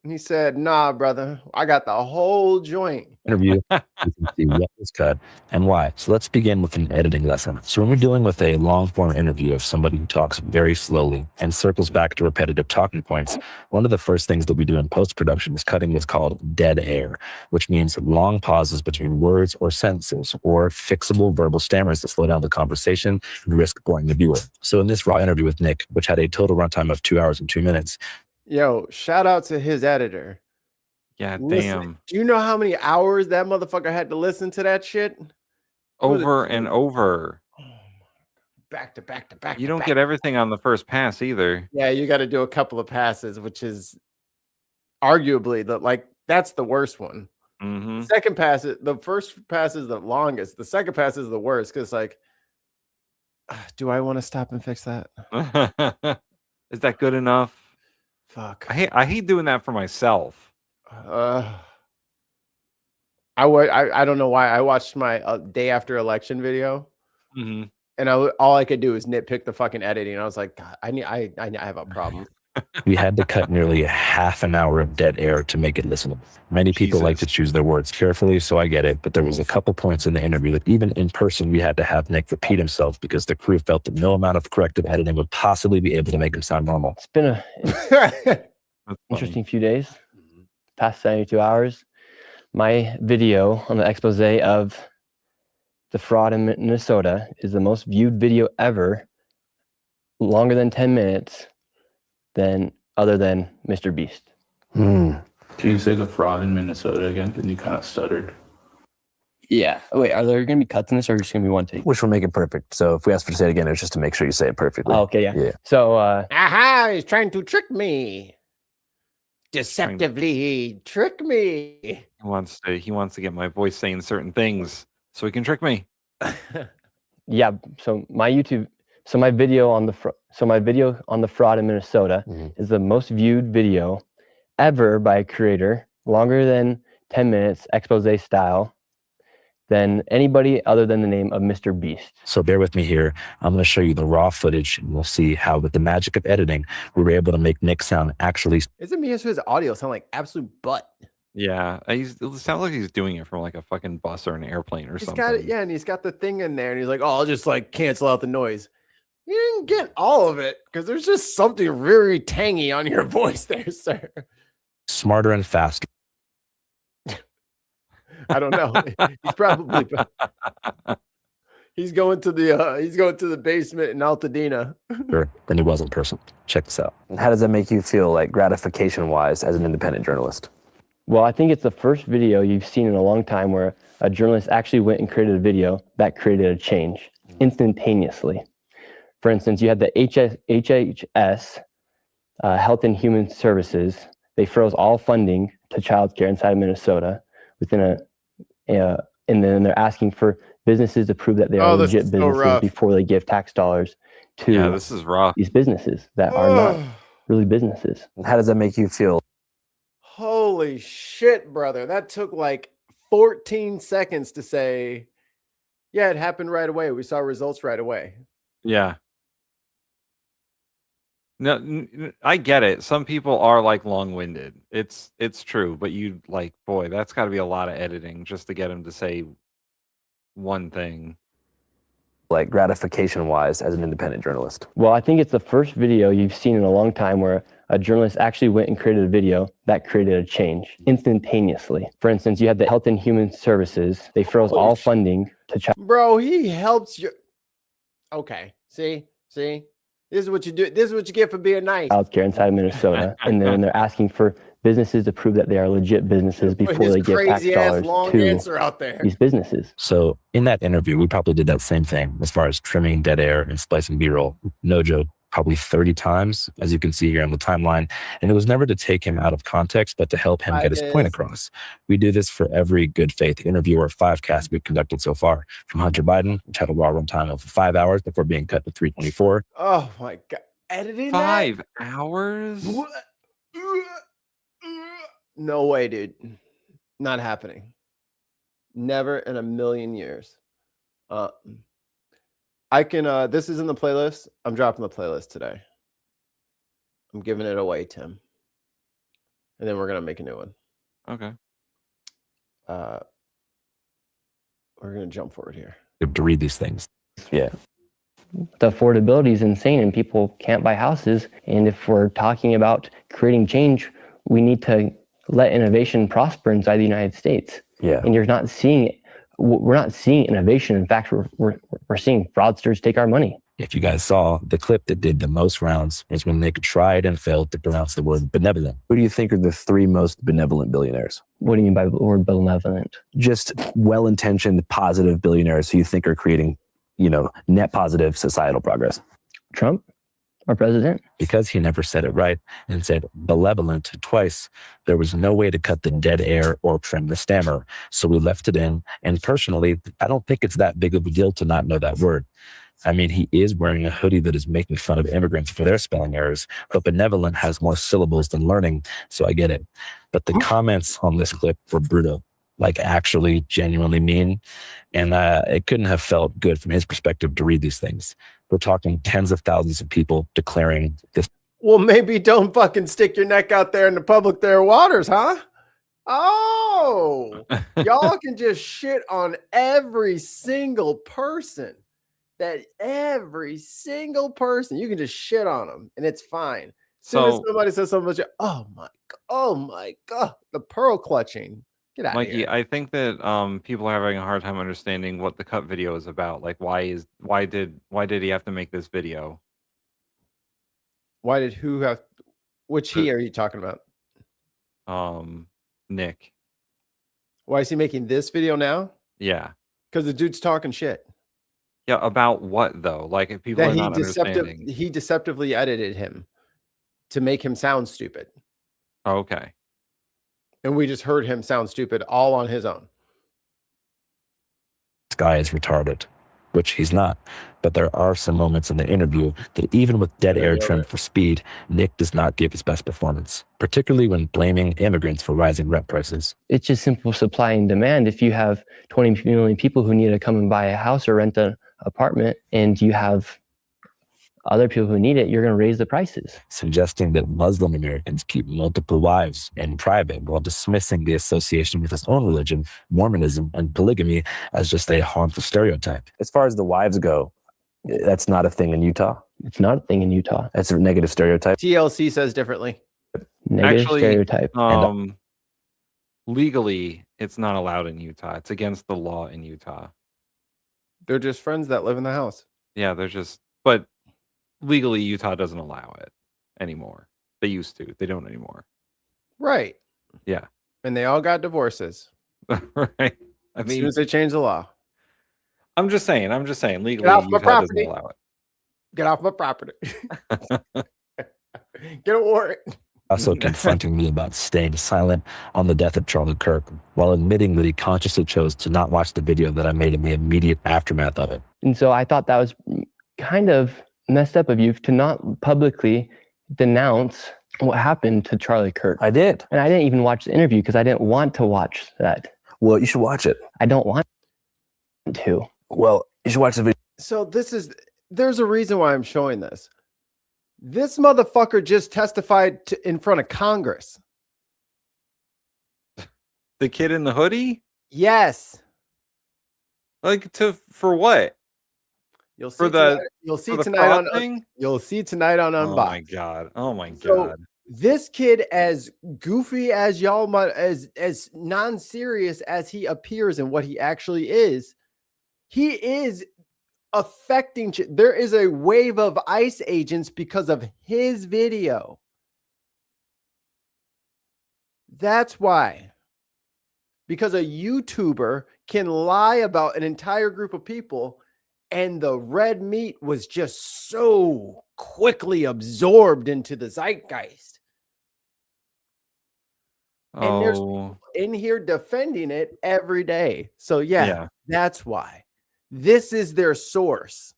He said, "Nah, brother, I got the whole joint." interview. You can see what was cut and why. So let's begin with an editing lesson. So when we're dealing with a long form interview of somebody who talks very slowly and circles back to repetitive talking points, one of the first things that we do in post-production is cutting what's called dead air, which means long pauses between words or sentences or fixable verbal stammers that slow down the conversation and risk boring the viewer. So in this raw interview with Nick, which had a total runtime of 2 hours and 2 minutes. Yo, shout out to his editor. Yeah, Listen, damn. do you know how many hours that motherfucker had to listen to that shit? Over and over. Back to back to back. You to don't back. get everything on the first pass either. Yeah, you got to do a couple of passes, which is arguably that's the worst one. Mm-hmm. Second pass, the first pass is the longest. The second pass is the worst because, do I want to stop and fix that? Is that good enough? Fuck. I hate doing that for myself. I don't know why. I watched my day after election video, Mm-hmm. and all I could do is nitpick the fucking editing. I was like, God, I have a problem. We had to cut nearly a half an hour of dead air to make it listenable. Many people like to choose their words carefully, so I get it. But there was a couple points in the interview that even in person, we had to have Nick repeat himself because the crew felt that no amount of corrective editing would possibly be able to make him sound normal. It's been an interesting few days, past 72 hours. My video on the expose of the fraud in Minnesota is the most viewed video ever, longer than 10 minutes. Other than Mr. Beast. Can you say the fraud in Minnesota again? Because you kind of stuttered. Yeah. Wait, are there going to be cuts in this or just going to be one take? Which will make it perfect. So if we ask for to say it again, it's just to make sure you say it perfectly. Oh, okay, yeah. Yeah. So, Aha, he's trying to trick me. Deceptively trick me. He wants to get my voice saying certain things so he can trick me. yeah. So my video on the fraud in Minnesota is the most viewed video ever by a creator, longer than 10 minutes, expose style, than anybody other than the name of Mr. Beast. So bear with me here. I'm going to show you the raw footage, and we'll see how, with the magic of editing, we were able to make Nick sound actually. Isn't me his audio sound like absolute butt? Yeah, it sounds like he's doing it from like a fucking bus or an airplane or He's something. got it, yeah, and he's got the thing in there, and he's like, "Oh, I'll just cancel out the noise." You didn't get all of it because there's just something very tangy on your voice there, sir. Smarter and faster. I don't know. He's probably he's going to the basement in Altadena. Than he was in person. Check this out. How does that make you feel, like gratification-wise, as an independent journalist? Well, I think it's the first video you've seen in a long time where a journalist actually went and created a video that created a change instantaneously. For instance, you had the HHS, Health and Human Services. They froze all funding to childcare inside of Minnesota and then they're asking for businesses to prove that they are legit businesses before they give tax dollars to this is rough. These businesses that are not really businesses. How does that make you feel? Holy shit, brother. That took 14 seconds to say, yeah, it happened right away. We saw results right away. Yeah. No, I get it. Some people are long-winded. It's true, but boy, that's got to be a lot of editing just to get him to say one thing. Like gratification-wise, as an independent journalist? Well, I think it's the first video you've seen in a long time where a journalist actually went and created a video that created a change instantaneously. For instance, you had the Health and Human Services. They froze all funding to Bro, he helps you. Okay. See? This is what you do. This is what you get for being nice. Childcare inside of Minnesota, and then they're asking for businesses to prove that they are legit businesses before they give tax dollars to these businesses. So in that interview, we probably did that same thing as far as trimming dead air and splicing B-roll. No joke. probably 30 times, as you can see here on the timeline. And it was never to take him out of context, but to help him get his point across. We do this for every good faith interview or 5-cast we've conducted so far. From Hunter Biden, which had a raw runtime of 5 hours before being cut to 324. Oh my God. Editing 5 hours? No way, dude. Not happening. Never in a million years. I can, this is in the playlist. I'm dropping the playlist today. I'm giving it away, Tim. And then we're going to make a new one. Okay. We're going to jump forward here. To read these things. Yeah. The affordability is insane and people can't buy houses. And if we're talking about creating change, we need to let innovation prosper inside the United States. Yeah. And you're not seeing it. We're not seeing innovation. In fact, we're seeing fraudsters take our money. If you guys saw, the clip that did the most rounds was when Nick tried and failed to pronounce the word benevolent. Who do you think are the 3 most benevolent billionaires? What do you mean by the word benevolent? Just well-intentioned, positive billionaires who you think are creating, net positive societal progress. Trump, our president? Because he never said it right and said malevolent twice, there was no way to cut the dead air or trim the stammer. So we left it in. And personally, I don't think it's that big of a deal to not know that word. I mean, he is wearing a hoodie that is making fun of immigrants for their spelling errors, but benevolent has more syllables than learning, so I get it. But the comments on this clip were brutal, like actually genuinely mean, and it couldn't have felt good from his perspective to read these things. We're talking tens of thousands of people declaring this. Well, maybe don't fucking stick your neck out there in the public there waters, huh? Oh, y'all can just shit on every single person. Every single person, you can just shit on them and it's fine. As soon as somebody says something, oh my God, the pearl clutching. Get out of Mikey, here. I think that people are having a hard time understanding what the cut video is about. Like, why did he have to make this video? Why did who have? Which he are you talking about? Nick. Why is he making this video now? Yeah. Because the dude's talking shit. Yeah, about what though? Like, if people are not understanding. He deceptively edited him to make him sound stupid. Okay. And we just heard him sound stupid all on his own. This guy is retarded, which he's not. But there are some moments in the interview that even with dead air trimmed for speed, Nick does not give his best performance, particularly when blaming immigrants for rising rent prices. It's just simple supply and demand. If you have 20 million people who need to come and buy a house or rent an apartment, and you have other people who need it, you're going to raise the prices. Suggesting that Muslim Americans keep multiple wives in private while dismissing the association with his own religion, Mormonism, and polygamy as just a harmful stereotype. As far as the wives go, that's not a thing in Utah. It's not a thing in Utah. That's a negative stereotype. TLC says differently. Negative stereotype. Legally, it's not allowed in Utah. It's against the law in Utah. They're just friends that live in the house. Yeah, but legally, Utah doesn't allow it anymore. They used to. They don't anymore. Right. Yeah. And they all got divorces. Right. As soon as they change the law. I'm just saying. Legally, Get off my Utah doesn't property. allow it. Get off my property. Get a warrant. Also confronting me about staying silent on the death of Charlie Kirk, while admitting that he consciously chose to not watch the video that I made in the immediate aftermath of it. And so I thought that was kind of messed up of you to not publicly denounce what happened to Charlie Kirk. I did. And I didn't even watch the interview because I didn't want to watch that. Well, you should watch it. I don't want to. Well, you should watch the video. So there's a reason why I'm showing this. This motherfucker just testified in front of Congress. The kid in the hoodie? Yes. Like for what? You'll see For tonight, the you'll see for the tonight fraud on thing? You'll see tonight on Oh my Unboxed. god. Oh my So god. this kid, as goofy as y'all might, as non-serious as he appears and what he actually is, he is affecting. There is a wave of ICE agents because of his video. That's why. Because a YouTuber can lie about an entire group of people and the red meat was just so quickly absorbed into the zeitgeist. And there's people in here defending it every day. So yeah, that's why. This is their source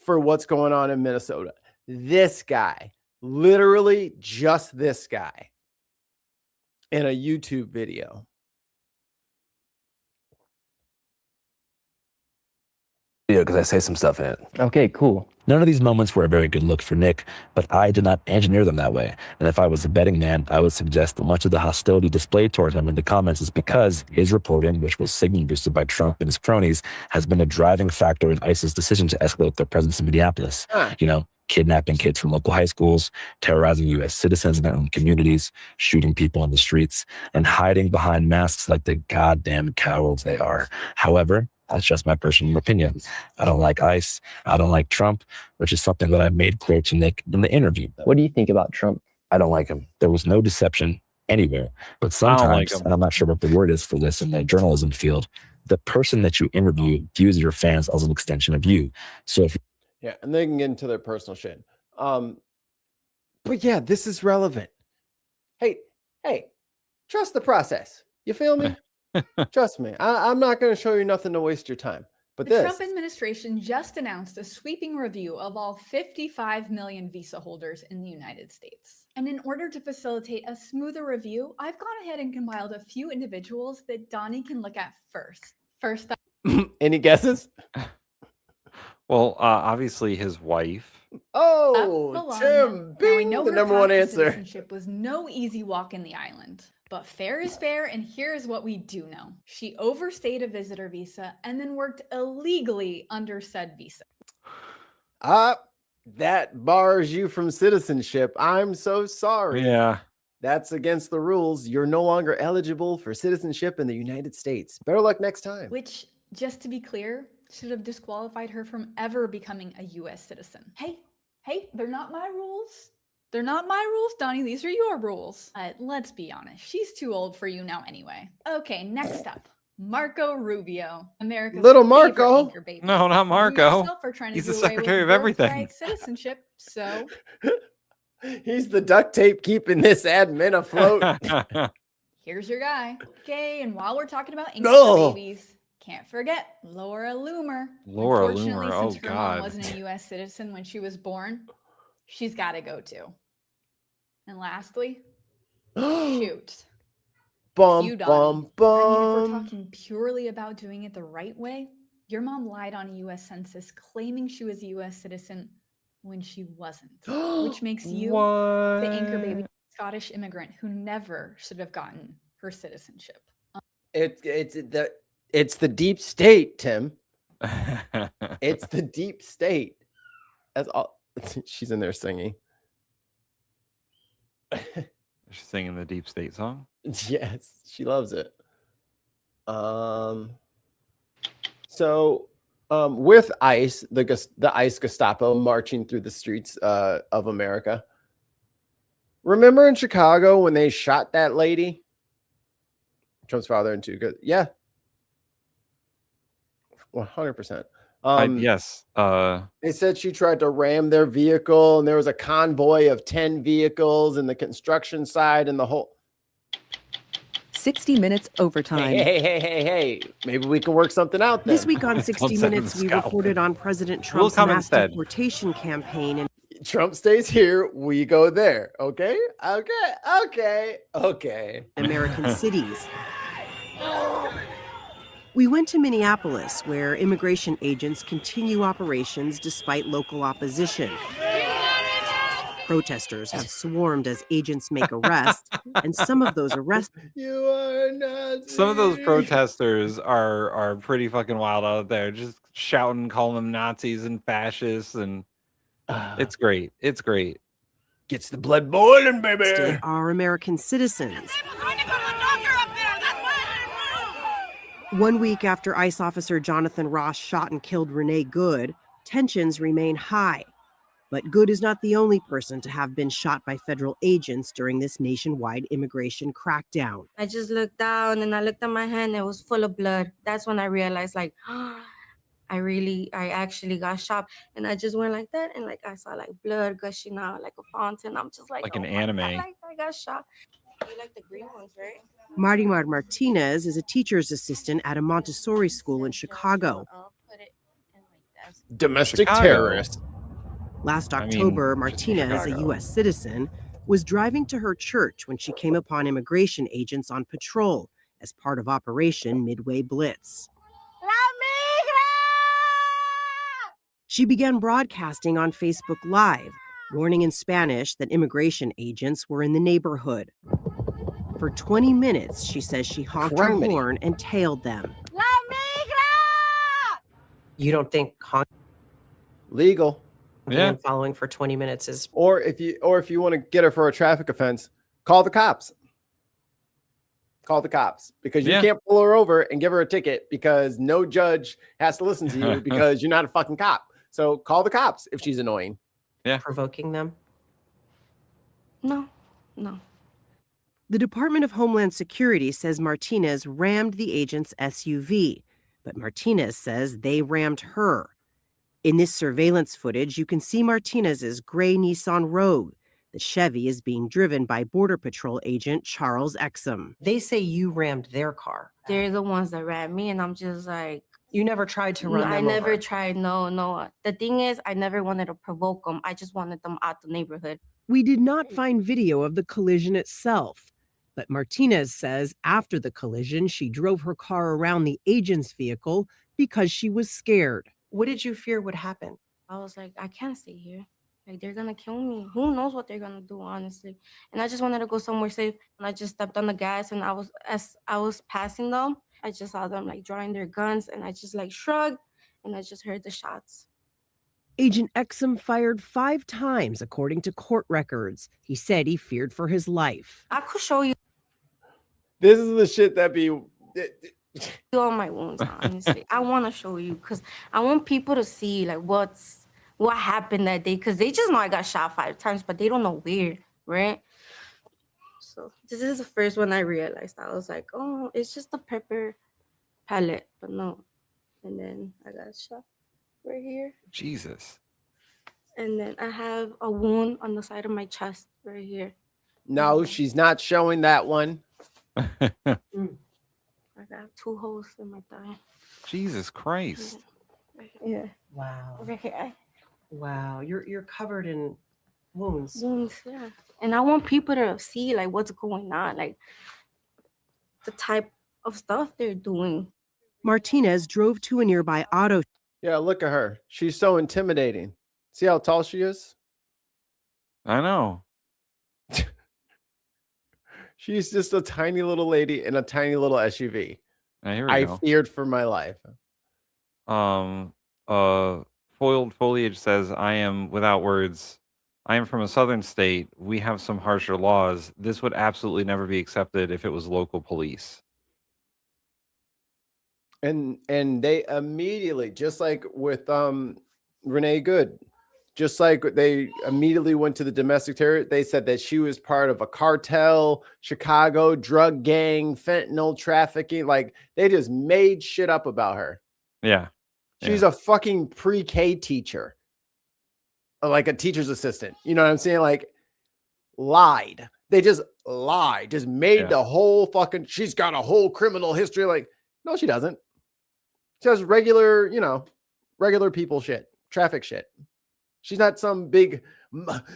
for what's going on in Minnesota. This guy, literally just this guy in a YouTube video. Because I say some stuff in it. Okay, cool. None of these moments were a very good look for Nick, but I did not engineer them that way. And if I was a betting man, I would suggest that much of the hostility displayed toward him in the comments is because his reporting, which was signal boosted by Trump and his cronies, has been a driving factor in ICE's decision to escalate their presence in Minneapolis. You know, kidnapping kids from local high schools, terrorizing U.S. citizens in their own communities, shooting people on the streets, and hiding behind masks like the goddamn cowards they are. However, that's just my personal opinion. I don't like ICE. I don't like Trump, which is something that I made clear to Nick in the interview. What do you think about Trump? I don't like him. There was no deception anywhere. But sometimes, and I'm not sure what the word is for this in the journalism field, the person that you interview views your fans as an extension of you. So if and they can get into their personal shit. But yeah, this is relevant. Hey, trust the process. You feel me? Trust me. I'm not going to show you nothing to waste your time. But The Trump administration just announced a sweeping review of all 55 million visa holders in the United States. And in order to facilitate a smoother review, I've gone ahead and compiled a few individuals that Donnie can look at first. First up, any guesses? Well, obviously his wife. Oh, Melania. Tim, Now, I bing, know the her number path one to answer. citizenship was no easy walk in the island. But fair is fair, and here's what we do know. She overstayed a visitor visa and then worked illegally under said visa. That bars you from citizenship. I'm so sorry. Yeah. That's against the rules. You're no longer eligible for citizenship in the United States. Better luck next time. Which, just to be clear, should have disqualified her from ever becoming a U.S. citizen. Hey, they're not my rules. They're not my rules, Donnie. These are your rules. Let's be honest. She's too old for you now anyway. Okay, next up. Marco Rubio, America's Little favorite Marco. anchor baby. No, not You Marco. yourself are trying to He's do the away Secretary with of everything. birthright citizenship, so He's the duct tape keeping this admin afloat. here's your guy. Okay, and while we're talking about anchor No. babies, can't forget Laura Loomer. Laura Unfortunately, Loomer, since oh her mom God. wasn't a U.S. citizen when she was born, she's got to go too. And lastly, shoot. Bum, You, Donnie. bum, I mean, if we're bum. talking purely about doing it the right way, your mom lied on a U.S. census claiming she was a U.S. citizen when she wasn't, which makes you the anchor baby Scottish immigrant who never should have gotten her citizenship. It's the deep state, Tim. It's the deep state. That's all. She's in there singing. She's singing the Deep State song. Yes, she loves it. So with ICE, the ICE Gestapo marching through the streets of America. Remember in Chicago when they shot that lady? Trump's father and two good. Yeah. 100%. Yes. They said she tried to ram their vehicle, and there was a convoy of 10 vehicles in the construction side and the whole 60 Minutes overtime. Hey. Maybe we can work something out then. This week on 60 Minutes, we reported on President Trump's come mass instead. deportation campaign. And Trump stays here, we go there. Okay. American cities. We went to Minneapolis, where immigration agents continue operations despite local opposition. Protesters have swarmed as agents make arrests, and some of those arrests You are not. Some of those protesters are pretty fucking wild out there, just shouting, calling them Nazis and fascists, and it's great. It's great. Gets the blood boiling, baby. are American citizens. 1 week after ICE officer Jonathan Ross shot and killed Renee Good, tensions remain high. But Good is not the only person to have been shot by federal agents during this nationwide immigration crackdown. I just looked down and I looked at my hand, it was full of blood. That's when I realized, like, I actually got shot. And I just went like that, and like I saw like blood gushing out like a fountain. I'm just like an oh my anime. God, like I got shot. You like the green ones, right? Marimar Martinez is a teacher's assistant at a Montessori school in Chicago. Domestic Chicago. terrorist. Last I mean, October, just Martinez, a Chicago. U.S. citizen, was driving to her church when she came upon immigration agents on patrol as part of Operation Midway Blitz. She began broadcasting on Facebook Live, warning in Spanish that immigration agents were in the neighborhood. For 20 minutes, she says she honked her horn and tailed them. You don't think honking Legal. Yeah. and following for 20 minutes is Or if you want to get her for a traffic offense, call the cops. Call the cops, because you Yeah. can't pull her over and give her a ticket because no judge has to listen to you because you're not a fucking cop. So call the cops if she's annoying. Yeah. provoking them? No. The Department of Homeland Security says Martinez rammed the agent's SUV, but Martinez says they rammed her. In this surveillance footage, you can see Martinez's gray Nissan Rogue. The Chevy is being driven by Border Patrol agent Charles Exum. They say you rammed their car. They're the ones that ran me, and I'm just like, You never tried to run them I never over. tried. No. The thing is, I never wanted to provoke them. I just wanted them out the neighborhood. We did not find video of the collision itself, but Martinez says after the collision, she drove her car around the agent's vehicle because she was scared. What did you fear would happen? I was like, I can't stay here. Like, they're gonna kill me. Who knows what they're gonna do, honestly. And I just wanted to go somewhere safe. And I just stepped on the gas, and as I was passing them, I just saw them like drawing their guns, and I just like shrugged, and I just heard the shots. Agent Exum fired 5 times, according to court records. He said he feared for his life. I could show you This is the shit that be. all my wounds, honestly. I want to show you because I want people to see like what happened that day, because they just know I got shot 5 times, but they don't know where, right? So this is the first one I realized. I was like, oh, it's just a pepper pellet, but no. And then I got shot right here. Jesus. And then I have a wound on the side of my chest right here. No, she's not showing that one. I got 2 holes in my thigh. Jesus Christ. Yeah. Wow. Right here. Wow. You're covered in wounds. Wounds, yeah. And I want people to see like what's going on, like the type of stuff they're doing. Martinez drove to a nearby auto. Yeah, look at her. She's so intimidating. See how tall she is? I know. She's just a tiny little lady in a tiny little SUV. Here we I go. feared for my life. Foiled Foliage says, I am without words. I am from a southern state. We have some harsher laws. This would absolutely never be accepted if it was local police. And they immediately, just like with Renee Good, just like they immediately went to the domestic terror, they said that she was part of a cartel, Chicago drug gang, fentanyl trafficking. Like they just made shit up about her. Yeah. She's a fucking pre-K teacher, like a teacher's assistant. You know what I'm saying? Like lied. They just lied, just made the whole fucking, she's got a whole criminal history. Like, no, she doesn't. She has regular, regular people shit, traffic shit. She's not some big,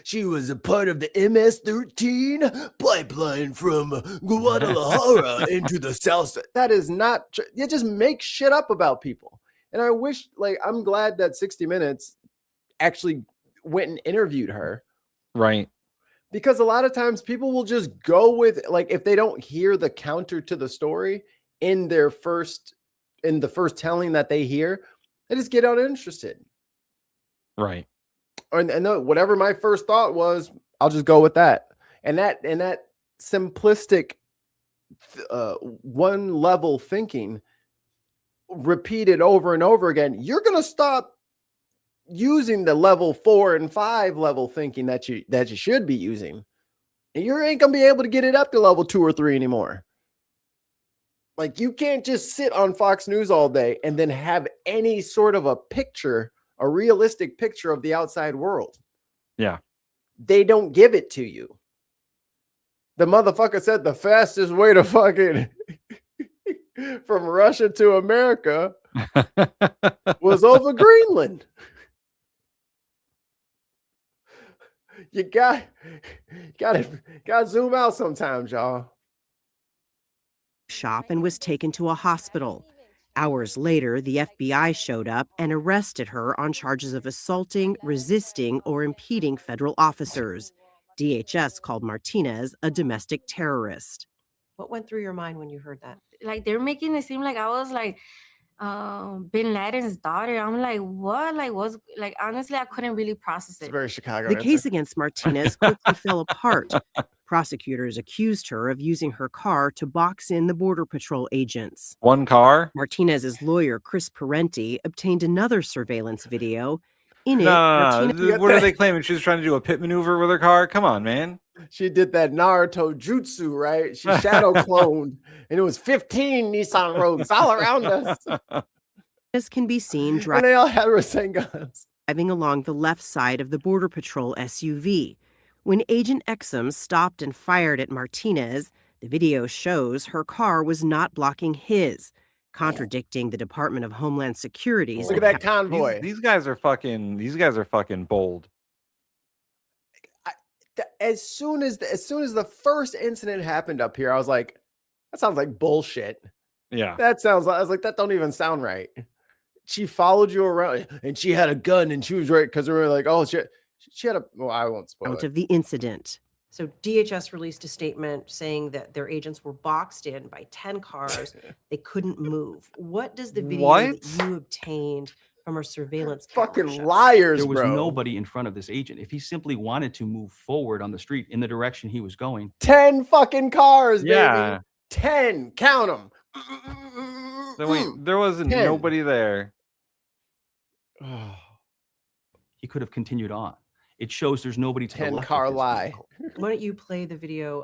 she was a part of the MS-13 pipeline from Guadalajara into the South. That is not, you just make shit up about people. And I wish, I'm glad that 60 Minutes actually went and interviewed her. Right. Because a lot of times people will just go with, if they don't hear the counter to the story in the first telling that they hear, they just get uninterested. Right. And whatever my first thought was, I'll just go with that. And that simplistic one level thinking repeated over and over again, you're going to stop using the level 4 and 5 level thinking that you should be using. And you ain't going to be able to get it up to level 2 or 3 anymore. Like, you can't just sit on Fox News all day and then have any sort of a picture, a realistic picture of the outside world. Yeah. They don't give it to you. The motherfucker said the fastest way to fucking from Russia to America was over Greenland. You got to zoom out sometimes, y'all. Shop and was taken to a hospital. Hours later, the FBI showed up and arrested her on charges of assaulting, resisting, or impeding federal officers. DHS called Martinez a domestic terrorist. What went through your mind when you heard that? Like, they're making it seem like I was like Bin Laden's daughter. I'm like, what? Like, what's like? Honestly, I couldn't really process it. It's very Chicago. The case against Martinez quickly fell apart. Prosecutors accused her of using her car to box in the Border Patrol agents. One car? Martinez's lawyer, Chris Parenti, obtained another surveillance video. In it, No. Martinez... What are they claiming? She was trying to do a pit maneuver with her car? Come on, man. She did that Naruto jutsu, right? She shadow cloned, and it was 15 Nissan Rogues all around us. This can be seen And they all had Rasengan's. driving along the left side of the Border Patrol SUV. When Agent Exum stopped and fired at Martinez, the video shows her car was not blocking his, contradicting the Department of Homeland Security's. Look at that convoy. These guys are fucking bold. As soon as the first incident happened up here, I was like, that sounds like bullshit. Yeah. I was like, that don't even sound right. She followed you around and she had a gun and she was right because we were like, oh, she had a, well, I won't spoil Out it. of the incident. So DHS released a statement saying that their agents were boxed in by 10 cars. They couldn't move. What does the video that you obtained from our surveillance fucking camera show? liars, There was bro. nobody in front of this agent. If he simply wanted to move forward on the street in the direction he was going, 10 fucking cars, Yeah. baby. 10, count them. So wait, there wasn't 10. nobody there. he could have continued on. It shows there's nobody to the 10 left of car his lie. vehicle. Why don't you play the video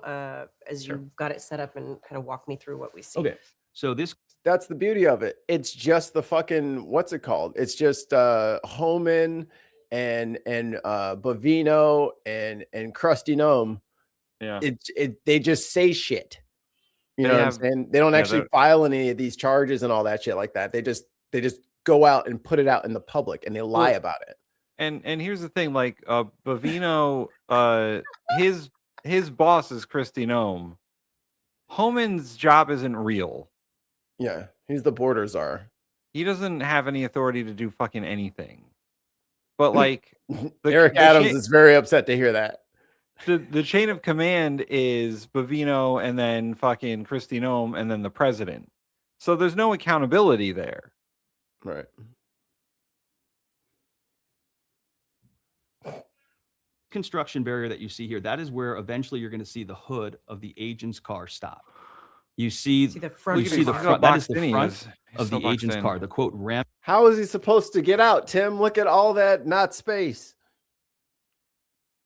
as you got it set up and kind of walk me through what we see? Okay. So that's the beauty of it. It's just the fucking, what's it called? It's just Homan and Bovino and Krusty Gnome. Yeah. They just say shit. You They know what I'm have- saying? They don't yeah, actually they're- file any of these charges and all that shit like that. They just go out and put it out in the public and they lie about it. And here's the thing, like Bovino, his boss is Kristi Noem. Homan's job isn't real. Yeah, he's the border czar. He doesn't have any authority to do fucking anything. But like Eric Adams is very upset to hear that. The chain of command is Bovino and then fucking Kristi Noem and then the president. So there's no accountability there. Right. Construction barrier that you see here, that is where eventually you're going to see the hood of the agent's car stop. You see the front You of the see the car. front. That is Boxed in, the he front is. He's of still the boxed agent's in. car. The quote ramp. How is he supposed to get out, Tim? Look at all that not space.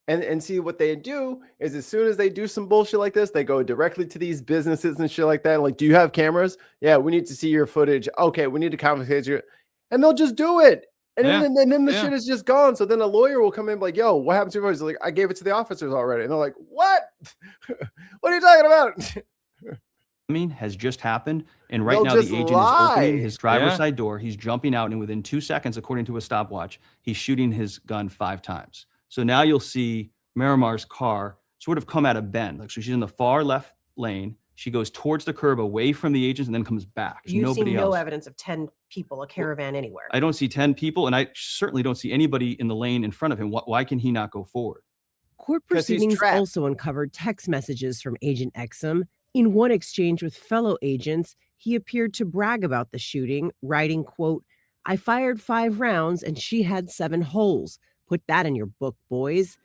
And see what they do is as soon as they do some bullshit like this, they go directly to these businesses and shit like that. Like, do you have cameras? Yeah, we need to see your footage. Okay, we need to confiscate you. And they'll just do it. And then the shit is just gone. So then a lawyer will come in like, yo, what happened to your voice? Like, I gave it to the officers already. And they're like, what? What are you talking about? Has just happened, and right They'll now the just agent lie. is opening his driver's Yeah. side door. He's jumping out, and within 2 seconds, according to a stopwatch, he's shooting his gun 5 times. So now you'll see Marimar's car sort of come at a bend. Like, so she's in the far left lane. She goes towards the curb, away from the agents, and then comes back. There's You've nobody seen no else. evidence of 10 people, a caravan anywhere. I don't see 10 people, and I certainly don't see anybody in the lane in front of him. Why can he not go forward? Court 'Cause he's proceedings trapped. also uncovered text messages from Agent Exum. In one exchange with fellow agents, he appeared to brag about the shooting, writing, quote, "I fired 5 rounds and she had 7 holes. Put that in your book, boys."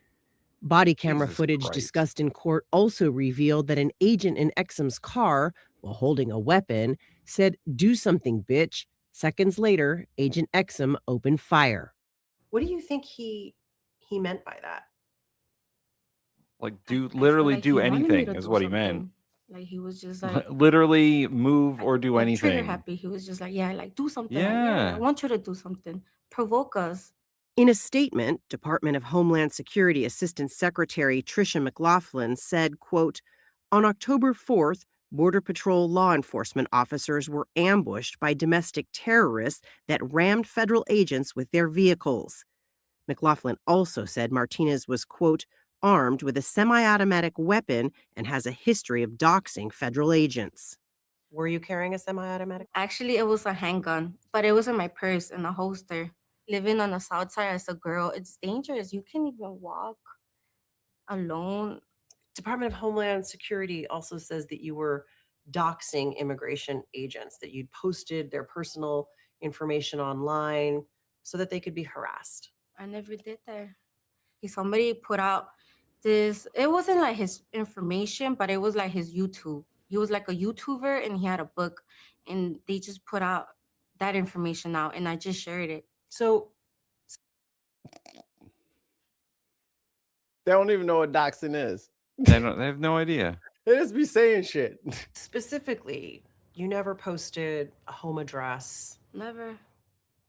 Body camera Jesus footage Christ. discussed in court also revealed that an agent in Exum's car, while holding a weapon, said, "Do something, bitch." Seconds later, Agent Exum opened fire. What do you think he meant by that? Like, I feel literally like do he wanted me anything to is do what he something. meant. Like he was just like Literally move or do trigger anything. happy. He was just like, yeah, like do something. Like, yeah, I Yeah. want you to do something. Provoke us. In a statement, Department of Homeland Security Assistant Secretary Tricia McLaughlin said, quote, on October 4th, Border Patrol law enforcement officers were ambushed by domestic terrorists that rammed federal agents with their vehicles. McLaughlin also said Martinez was, quote, armed with a semi-automatic weapon and has a history of doxing federal agents. Were you carrying a semi-automatic? Actually, it was a handgun, but it was in my purse in a holster. Living on the south side as a girl, it's dangerous. You can't even walk alone. Department of Homeland Security also says that you were doxing immigration agents, that you'd posted their personal information online so that they could be harassed. I never did that. Somebody put out this, it wasn't like his information, but it was like his YouTube. He was like a YouTuber and he had a book, and they just put out that information out, and I just shared it. So They don't even know what doxing is. They have no idea. They just be saying shit. specifically, you never posted a home address, Never,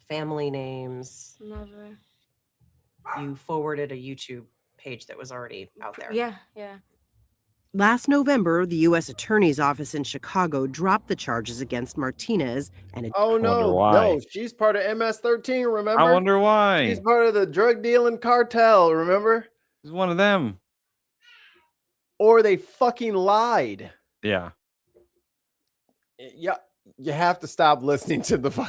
family names. never. You forwarded a YouTube page that was already out there. Yeah, yeah. Last November, the U.S. Attorney's Office in Chicago dropped the charges against Martinez and Oh no, no, she's part of MS-13, remember? I wonder why. She's part of the drug dealing cartel, remember? He's one of them. Or they fucking lied. Yeah. Yeah, you have to stop listening to the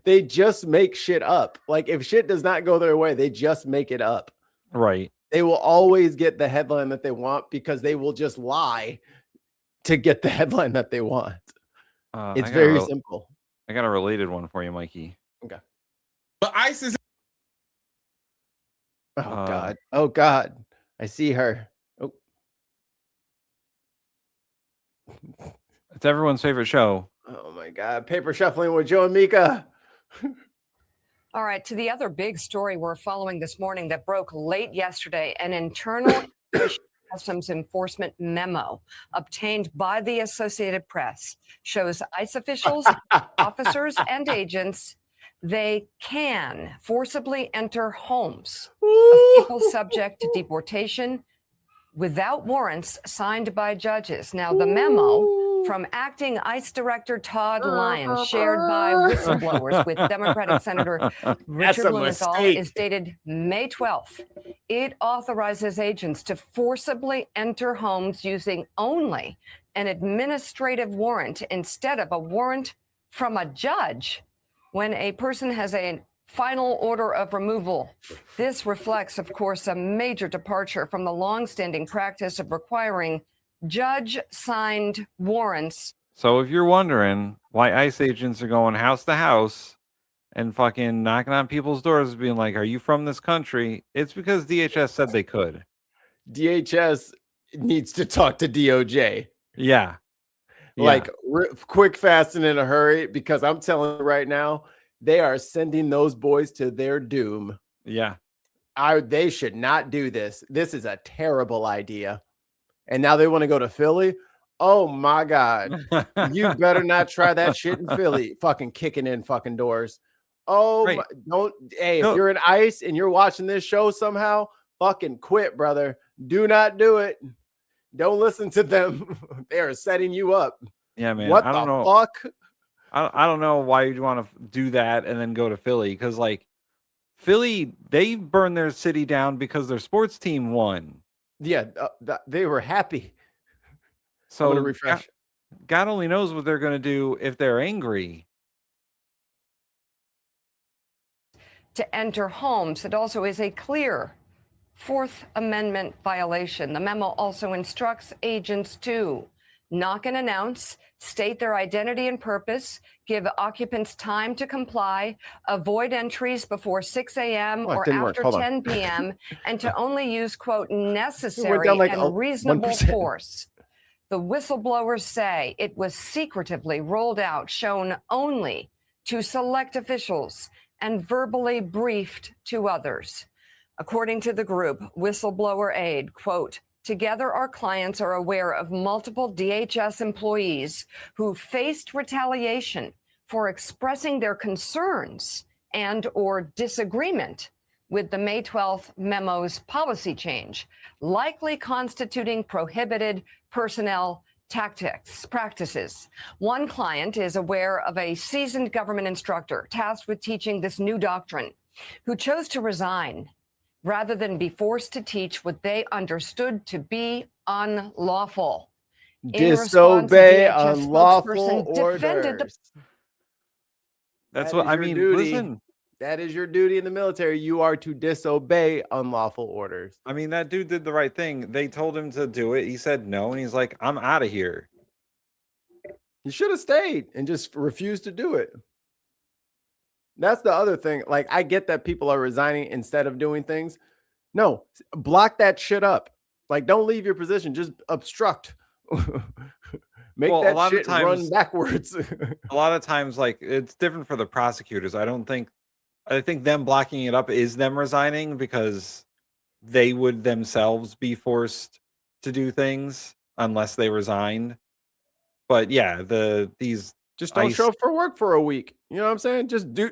they just make shit up. Like if shit does not go their way, they just make it up. Right. They will always get the headline that they want because they will just lie to get the headline that they want. It's very simple. I got a related one for you, Mikey. Okay. But ICE is. Oh God. Oh God. I see her. Oh. It's everyone's favorite show. Oh my God. Paper shuffling with Joe and Mika. All right, to the other big story we're following this morning that broke late yesterday, an internal Customs Enforcement memo obtained by the Associated Press shows ICE officials, officers, and agents, they can forcibly enter homes of people subject to deportation without warrants signed by judges. Now, the memo from acting ICE Director Todd Lyons, shared by whistleblowers with Democratic Senator Richard Blumenthal, is dated May 12th. It authorizes agents to forcibly enter homes using only an administrative warrant instead of a warrant from a judge when a person has a final order of removal. This reflects, of course, a major departure from the longstanding practice of requiring judge-signed warrants. So if you're wondering why ICE agents are going house to house and fucking knocking on people's doors being like, are you from this country? It's because DHS said they could. DHS needs to talk to DOJ. Yeah. Like quick, fast, and in a hurry, because I'm telling you right now, they are sending those boys to their doom. Yeah. They should not do this. This is a terrible idea. And now they want to go to Philly. Oh my God. You better not try that shit in Philly. Fucking kicking in fucking doors. Oh, Right. Hey, if you're in ICE and you're watching this show somehow, fucking quit, brother. Do not do it. Don't listen to them. They are setting you up. Yeah, man. What I don't the know. fuck? I don't know why you'd want to do that and then go to Philly, because like Philly, they burned their city down because their sports team won. Yeah, they were happy. So I'm gonna refresh. God only knows what they're going to do if they're angry. To enter homes, it also is a clear Fourth Amendment violation. The memo also instructs agents to knock and announce, state their identity and purpose, give occupants time to comply, avoid entries before 6 a.m. or after 10 p.m., and to only use, quote, necessary and reasonable 1%. force. The whistleblowers say it was secretively rolled out, shown only to select officials, and verbally briefed to others. According to the group, Whistleblower Aid, quote, Together, our clients are aware of multiple DHS employees who faced retaliation for expressing their concerns and or disagreement with the May 12th memo's policy change, likely constituting prohibited personnel practices. One client is aware of a seasoned government instructor tasked with teaching this new doctrine who chose to resign rather than be forced to teach what they understood to be unlawful. In response, a Disobey DHS unlawful spokesperson defended the orders. That's That what is I your mean. duty. Listen, That is your duty in the military. You are to disobey unlawful orders. I mean, that dude did the right thing. They told him to do it. He said no, and he's like, I'm out of here. You should have stayed and just refused to do it. That's the other thing. Like, I get that people are resigning instead of doing things. No, block that shit up. Like, don't leave your position. Just obstruct. Make Well, a that lot of shit run times- backwards. A lot of times, like, it's different for the prosecutors. I think them blocking it up is them resigning because they would themselves be forced to do things unless they resigned. But yeah, these Just don't show up for work for a week. You know what I'm saying? Just do.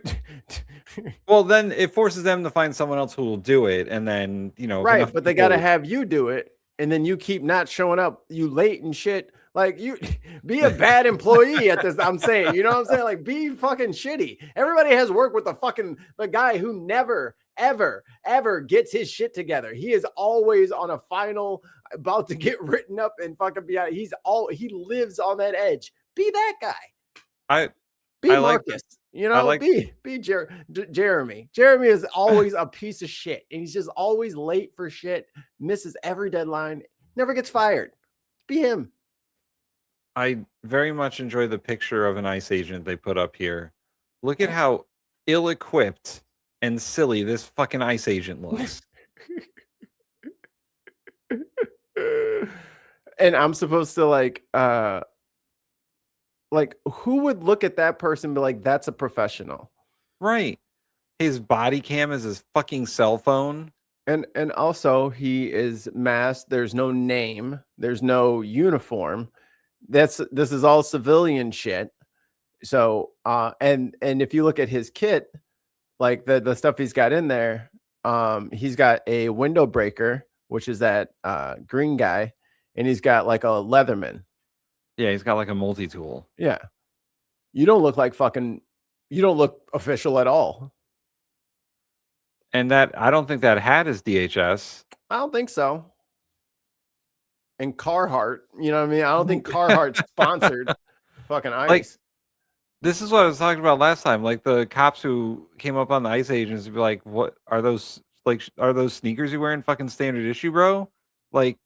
Well, then it forces them to find someone else who will do it, and then if Right, enough but they got to people- have you do it, and then you keep not showing up. You late and shit. Like, you be a bad employee at this. I'm saying, you know what I'm saying? Like, be fucking shitty. Everybody has worked with the guy who never, ever gets his shit together. He is always on a final, about to get written up and fucking be out. He lives on that edge. Be that guy. Be I like Marcus. Be Jeremy. Jeremy is always a piece of shit, and he's just always late for shit, misses every deadline, never gets fired. Be him. I very much enjoy the picture of an ICE agent they put up here. Look at how ill-equipped and silly this fucking ICE agent looks. And I'm supposed to like who would look at that person and be like, that's a professional? Right. His body cam is his fucking cell phone. And also he is masked. There's no name. There's no uniform. This is all civilian shit. So and if you look at his kit, like the stuff he's got in there, he's got a window breaker, which is that green guy, and he's got like a Leatherman. Yeah, he's got like a multi-tool. Yeah. You don't look official at all. And I don't think that hat is DHS. I don't think so. And Carhartt, you know what I mean? I don't think Carhartt sponsored fucking ICE. Like, this is what I was talking about last time. Like, the cops who came up on the ICE agents would be like, what are those? Like, are those sneakers you wearing fucking standard issue, bro? Like,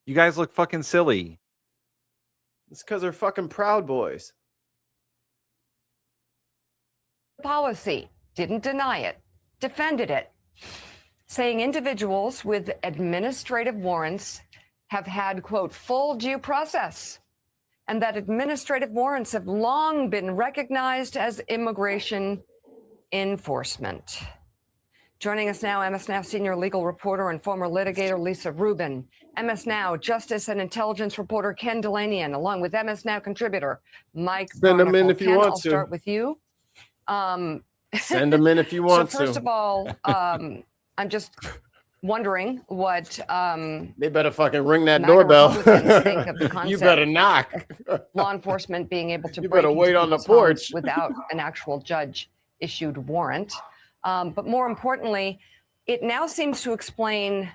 you guys look fucking silly. It's because they're fucking Proud Boys. Policy, didn't deny it, defended it, saying individuals with administrative warrants have had, quote, full due process, and that administrative warrants have long been recognized as immigration enforcement. Joining us now, MS Now senior legal reporter and former litigator Lisa Rubin, MS Now justice and intelligence reporter Ken Delanian, along with MS Now contributor Mike Send them in Barnacle. if you Ken, want I'll to. start with you. Send them in if you want so first to. of all, I'm just wondering what they better fucking ring that MAGA doorbell. Republicans think of the You concept better knock. of law enforcement being able to You break better wait into on the people's homes porch. without an actual judge issued warrant. But more importantly, it now seems to explain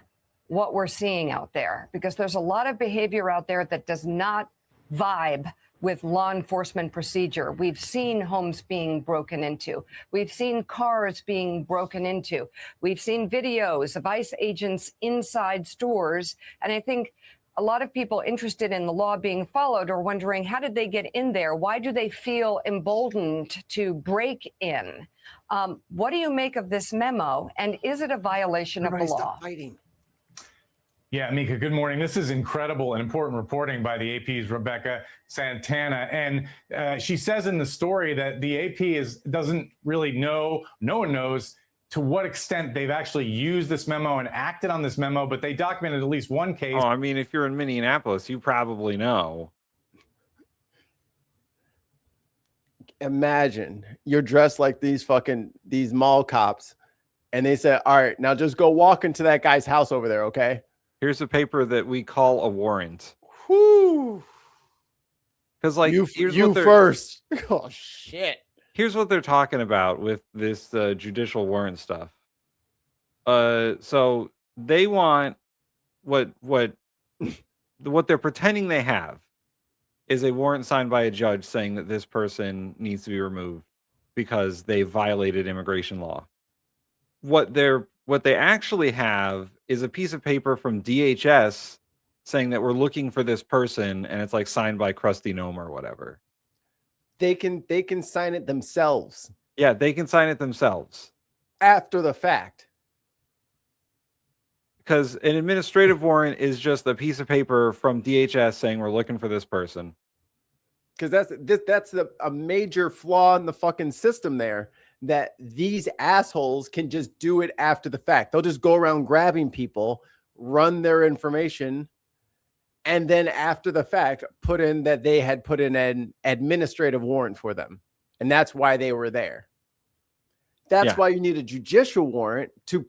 what we're seeing out there, because there's a lot of behavior out there that does not vibe with law enforcement procedure. We've seen homes being broken into. We've seen cars being broken into. We've seen videos of ICE agents inside stores. And I think a lot of people interested in the law being followed are wondering, how did they get in there? Why do they feel emboldened to break in? What do you make of this memo? And is it a violation of the law? Yeah, Mika, good morning. This is incredible and important reporting by the AP's Rebecca Santana. And she says in the story that the AP doesn't really know, no one knows to what extent they've actually used this memo and acted on this memo, but they documented at least one case. Oh, I mean, if you're in Minneapolis, you probably know. Imagine you're dressed like these mall cops, and they say, all right, now just go walk into that guy's house over there, okay? Here's a paper that we call a warrant. Whoo! Because, like, you here's what they're- first. Oh, shit. Here's what they're talking about with this judicial warrant stuff. So they want what they're pretending they have is a warrant signed by a judge saying that this person needs to be removed because they violated immigration law. What they actually have is a piece of paper from DHS saying that we're looking for this person, and it's like signed by Krusty Gnome or whatever. They can sign it themselves. Yeah, they can sign it themselves after the fact. Because an administrative warrant is just a piece of paper from DHS saying we're looking for this person. Because that's a major flaw in the fucking system there, that these assholes can just do it after the fact. They'll just go around grabbing people, run their information, and then after the fact, put in that they had put in an administrative warrant for them. And that's why they were there. That's why you need a judicial warrant to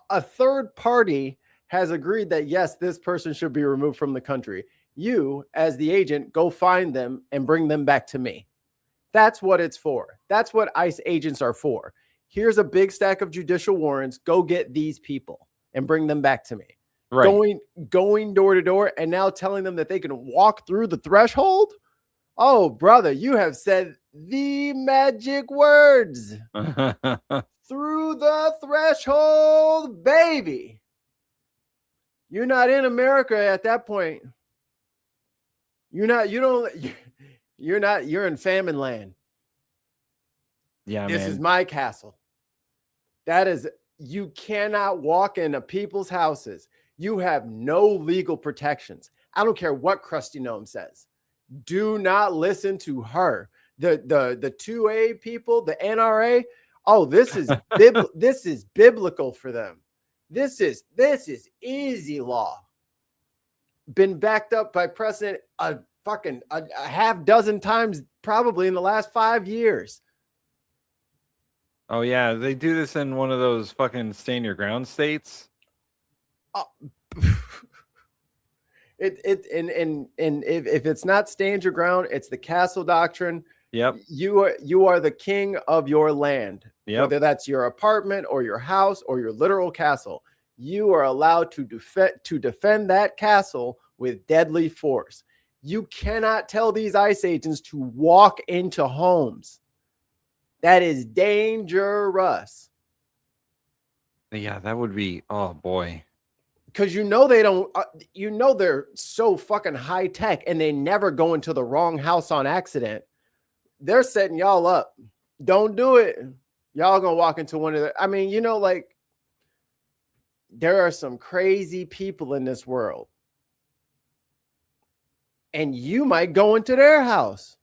a third party has agreed that, yes, this person should be removed from the country. You, as the agent, go find them and bring them back to me. That's what it's for. That's what ICE agents are for. Here's a big stack of judicial warrants. Go get these people and bring them back to me. Right. Going door to door and now telling them that they can walk through the threshold. Oh, brother, you have said the magic words. Through the threshold, baby. You're not in America at that point. You're in famine land. Yeah, this is my castle. You cannot walk into people's houses. You have no legal protections. I don't care what Krusty Gnome says. Do not listen to her. The 2A people, the NRA. Oh, this is this is biblical for them. This is easy law. Been backed up by precedent a half dozen times probably in the last 5 years. Oh yeah, they do this in one of those fucking stand your ground states. If it's not stand your ground, it's the castle doctrine. Yep. You are the king of your land. Yep. Whether that's your apartment or your house or your literal castle, you are allowed to defend that castle with deadly force. You cannot tell these ICE agents to walk into homes. That is dangerous. Yeah, that would be, oh boy. Because they don't, they're so fucking high tech and they never go into the wrong house on accident. They're setting y'all up. Don't do it. Y'all gonna walk into one of the, I mean, there are some crazy people in this world. And you might go into their house.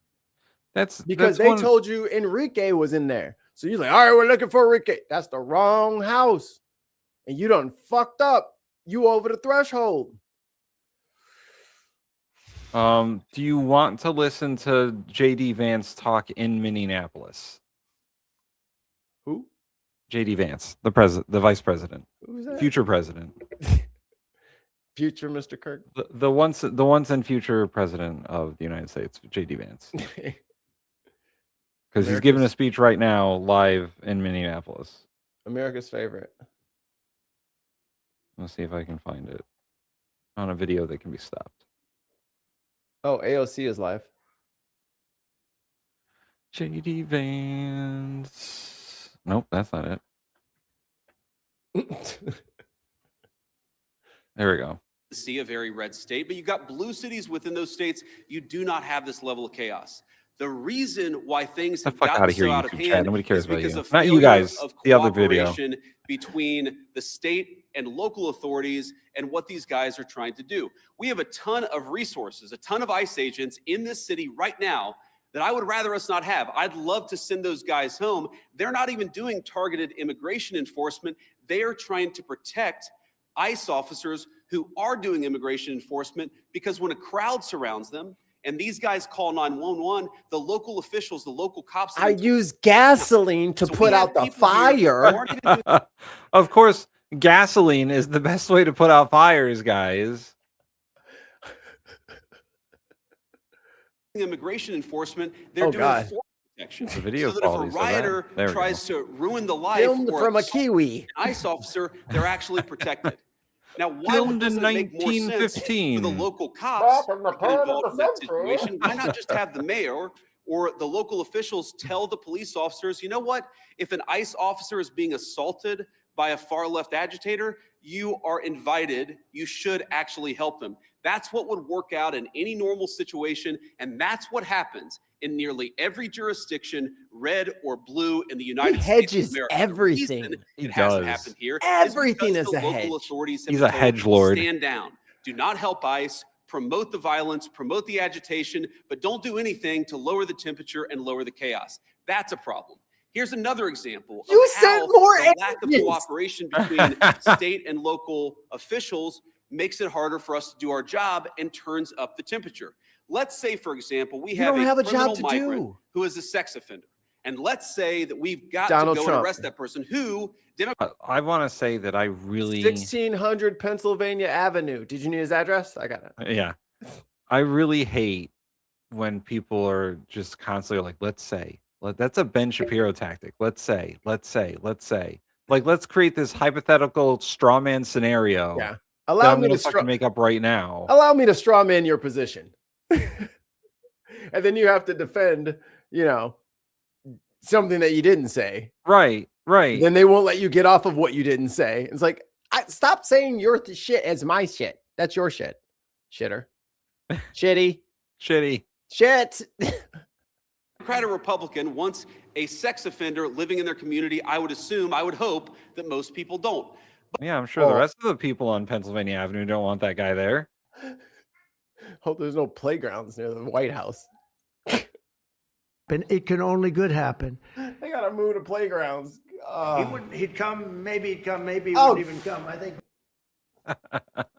Because they told you Enrique was in there. So you're like, all right, we're looking for Enrique. That's the wrong house. And you done fucked up. You over the threshold. Do you want to listen to JD Vance talk in Minneapolis? Who? JD Vance, the vice president. Who's that? Future president. Future Mr. Kirk. The once and future president of the United States, JD Vance. Because he's giving a speech right now live in Minneapolis. America's favorite. Let's see if I can find it on a video that can be stopped. Oh, AOC is live. JD Vance. Nope, that's not it. There we go. See a very red state, but you got blue cities within those states. You do not have this level of chaos. The reason why things have gotten so out of hand Nobody cares is about because you. of Not you failure guys. of The other video. cooperation between the state and local authorities and what these guys are trying to do. We have a ton of resources, a ton of ICE agents in this city right now that I would rather us not have. I'd love to send those guys home. They're not even doing targeted immigration enforcement. They are trying to protect ICE officers who are doing immigration enforcement, because when a crowd surrounds them and these guys call 911, the local officials, the local cops. I use gasoline to put out the fire. Of course, gasoline is the best way to put out fires, guys. Immigration enforcement, they're doing force protection. It's a video so that if a quality, so rioter there we tries go. to ruin the life Filmed or from a assault Kiwi. an ICE officer, they're actually protected. Now, why Filmed doesn't in it make more sense for 1915. the local cops to get involved in that situation? Why not just have the mayor or the local officials tell the police officers, you know what? If an ICE officer is being assaulted by a far left agitator, you are invited. You should actually help them. That's what would work out in any normal situation, and that's what happens in nearly every jurisdiction, red or blue, in the United States of America. Everything. The reason He it hasn't does. happened here Everything because is the a local hedge. authorities have He's a told, hedge lord. stand down. Do not help ICE. Promote the violence, promote the agitation, but don't do anything to lower the temperature and lower the chaos. That's a problem. Here's another example of You said how more the lack of agents. cooperation between state and local officials makes it harder for us to do our job and turns up the temperature. Let's say, for example, we You have don't a have a criminal job to migrant do. who is a sex offender. And let's say that we've got Donald to go Trump. and arrest that person who I want to say that I really 1600 Pennsylvania Avenue. Did you need his address? I got it. Yeah. I really hate when people are just constantly like, let's say. That's a Ben Shapiro tactic. Let's say. Like, let's create this hypothetical straw man scenario. Yeah. that Allow I'm me gonna to fucking make up right now. Allow me to straw man your position. And then you have to defend, something that you didn't say. Right. Then they won't let you get off of what you didn't say. It's like, stop saying your shit as my shit. That's your shit. Shitter. Shitty. Shit. Democrat or Republican wants a sex offender living in their community. I would hope that most people don't. Yeah, I'm sure the rest of the people on Pennsylvania Avenue don't want that guy there. Hope there's no playgrounds near the White House. And it can only good happen. They gotta move to playgrounds. He'd come, maybe he Oh. wouldn't even come. I think.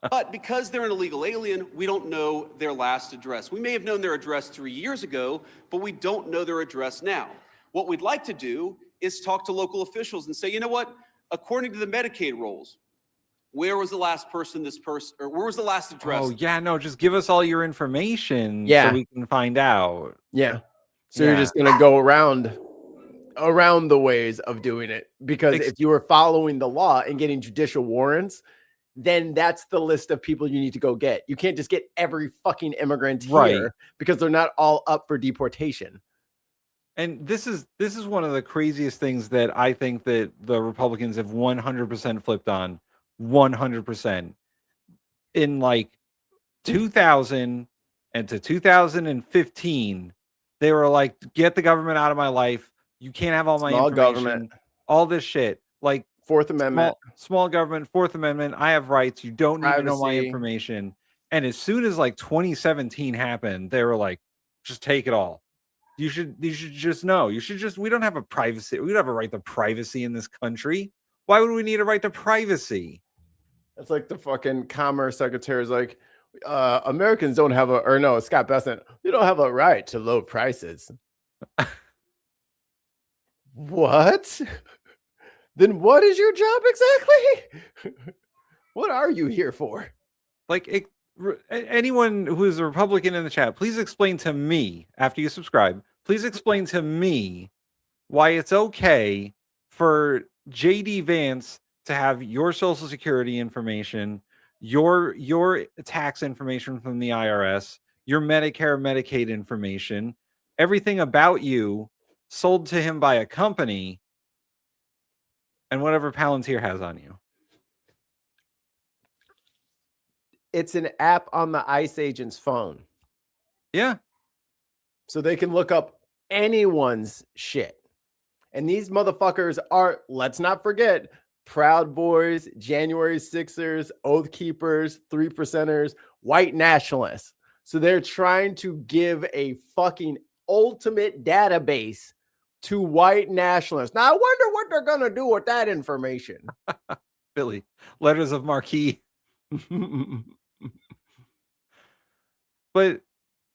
But because they're an illegal alien, we don't know their last address. We may have known their address 3 years ago, but we don't know their address now. What we'd like to do is talk to local officials and say, you know what? According to the Medicaid rolls, where was the last where was the last address? Oh, yeah, no, just give us all your information Yeah. so we can find out. Yeah. So you're just gonna go around the ways of doing it, because if you were following the law and getting judicial warrants, then that's the list of people you need to go get. You can't just get every fucking immigrant here, Right. because they're not all up for deportation. And this is one of the craziest things that I think that the Republicans have 100% flipped on. 100%. In like 2000 and to 2015, they were like, get the government out of my life. You can't have all my Small information. government. All this shit. Like Fourth Amendment. Small government, Fourth Amendment. I have rights. You don't need to know my Privacy. information. And as soon as like 2017 happened, they were like, just take it all. You should just know. We don't have a privacy. We don't have a right to privacy in this country. Why would we need a right to privacy? It's like the fucking commerce secretary is like, Americans don't have Scott Bessent, you don't have a right to low prices. What? Then what is your job exactly? What are you here for? Like, anyone who is a Republican in the chat, please explain to me, after you subscribe, please explain to me why it's okay for JD Vance to have your social security information, your tax information from the IRS, your Medicare, Medicaid information, everything about you sold to him by a company, and whatever Palantir has on you. It's an app on the ICE agent's phone. Yeah. So they can look up anyone's shit. And these motherfuckers are, let's not forget, Proud Boys, January 6ers, Oath Keepers, 3%ers, white nationalists. So they're trying to give a fucking ultimate database to white nationalists. Now I wonder what they're gonna do with that information. Billy, letters of marque. But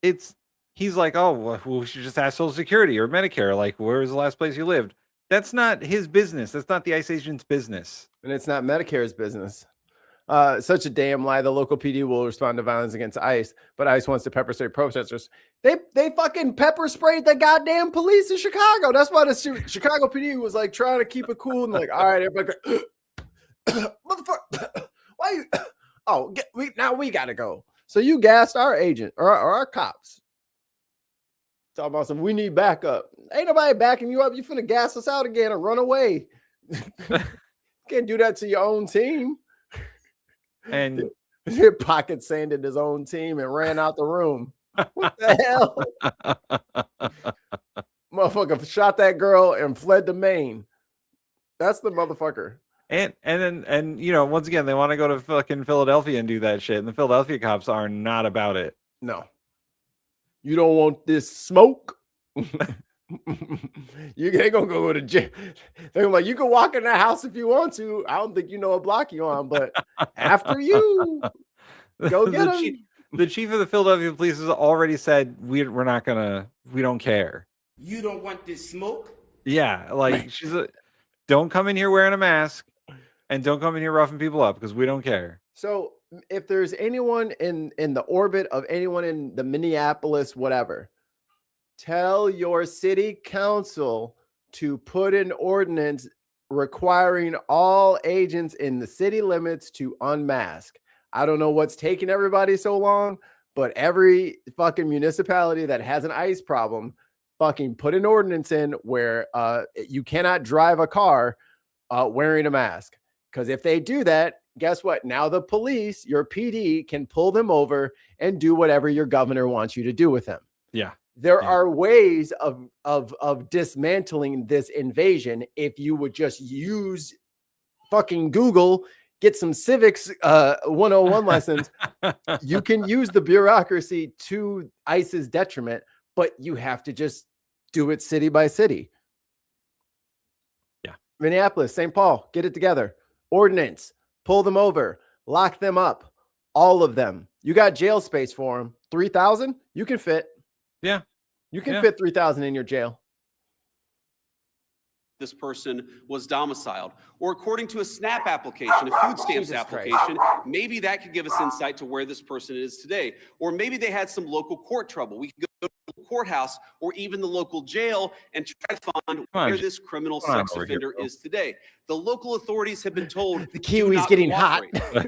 he's like, oh, well, we should just ask Social Security or Medicare. Like, where was the last place you lived? That's not his business. That's not the ICE agent's business. And it's not Medicare's business. Such a damn lie. The local PD will respond to violence against ICE, but ICE wants to pepper spray protesters. They fucking pepper sprayed the goddamn police in Chicago. That's why the Chicago PD was like trying to keep it cool and like, all right, everybody, motherfucker, why you? Oh, now we gotta go. So you gassed our agent or our cops. Talking about some, we need backup. Ain't nobody backing you up. You finna gas us out again and run away. Can't do that to your own team. And pocket sanded his own team and ran out the room. What the hell? Motherfucker shot that girl and fled to Maine. That's the motherfucker. And then you know, once again, they want to go to fucking Philadelphia and do that shit, and the Philadelphia cops are not about it. No. You don't want this smoke. You ain't gonna go to jail. They're like, you can walk in that house if you want to. I don't think you know what block you're on, but after you go get him. The chief of the Philadelphia police has already said we don't care. You don't want this smoke? Yeah, like don't come in here wearing a mask and don't come in here roughing people up because we don't care. So if there's anyone in the orbit of anyone in the Minneapolis, whatever, tell your city council to put an ordinance requiring all agents in the city limits to unmask. I don't know what's taking everybody so long, but every fucking municipality that has an ICE problem fucking put an ordinance in where you cannot drive a car wearing a mask. Because if they do that, guess what? Now the police, your PD, can pull them over and do whatever your governor wants you to do with them. Yeah. There are ways of dismantling this invasion if you would just use fucking Google, get some civics 101 lessons. You can use the bureaucracy to ICE's detriment, but you have to just do it city by city. Yeah. Minneapolis, St. Paul, get it together. Ordinance, pull them over, lock them up, all of them. You got jail space for them. 3,000, you can fit. Yeah. You can fit 3,000 in your jail. This person was domiciled, or according to a SNAP application, a food stamps application, maybe that could give us insight to where this person is today. Or maybe they had some local court trouble. We could go to the courthouse or even the local jail and try to find where this criminal sex offender is today. The local authorities have been told the Kiwi's getting hot.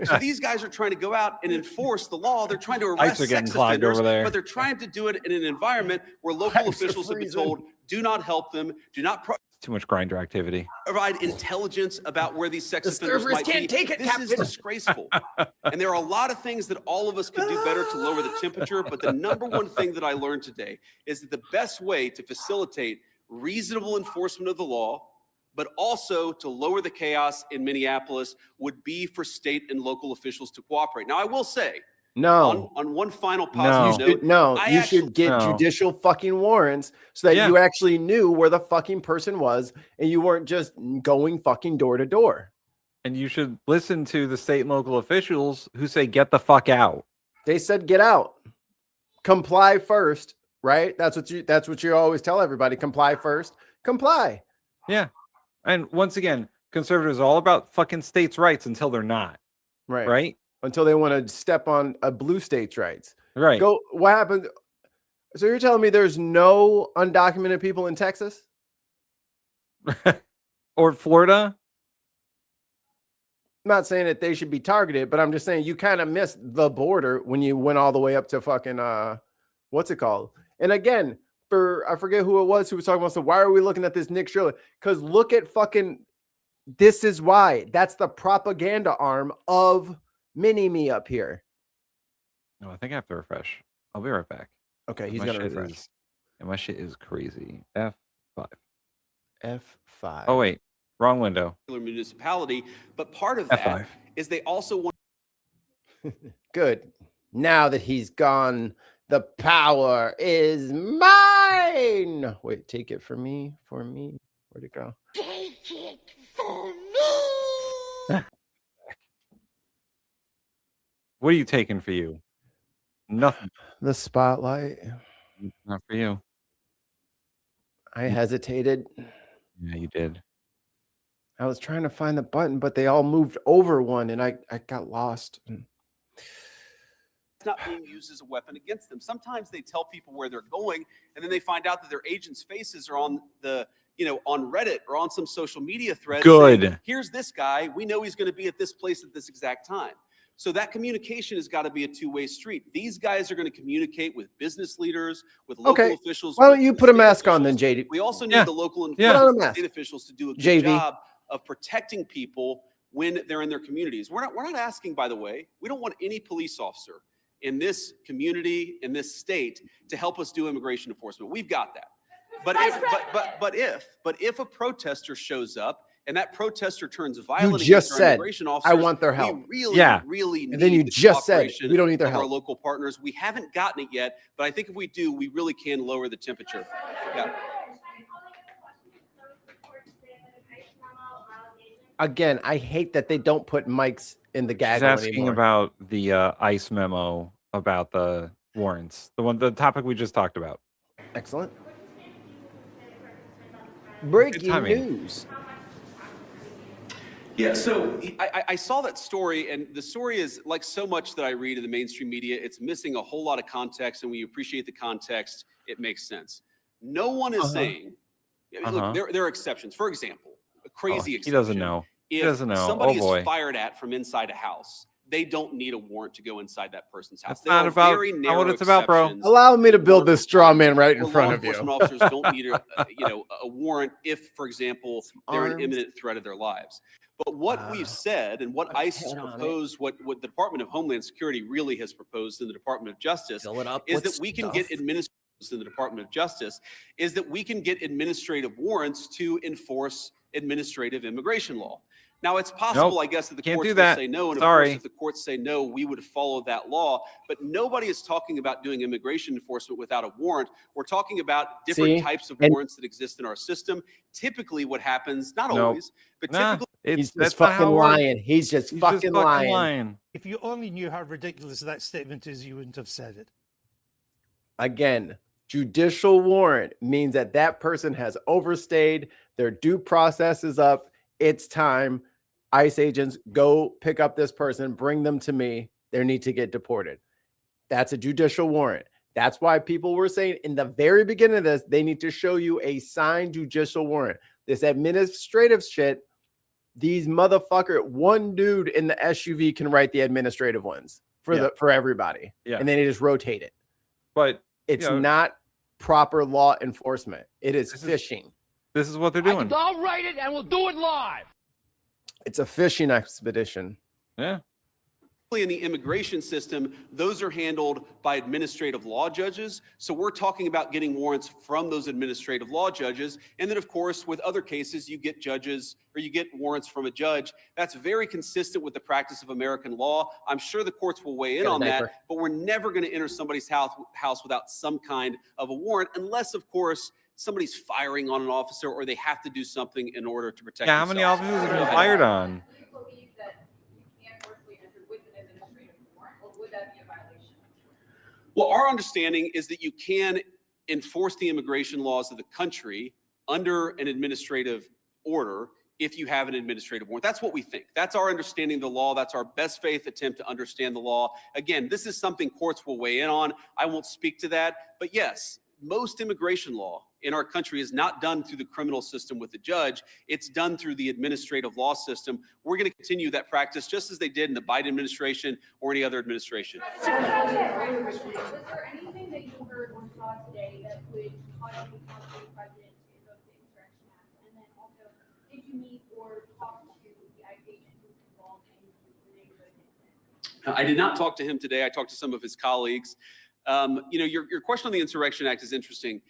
So these guys are trying to go out and enforce the law. They're trying to arrest Pipes are getting sex clogged offenders, over there. but they're trying to do it in an environment where local officials have been told, do not help them, do not too much grinder activity. Provide intelligence about where these sex The offenders servers might can't be. take it, This is Captain. disgraceful. And there are a lot of things that all of us could do better to lower the temperature. But the number one thing that I learned today is that the best way to facilitate reasonable enforcement of the law, but also to lower the chaos in Minneapolis, would be for state and local officials to cooperate. Now, I will say, No. on one final positive No. note, You should get judicial fucking warrants so that you actually knew where the fucking person was and you weren't just going fucking door to door. And you should listen to the state and local officials who say, get the fuck out. They said, get out. Comply first, right? That's what you always tell everybody. Comply first. Comply. Yeah. And once again, conservatives are all about fucking states' rights until they're not. Right. Right? Until they want to step on a blue state's rights. Right. Go. What happened? So you're telling me there's no undocumented people in Texas? Or Florida? I'm not saying that they should be targeted, but I'm just saying you kind of missed the border when you went all the way up to fucking what's it called? And again, I forget who it was who was talking about, so why are we looking at this Nick Shirley? Because look at fucking This Is Why. That's the propaganda arm of Mini-Me up here. No, I think I have to refresh. I'll be right back. Okay, he's gonna refresh. And my shit is crazy. F5. F5. Oh wait, wrong window. Municipality, but part of that F5. is they also want. Good. Now that he's gone, the power is mine. mine. Wait, take it for me. Where'd it go? Take it for me. What are you taking for you? Nothing. The spotlight. Not for you. I hesitated. Yeah, you did. I was trying to find the button, but they all moved over one, and I got lost. It's not being used as a weapon against them. Sometimes they tell people where they're going, and then they find out that their agents' faces are on the, on Reddit or on some social media thread. Good. Saying, here's this guy. We know he's going to be at this place at this exact time. So that communication has got to be a two-way street. These guys are going to communicate with business leaders, with local officials. Why don't you put a mask on then, JD? We also need the local and Put on a mask. state officials to do a good JV. job of protecting people when they're in their communities. We're not asking, by the way, we don't want any police officer in this community, in this state, to help us do immigration enforcement. We've got that. But if a protester shows up and that protester turns violent You just against our said, immigration I officers, want their help. we really And then need you the just said, cooperation we don't need their of our help. local partners. We haven't gotten it yet, but I think if we do, we really can lower the temperature. Yeah. Again, I hate that they don't put mics in the He's gaggle asking anymore. about the ICE memo about the warrants, the topic we just talked about. Excellent. Breaking timing. news. Yeah, so I saw that story, and the story is like so much that I read in the mainstream media, it's missing a whole lot of context, and when you appreciate the context, it makes sense. No one is saying, look, there are exceptions. For example, a crazy exception. He doesn't know. He doesn't know. Somebody Oh boy. is fired at from inside a house, they don't need a warrant to go inside that person's house. That's There not are about very not narrow what it's about, bro. exceptions. Allow me to build this straw man right in Where front law of you. enforcement officers don't need a warrant if, for example, they're an arms. imminent threat of their lives. But what we've said and what ICE has proposed, what the Department of Homeland Security really has proposed in the Department of Justice, is that we can get in the Department of Justice is that we can get administrative warrants to enforce administrative immigration law. Now, it's possible, Nope. I guess, that the Can't courts do will that. say no, and Sorry. of course, if the courts say no, we would follow that law. But nobody is talking about doing immigration enforcement without a warrant. We're talking about different See? types of And- warrants that exist in our system. Typically, what happens, not Nope. always, but typically, He's that's just not how fucking it works. lying. He's just fucking lying. If you only knew how ridiculous that statement is, you wouldn't have said it. Again, judicial warrant means that that person has overstayed. Their due process is up. It's time. ICE agents, go pick up this person, bring them to me. They need to get deported. That's a judicial warrant. That's why people were saying in the very beginning of this, they need to show you a signed judicial warrant. This administrative shit, these motherfucker, one dude in the SUV can write the administrative ones for everybody. Yeah. And then they just rotate it. But It's not proper law enforcement. It is fishing. This is what they're doing. I'll write it and we'll do it live. It's a fishing expedition. Yeah. in the immigration system, those are handled by administrative law judges. So we're talking about getting warrants from those administrative law judges. And then, of course, with other cases, you get judges or you get warrants from a judge. That's very consistent with the practice of American law. I'm sure the courts will weigh in on that, but we're never going to enter somebody's house without some kind of a warrant, unless, of course, somebody's firing on an officer or they have to do something in order to protect Yeah, how many themselves. officers have been fired on? Well, our understanding is that you can enforce the immigration laws of the country under an administrative order if you have an administrative warrant. That's what we think. That's our understanding of the law. That's our best faith attempt to understand the law. Again, this is something courts will weigh in on. I won't speak to that. But yes, most immigration law in our country is not done through the criminal system with the judge. It's done through the administrative law system. We're going to continue that practice just as they did in the Biden administration or any other administration. Was there anything that you heard or saw today that would cause you to cause the president to invoke the Insurrection Act? And then also, did you meet or talk to the ICE agent who's involved in the neighborhood incident? I did not talk to him today. I talked to some of his colleagues. Your question on the Insurrection Act is interesting.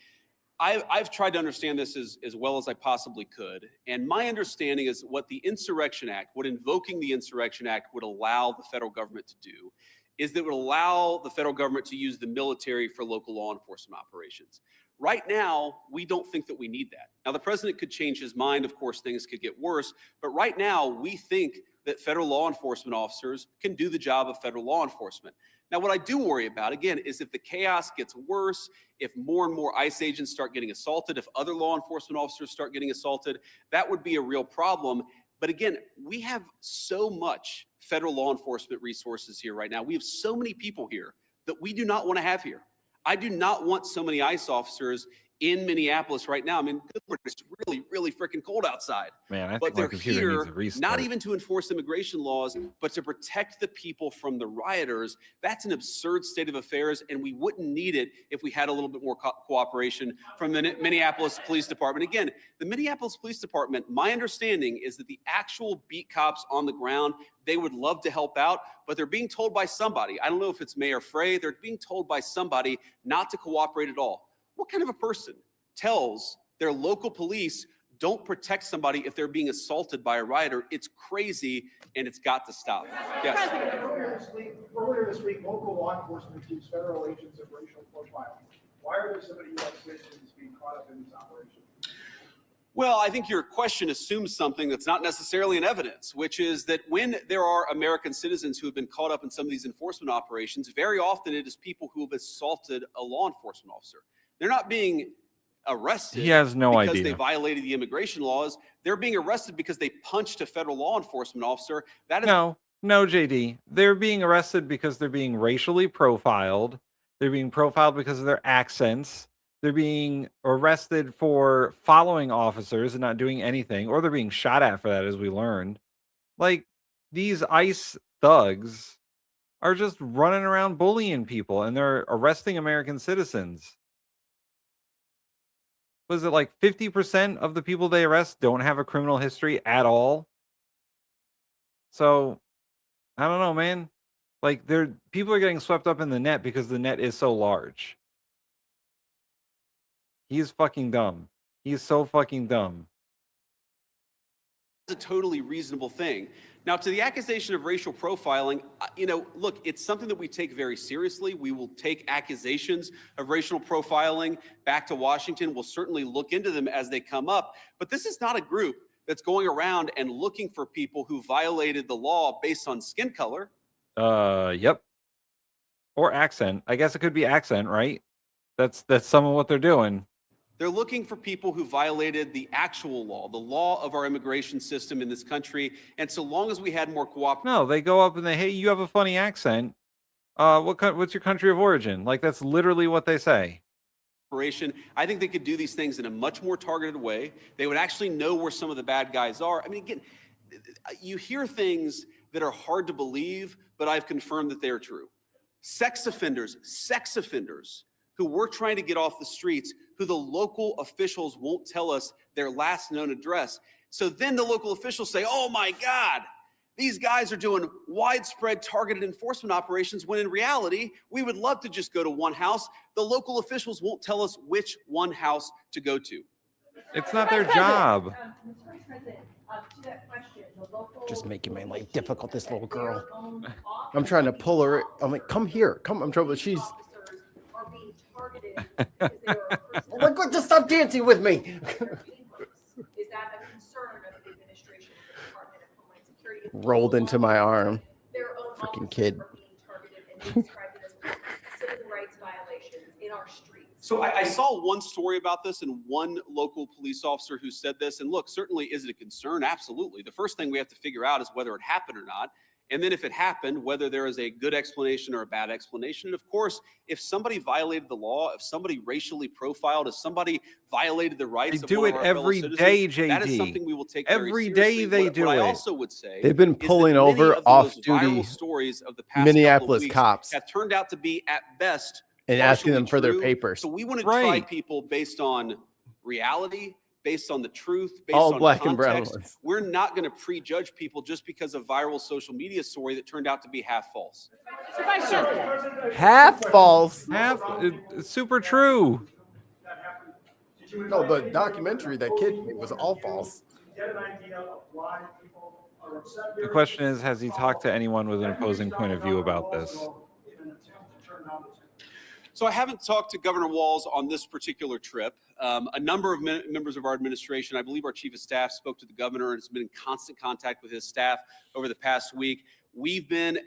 I've tried to understand this as well as I possibly could. And my understanding is what the Insurrection Act, what invoking the Insurrection Act would allow the federal government to do is that it would allow the federal government to use the military for local law enforcement operations. Right now, we don't think that we need that. Now, the president could change his mind. Of course, things could get worse. But right now, we think that federal law enforcement officers can do the job of federal law enforcement. Now, what I do worry about, again, is if the chaos gets worse, if more and more ICE agents start getting assaulted, if other law enforcement officers start getting assaulted, that would be a real problem. But again, we have so much federal law enforcement resources here right now. We have so many people here that we do not want to have here. I do not want so many ICE officers in Minneapolis right now. I mean, good Lord, it's really, really freaking cold outside. Man, I But think my they're computer needs a here restart. not even to enforce immigration laws, but to protect the people from the rioters. That's an absurd state of affairs, and we wouldn't need it if we had a little bit more cooperation from the Minneapolis Police Department. Again, the Minneapolis Police Department, my understanding is that the actual beat cops on the ground, they would love to help out, but they're being told by somebody, I don't know if it's Mayor Frey, they're being told by somebody not to cooperate at all. What kind of a person tells their local police don't protect somebody if they're being assaulted by a rioter? It's crazy, and it's got to stop. Yes. Earlier this week, local law enforcement accused federal agents of racial profiling. Why are there so many U.S. citizens being caught up in this operation? Well, I think your question assumes something that's not necessarily in evidence, which is that when there are American citizens who have been caught up in some of these enforcement operations, very often it is people who have assaulted a law enforcement officer. They're not being arrested He has no because idea. they violated the immigration laws. They're being arrested because they punched a federal law enforcement officer. That is No, JD. They're being arrested because they're being racially profiled. They're being profiled because of their accents. They're being arrested for following officers and not doing anything, or they're being shot at for that, as we learned. Like, these ICE thugs are just running around bullying people, and they're arresting American citizens. Was it like 50% of the people they arrest don't have a criminal history at all? So, I don't know, man. Like, people are getting swept up in the net because the net is so large. He's fucking dumb. He's so fucking dumb. a totally reasonable thing. Now, to the accusation of racial profiling, look, it's something that we take very seriously. We will take accusations of racial profiling back to Washington. We'll certainly look into them as they come up. But this is not a group that's going around and looking for people who violated the law based on skin color. Yep. Or accent. I guess it could be accent, right? That's some of what they're doing. They're looking for people who violated the actual law, the law of our immigration system in this country. And so long as we had more cooperation. No, they go up and hey, you have a funny accent. What's your country of origin? Like, that's literally what they say. I think they could do these things in a much more targeted way. They would actually know where some of the bad guys are. I mean, again, you hear things that are hard to believe, but I've confirmed that they are true. Sex offenders who we're trying to get off the streets, who the local officials won't tell us their last known address. So then the local officials say, oh my God, these guys are doing widespread targeted enforcement operations, when in reality, we would love to just go to one house. The local officials won't tell us which one house to go to. It's not their job. Just making my life difficult, this little girl. I'm trying to pull her. I'm like, come here. Come. I'm trying, but she's. Like, just stop dancing with me. Is that a concern of the administration of the Department of Homeland Security? Rolled into my arm. Freaking kid. Civil rights violations in our streets. So I saw one story about this and one local police officer who said this. And look, certainly is it a concern? Absolutely. The first thing we have to figure out is whether it happened or not. And then if it happened, whether there is a good explanation or a bad explanation. And of course, if somebody violated the law, if somebody racially profiled, if somebody violated the rights of one of our fellow citizens, that is something we will take very seriously. What I also would say They've been pulling over off-duty stories of the past Minneapolis couple of cops have turned out to be at best and asking them partially for their true. papers. So we want to try people based on reality, based on the truth, based All on black context. and brown ones. We're not going to prejudge people just because of viral social media story that turned out to be half false. Half false. It's super true. No, the documentary that kid made was all false. The question is, has he talked to anyone with an opposing point of view about this? So I haven't talked to Governor Walz on this particular trip. A number of members of our administration, I believe our chief of staff, spoke to the governor and has been in constant contact with his staff over the past week. We've been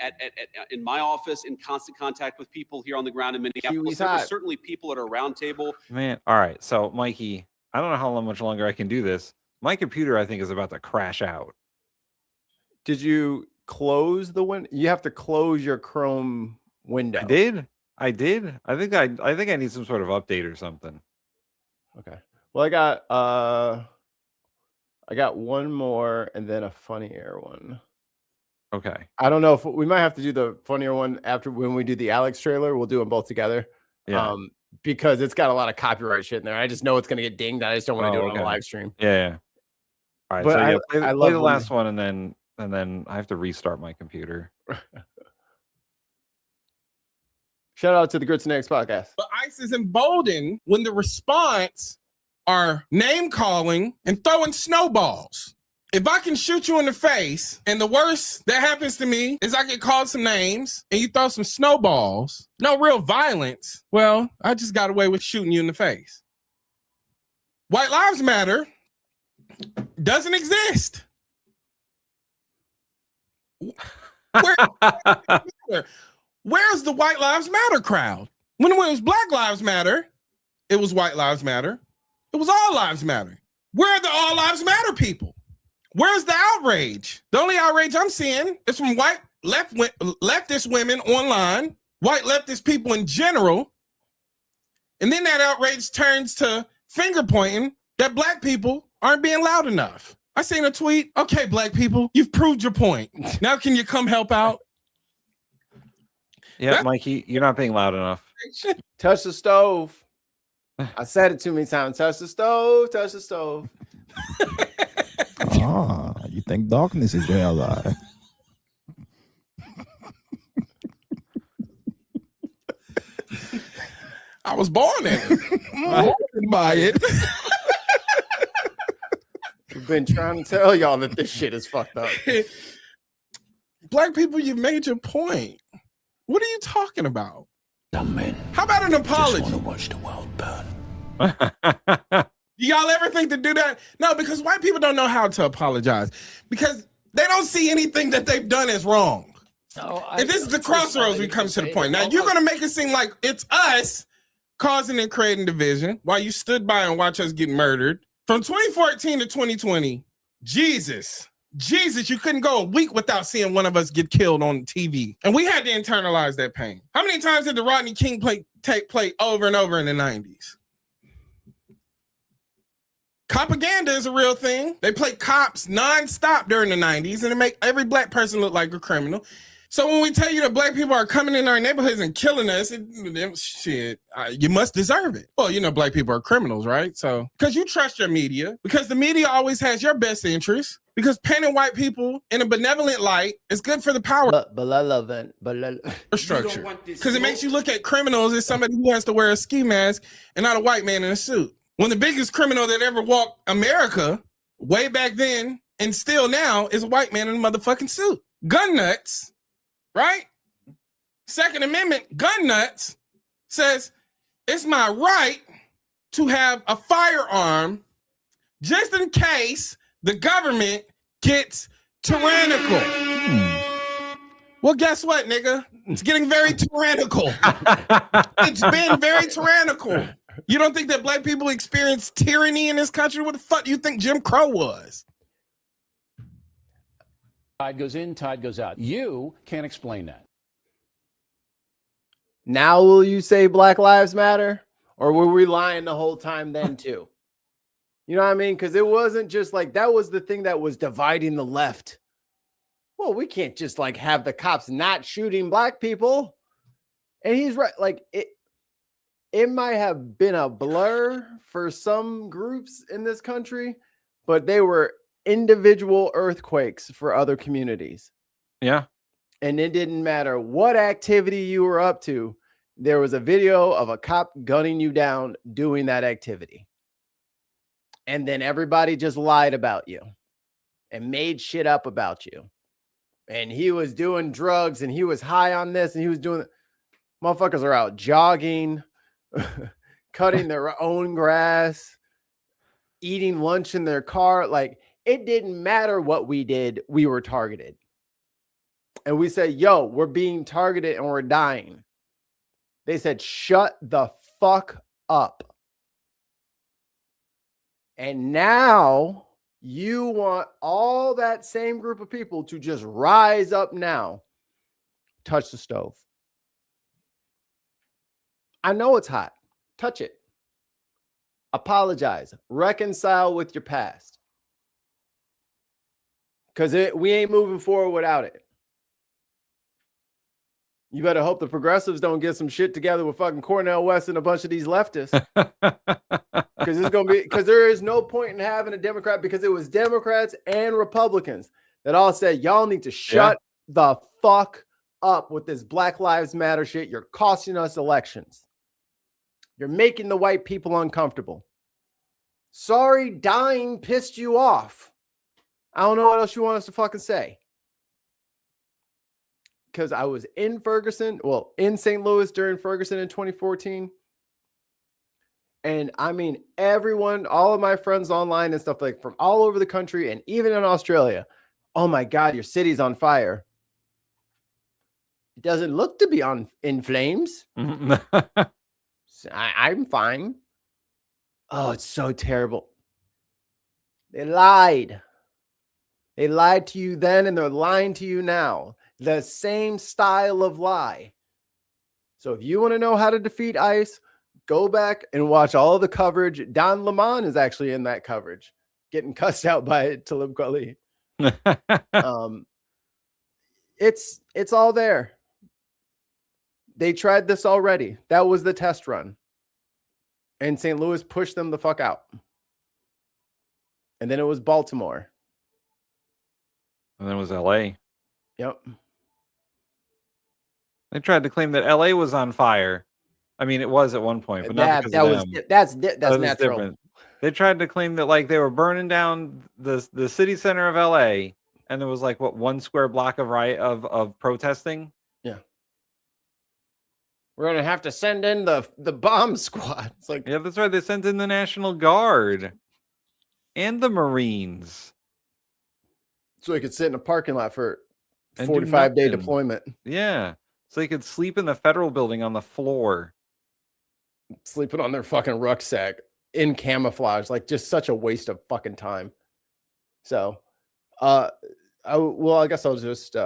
in my office in constant contact with people here on the ground in Minneapolis. There were certainly people at our roundtable. Man, all right. So, Mikey, I don't know how much longer I can do this. My computer, I think, is about to crash out. Did you close the window? You have to close your Chrome window. I did. I think I need some sort of update or something. Okay. Well, I got one more and then a funnier one. Okay. I don't know if we might have to do the funnier one after when we do the Alex trailer. We'll do them both together. Yeah. Because it's got a lot of copyright shit in there. I just know it's going to get dinged. I just don't want to do it on a live stream. Yeah. All right. But So yeah, I play love the when- last one, and then I have to restart my computer. Shout out to the Grits and Eggs podcast. But ICE is emboldened when the response are name calling and throwing snowballs. If I can shoot you in the face and the worst that happens to me is I get called some names and you throw some snowballs, no real violence, well, I just got away with shooting you in the face. White Lives Matter doesn't exist. Where's the White Lives Matter crowd? When it was Black Lives Matter, it was White Lives Matter. It was All Lives Matter. Where are the All Lives Matter people? Where's the outrage? The only outrage I'm seeing is from white leftist women online, white leftist people in general. And then that outrage turns to finger pointing that black people aren't being loud enough. I seen a tweet. Okay, black people, you've proved your point. Now can you come help out? Yeah, Mikey, you're not being loud enough. Touch the stove. I said it too many times. Touch the stove. Touch the stove. You think darkness is your ally? I was born in it. By it. We've been trying to tell y'all that this shit is fucked up. Black people, you made your point. What are you talking about? How about an apology? Just want to watch the world burn. Do y'all ever think to do that? No, because white people don't know how to apologize because they don't see anything that they've done as wrong. And this is the crossroads we come to the point. Now, you're going to make it seem like it's us causing and creating division while you stood by and watch us get murdered. From 2014 to 2020, Jesus, you couldn't go a week without seeing one of us get killed on TV. And we had to internalize that pain. How many times did the Rodney King take place over and over in the 90s? Propaganda is a real thing. They play cops nonstop during the 90s and it make every black person look like a criminal. So when we tell you that black people are coming in our neighborhoods and killing us, you must deserve it. Well, black people are criminals, right? So because you trust your media, because the media always has your best interest, because painting white people in a benevolent light is good for the power structure. Because it makes you look at criminals as somebody who has to wear a ski mask and not a white man in a suit. When the biggest criminal that ever walked America way back then and still now is a white man in a motherfucking suit. Gun nuts, right? Second Amendment, gun nuts says it's my right to have a firearm just in case the government gets tyrannical. Well, guess what, nigga? It's getting very tyrannical. It's been very tyrannical. You don't think that black people experience tyranny in this country? What the fuck do you think Jim Crow was? Tide goes in, tide goes out. You can't explain that. Now will you say Black Lives Matter? Or were we lying the whole time then too? You know what I mean? Because it wasn't just like that was the thing that was dividing the left. Well, we can't just like have the cops not shooting black people. And he's right. Like it might have been a blur for some groups in this country, but they were individual earthquakes for other communities. Yeah. And it didn't matter what activity you were up to. There was a video of a cop gunning you down doing that activity. And then everybody just lied about you and made shit up about you. And he was doing drugs and he was high on this and he was doing. Motherfuckers are out jogging, cutting their own grass, eating lunch in their car. Like, it didn't matter what we did, we were targeted. And we said, yo, we're being targeted and we're dying. They said, shut the fuck up. And now you want all that same group of people to just rise up now, touch the stove. I know it's hot. Touch it. Apologize. Reconcile with your past. Because we ain't moving forward without it. You better hope the progressives don't get some shit together with fucking Cornel West and a bunch of these leftists. Because it's gonna be, because there is no point in having a Democrat, because it was Democrats and Republicans that all said, y'all need to shut the fuck up with this Black Lives Matter shit. You're costing us elections. You're making the white people uncomfortable. Sorry, dying pissed you off. I don't know what else you want us to fucking say. Because I was in Ferguson, well, in St. Louis during Ferguson in 2014. And I mean, everyone, all of my friends online and stuff, like from all over the country and even in Australia, oh my God, your city's on fire. It doesn't look to be in flames. I'm fine. Oh, it's so terrible. They lied. They lied to you then and they're lying to you now. The same style of lie. So if you want to know how to defeat ICE, go back and watch all of the coverage. Don Lemon is actually in that coverage, getting cussed out by Talib Kweli. It's all there. They tried this already. That was the test run. And St. Louis pushed them the fuck out. And then it was Baltimore. And then it was LA. Yep. They tried to claim that LA was on fire. I mean, it was at one point, but not because of them. That's natural. Different. They tried to claim that like they were burning down the city center of LA, and there was like what 1 square block of protesting. Yeah. We're gonna have to send in the bomb squad. It's like, yeah, that's right. They sent in the National Guard and the Marines, so they could sit in a parking lot for and do 45-day nothing. deployment. Yeah, so they could sleep in the federal building on the floor, sleeping on their fucking rucksack in camouflage. Like, just such a waste of fucking time. So, I guess I'll just.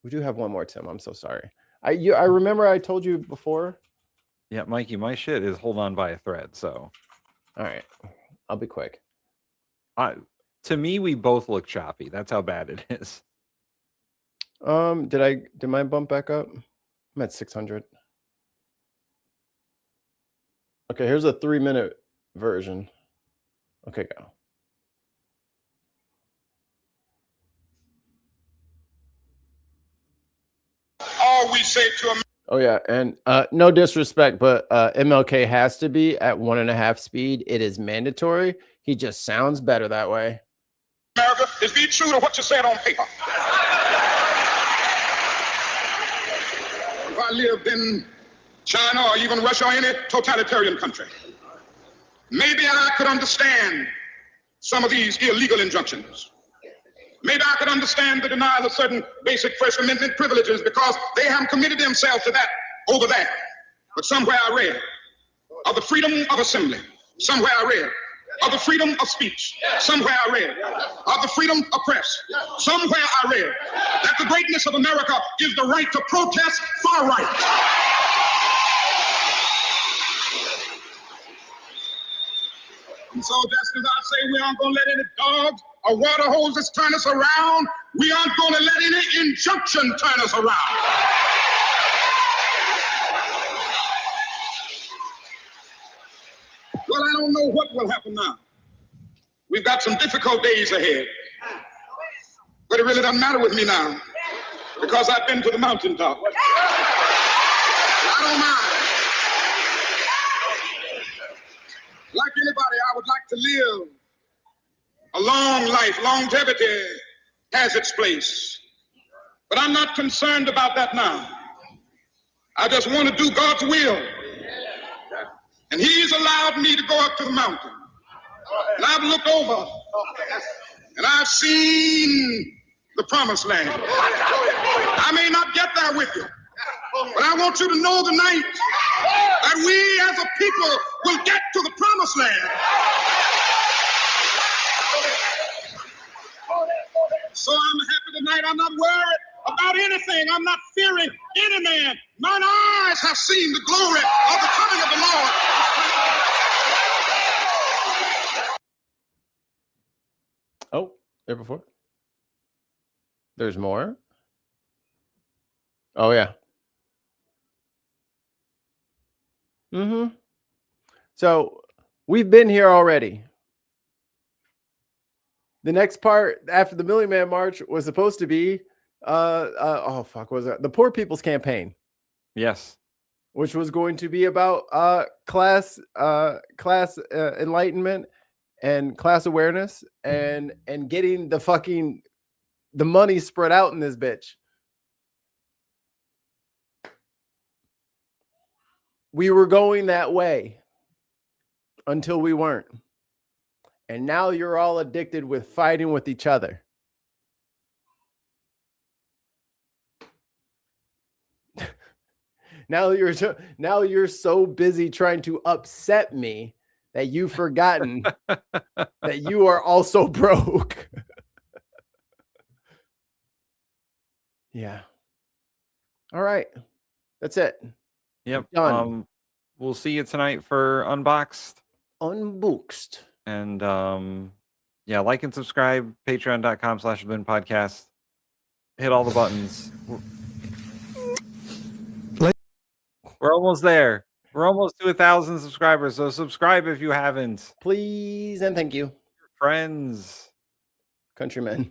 We do have one more, Tim. I'm so sorry. I remember I told you before. Yeah, Mikey, my shit is hold on by a thread. So, all right, I'll be quick. To me, we both look choppy. That's how bad it is. Did mine bump back up? I'm at 600. Okay, here's a 3-minute version. Okay, go. All we say to America. Oh yeah, and no disrespect, but MLK has to be at 1.5 speed. It is mandatory. He just sounds better that way. America is be true to what you said on paper. If I lived in China or even Russia or any totalitarian country, maybe I could understand some of these illegal injunctions. Maybe I could understand the denial of certain basic First Amendment privileges because they haven't committed themselves to that over there. But somewhere I read of the freedom of assembly. Somewhere I read of the freedom of speech. Somewhere I read of the freedom of press. Somewhere I read that the greatness of America is the right to protest far right. And so just as I say we aren't going to let any dogs or water hoses turn us around, we aren't going to let any injunction turn us around. Well, I don't know what will happen now. We've got some difficult days ahead. But it really doesn't matter with me now because I've been to the mountaintop. I don't mind. Like anybody, I would like to live a long life. Longevity has its place. But I'm not concerned about that now. I just want to do God's will. And he's allowed me to go up to the mountain. And I've looked over and I've seen the promised land. I may not get there with you, but I want you to know tonight that we as a people will get to the promised land. So I'm happy tonight. I'm not worried about anything. I'm not fearing any man. Mine eyes have seen the glory of the coming of the Lord. Oh, there before. There's more. Oh yeah. Mm-hmm. So we've been here already. The next part after the Million Man March was supposed to be oh fuck, what was that? The Poor People's Campaign. Yes. Which was going to be about class enlightenment and class awareness and getting the money spread out in this bitch. We were going that way until we weren't. And now you're all addicted with fighting with each other. Now you're so busy trying to upset me that you've forgotten that you are also broke. Yeah. All right. That's it. Yep. Done. We'll see you tonight for Unboxed. Unboxed. And yeah, like and subscribe. Patreon.com/TheBinPodcast. Hit all the buttons. We're almost there. We're almost to 1,000 subscribers. So subscribe if you haven't. Please and thank you. Friends. Countrymen.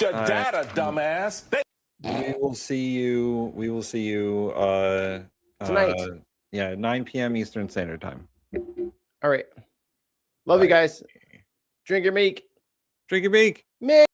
Your data, dumbass. We will see you. We will see you tonight. Yeah, 9 p.m. Eastern Standard Time. All right. Love you guys. Drink your meek. Drink your meek. Meek.